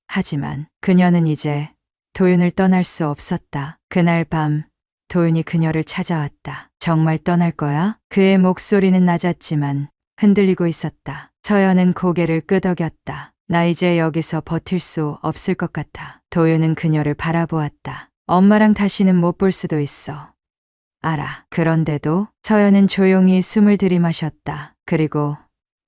하지만 그녀는 이제 도윤을 떠날 수 없었다. 그날 밤 도윤이 그녀를 찾아왔다. 정말 떠날 거야? 그의 목소리는 낮았지만 흔들리고 있었다. 서연은 고개를 끄덕였다. 나 이제 여기서 버틸 수 없을 것 같아. 도윤은 그녀를 바라보았다. 엄마랑 다시는 못 볼 수도 있어. 알아. 그런데도 서연은 조용히 숨을 들이마셨다. 그리고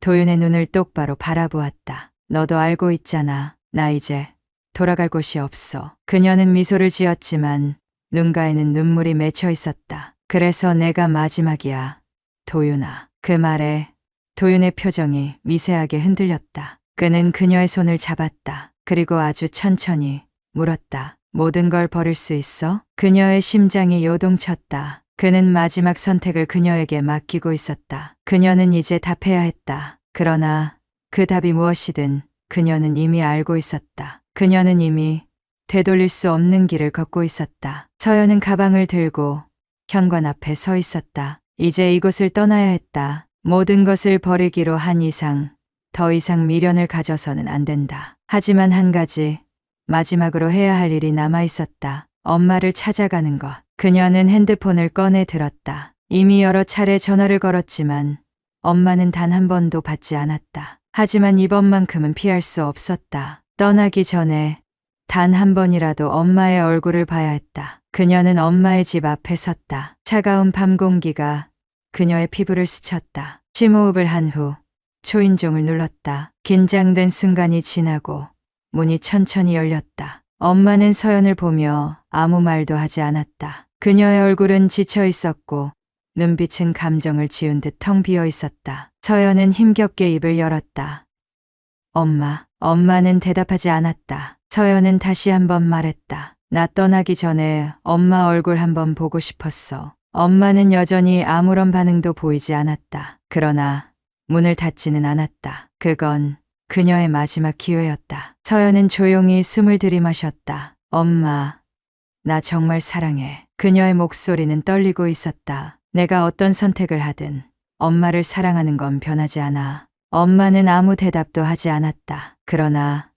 도윤의 눈을 똑바로 바라보았다. 너도 알고 있잖아. 나 이제 돌아갈 곳이 없어. 그녀는 미소를 지었지만 눈가에는 눈물이 맺혀 있었다. 그래서 내가 마지막이야. 도윤아. 그 말에 도윤의 표정이 미세하게 흔들렸다. 그는 그녀의 손을 잡았다. 그리고 아주 천천히 물었다. 모든 걸 버릴 수 있어? 그녀의 심장이 요동쳤다. 그는 마지막 선택을 그녀에게 맡기고 있었다. 그녀는 이제 답해야 했다. 그러나 그 답이 무엇이든 그녀는 이미 알고 있었다. 그녀는 이미 되돌릴 수 없는 길을 걷고 있었다. 서연은 가방을 들고 현관 앞에 서 있었다. 이제 이곳을 떠나야 했다. 모든 것을 버리기로 한 이상 더 이상 미련을 가져서는 안 된다. 하지만 한 가지 마지막으로 해야 할 일이 남아 있었다. 엄마를 찾아가는 것. 그녀는 핸드폰을 꺼내 들었다. 이미 여러 차례 전화를 걸었지만 엄마는 단 한 번도 받지 않았다. 하지만 이번만큼은 피할 수 없었다. 떠나기 전에 단 한 번이라도 엄마의 얼굴을 봐야 했다. 그녀는 엄마의 집 앞에 섰다. 차가운 밤 공기가 그녀의 피부를 스쳤다. 심호흡을 한 후 초인종을 눌렀다. 긴장된 순간이 지나고 문이 천천히 열렸다. 엄마는 서연을 보며 아무 말도 하지 않았다. 그녀의 얼굴은 지쳐 있었고 눈빛은 감정을 지운 듯 텅 비어 있었다. 서연은 힘겹게 입을 열었다. 엄마. 엄마는 대답하지 않았다. 서연은 다시 한번 말했다. 나 떠나기 전에 엄마 얼굴 한번 보고 싶었어. 엄마는 여전히 아무런 반응도 보이지 않았다. 그러나 문을 닫지는 않았다. 그건 그녀의 마지막 기회였다. 서연은 조용히 숨을 들이마셨다. 엄마, 나 정말 사랑해. 그녀의 목소리는 떨리고 있었다. 내가 어떤 선택을 하든 엄마를 사랑하는 건 변하지 않아. 엄마는 아무 대답도 하지 않았다. 그러나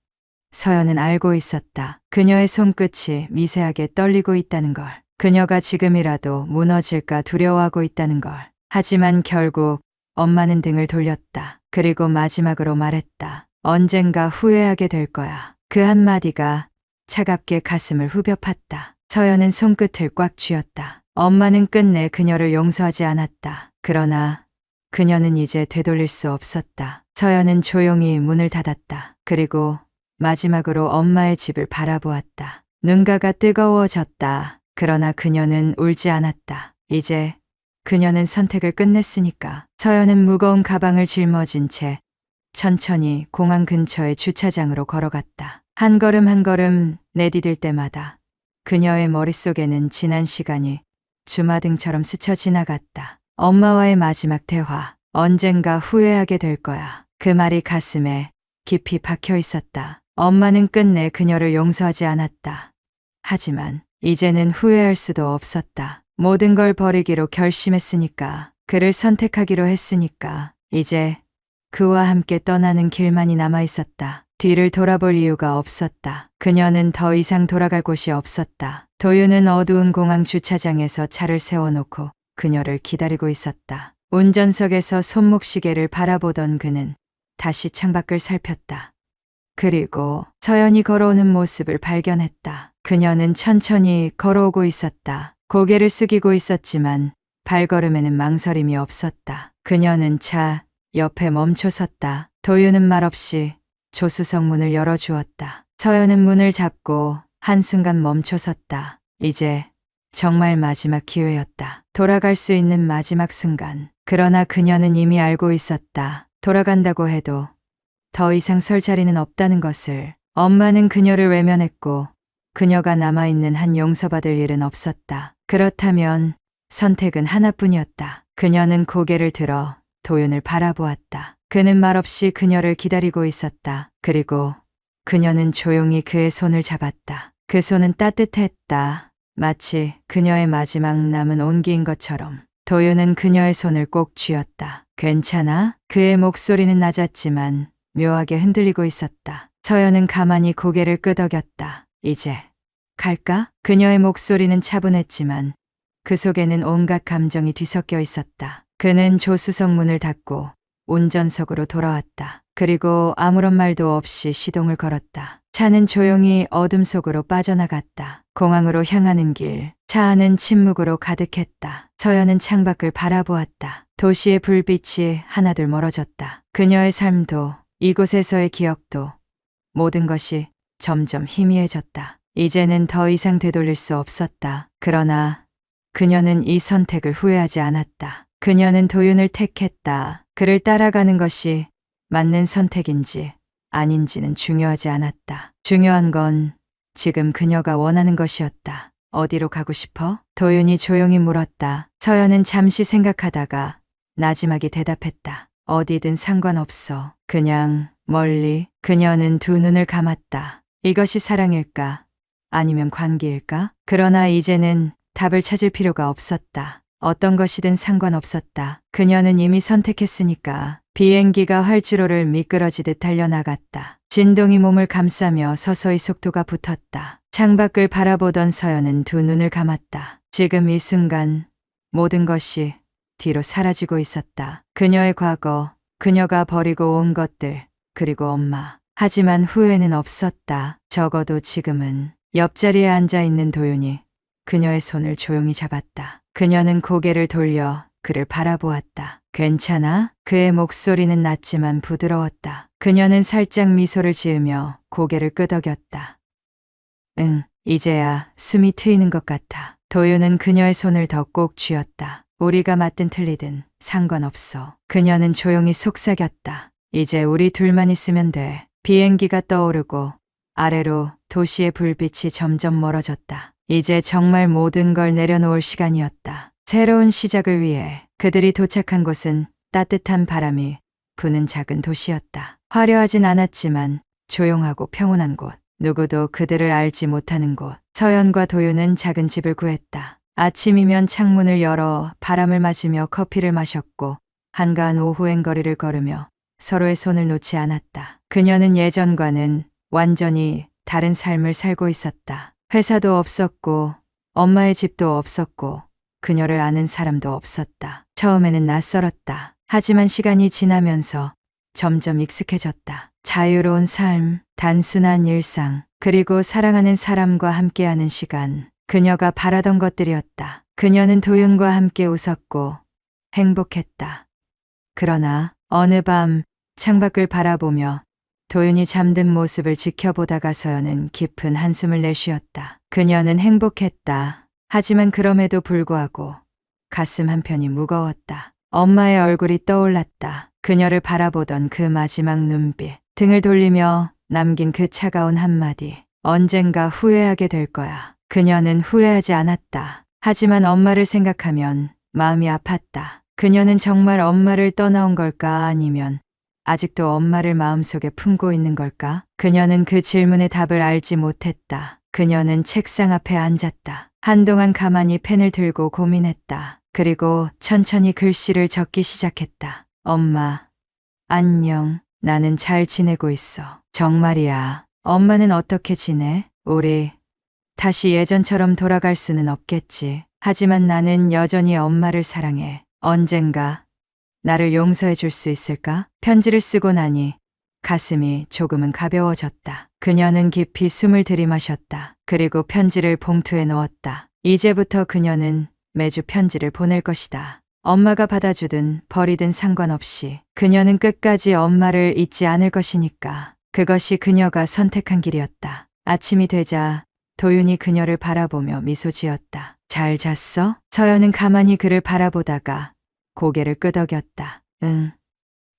서연은 알고 있었다. 그녀의 손끝이 미세하게 떨리고 있다는 걸. 그녀가 지금이라도 무너질까 두려워하고 있다는 걸. 하지만 결국 엄마는 등을 돌렸다. 그리고 마지막으로 말했다. 언젠가 후회하게 될 거야. 그 한마디가 차갑게 가슴을 후벼 팠다. 서연은 손끝을 꽉 쥐었다. 엄마는 끝내 그녀를 용서하지 않았다. 그러나 그녀는 이제 되돌릴 수 없었다. 서연은 조용히 문을 닫았다. 그리고 마지막으로 엄마의 집을 바라보았다. 눈가가 뜨거워졌다. 그러나 그녀는 울지 않았다. 이제 그녀는 선택을 끝냈으니까. 서연은 무거운 가방을 짊어진 채 천천히 공항 근처의 주차장으로 걸어갔다. 한 걸음 한 걸음 내디딜 때마다 그녀의 머릿속에는 지난 시간이 주마등처럼 스쳐 지나갔다. 엄마와의 마지막 대화. 언젠가 후회하게 될 거야. 그 말이 가슴에 깊이 박혀 있었다. 엄마는 끝내 그녀를 용서하지 않았다. 하지만 이제는 후회할 수도 없었다. 모든 걸 버리기로 결심했으니까. 그를 선택하기로 했으니까. 이제 그와 함께 떠나는 길만이 남아 있었다. 뒤를 돌아볼 이유가 없었다. 그녀는 더 이상 돌아갈 곳이 없었다. 도윤은 어두운 공항 주차장에서 차를 세워놓고 그녀를 기다리고 있었다. 운전석에서 손목시계를 바라보던 그는 다시 창밖을 살폈다. 그리고 서연이 걸어오는 모습을 발견했다. 그녀는 천천히 걸어오고 있었다. 고개를 숙이고 있었지만 발걸음에는 망설임이 없었다. 그녀는 차 옆에 멈춰 섰다. 도윤은 말없이 조수석 문을 열어주었다. 서연은 문을 잡고 한순간 멈춰 섰다. 이제 정말 마지막 기회였다. 돌아갈 수 있는 마지막 순간. 그러나 그녀는 이미 알고 있었다. 돌아간다고 해도 더 이상 설 자리는 없다는 것을. 엄마는 그녀를 외면했고 그녀가 남아있는 한 용서받을 일은 없었다. 그렇다면 선택은 하나뿐이었다. 그녀는 고개를 들어 도윤을 바라보았다. 그는 말없이 그녀를 기다리고 있었다. 그리고 그녀는 조용히 그의 손을 잡았다. 그 손은 따뜻했다. 마치 그녀의 마지막 남은 온기인 것처럼. 도윤은 그녀의 손을 꼭 쥐었다. 괜찮아? 그의 목소리는 낮았지만 묘하게 흔들리고 있었다. 서연은 가만히 고개를 끄덕였다. 이제 갈까? 그녀의 목소리는 차분했지만 그 속에는 온갖 감정이 뒤섞여 있었다. 그는 조수석 문을 닫고 운전석으로 돌아왔다. 그리고 아무런 말도 없이 시동을 걸었다. 차는 조용히 어둠 속으로 빠져나갔다. 공항으로 향하는 길, 차 안은 침묵으로 가득했다. 서연은 창밖을 바라보았다. 도시의 불빛이 하나둘 멀어졌다. 그녀의 삶도 이곳에서의 기억도 모든 것이 점점 희미해졌다. 이제는 더 이상 되돌릴 수 없었다. 그러나 그녀는 이 선택을 후회하지 않았다. 그녀는 도윤을 택했다. 그를 따라가는 것이 맞는 선택인지 아닌지는 중요하지 않았다. 중요한 건 지금 그녀가 원하는 것이었다. 어디로 가고 싶어? 도윤이 조용히 물었다. 서연은 잠시 생각하다가 나지막이 대답했다. 어디든 상관없어. 그냥 멀리. 그녀는 두 눈을 감았다. 이것이 사랑일까? 아니면 관계일까? 그러나 이제는 답을 찾을 필요가 없었다. 어떤 것이든 상관없었다. 그녀는 이미 선택했으니까. 비행기가 활주로를 미끄러지듯 달려나갔다. 진동이 몸을 감싸며 서서히 속도가 붙었다. 창밖을 바라보던 서연은 두 눈을 감았다. 지금 이 순간 모든 것이 뒤로 사라지고 있었다. 그녀의 과거, 그녀가 버리고 온 것들, 그리고 엄마. 하지만 후회는 없었다. 적어도 지금은. 옆자리에 앉아있는 도윤이 그녀의 손을 조용히 잡았다. 그녀는 고개를 돌려 그를 바라보았다. 괜찮아? 그의 목소리는 낮지만 부드러웠다. 그녀는 살짝 미소를 지으며 고개를 끄덕였다. 응, 이제야 숨이 트이는 것 같아. 도윤은 그녀의 손을 더 꼭 쥐었다. 우리가 맞든 틀리든 상관없어. 그녀는 조용히 속삭였다. 이제 우리 둘만 있으면 돼. 비행기가 떠오르고 아래로 도시의 불빛이 점점 멀어졌다. 이제 정말 모든 걸 내려놓을 시간이었다. 새로운 시작을 위해 그들이 도착한 곳은 따뜻한 바람이 부는 작은 도시였다. 화려하진 않았지만 조용하고 평온한 곳. 누구도 그들을 알지 못하는 곳. 서연과 도윤은 작은 집을 구했다. 아침이면 창문을 열어 바람을 맞으며 커피를 마셨고 한가한 오후행 거리를 걸으며 서로의 손을 놓지 않았다. 그녀는 예전과는 완전히 다른 삶을 살고 있었다. 회사도 없었고 엄마의 집도 없었고 그녀를 아는 사람도 없었다. 처음에는 낯설었다. 하지만 시간이 지나면서 점점 익숙해졌다. 자유로운 삶, 단순한 일상, 그리고 사랑하는 사람과 함께하는 시간. 그녀가 바라던 것들이었다. 그녀는 도윤과 함께 웃었고 행복했다. 그러나 어느 밤 창밖을 바라보며 도윤이 잠든 모습을 지켜보다가 서연은 깊은 한숨을 내쉬었다. 그녀는 행복했다. 하지만 그럼에도 불구하고 가슴 한편이 무거웠다. 엄마의 얼굴이 떠올랐다. 그녀를 바라보던 그 마지막 눈빛. 등을 돌리며 남긴 그 차가운 한마디. 언젠가 후회하게 될 거야. 그녀는 후회하지 않았다. 하지만 엄마를 생각하면 마음이 아팠다. 그녀는 정말 엄마를 떠나온 걸까? 아니면 아직도 엄마를 마음속에 품고 있는 걸까? 그녀는 그 질문의 답을 알지 못했다. 그녀는 책상 앞에 앉았다. 한동안 가만히 펜을 들고 고민했다. 그리고 천천히 글씨를 적기 시작했다. 엄마, 안녕. 나는 잘 지내고 있어. 정말이야. 엄마는 어떻게 지내? 우리 다시 예전처럼 돌아갈 수는 없겠지. 하지만 나는 여전히 엄마를 사랑해. 언젠가 나를 용서해 줄 수 있을까? 편지를 쓰고 나니 가슴이 조금은 가벼워졌다. 그녀는 깊이 숨을 들이마셨다. 그리고 편지를 봉투에 넣었다. 이제부터 그녀는 매주 편지를 보낼 것이다. 엄마가 받아주든 버리든 상관없이 그녀는 끝까지 엄마를 잊지 않을 것이니까. 그것이 그녀가 선택한 길이었다. 아침이 되자 도윤이 그녀를 바라보며 미소 지었다. 잘 잤어? 서연은 가만히 그를 바라보다가 고개를 끄덕였다. 응,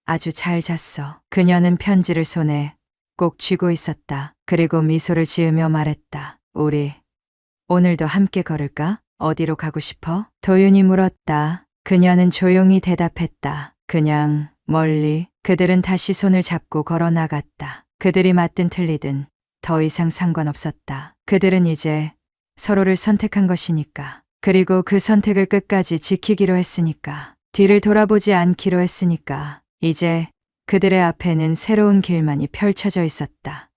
아주 잘 잤어. 그녀는 편지를 손에 꼭 쥐고 있었다. 그리고 미소를 지으며 말했다. 우리 오늘도 함께 걸을까? 어디로 가고 싶어? 도윤이 물었다. 그녀는 조용히 대답했다. 그냥 멀리. 그들은 다시 손을 잡고 걸어 나갔다. 그들이 맞든 틀리든 더 이상 상관없었다. 그들은 이제 서로를 선택한 것이니까. 그리고 그 선택을 끝까지 지키기로 했으니까. 뒤를 돌아보지 않기로 했으니까. 이제 그들의 앞에는 새로운 길만이 펼쳐져 있었다.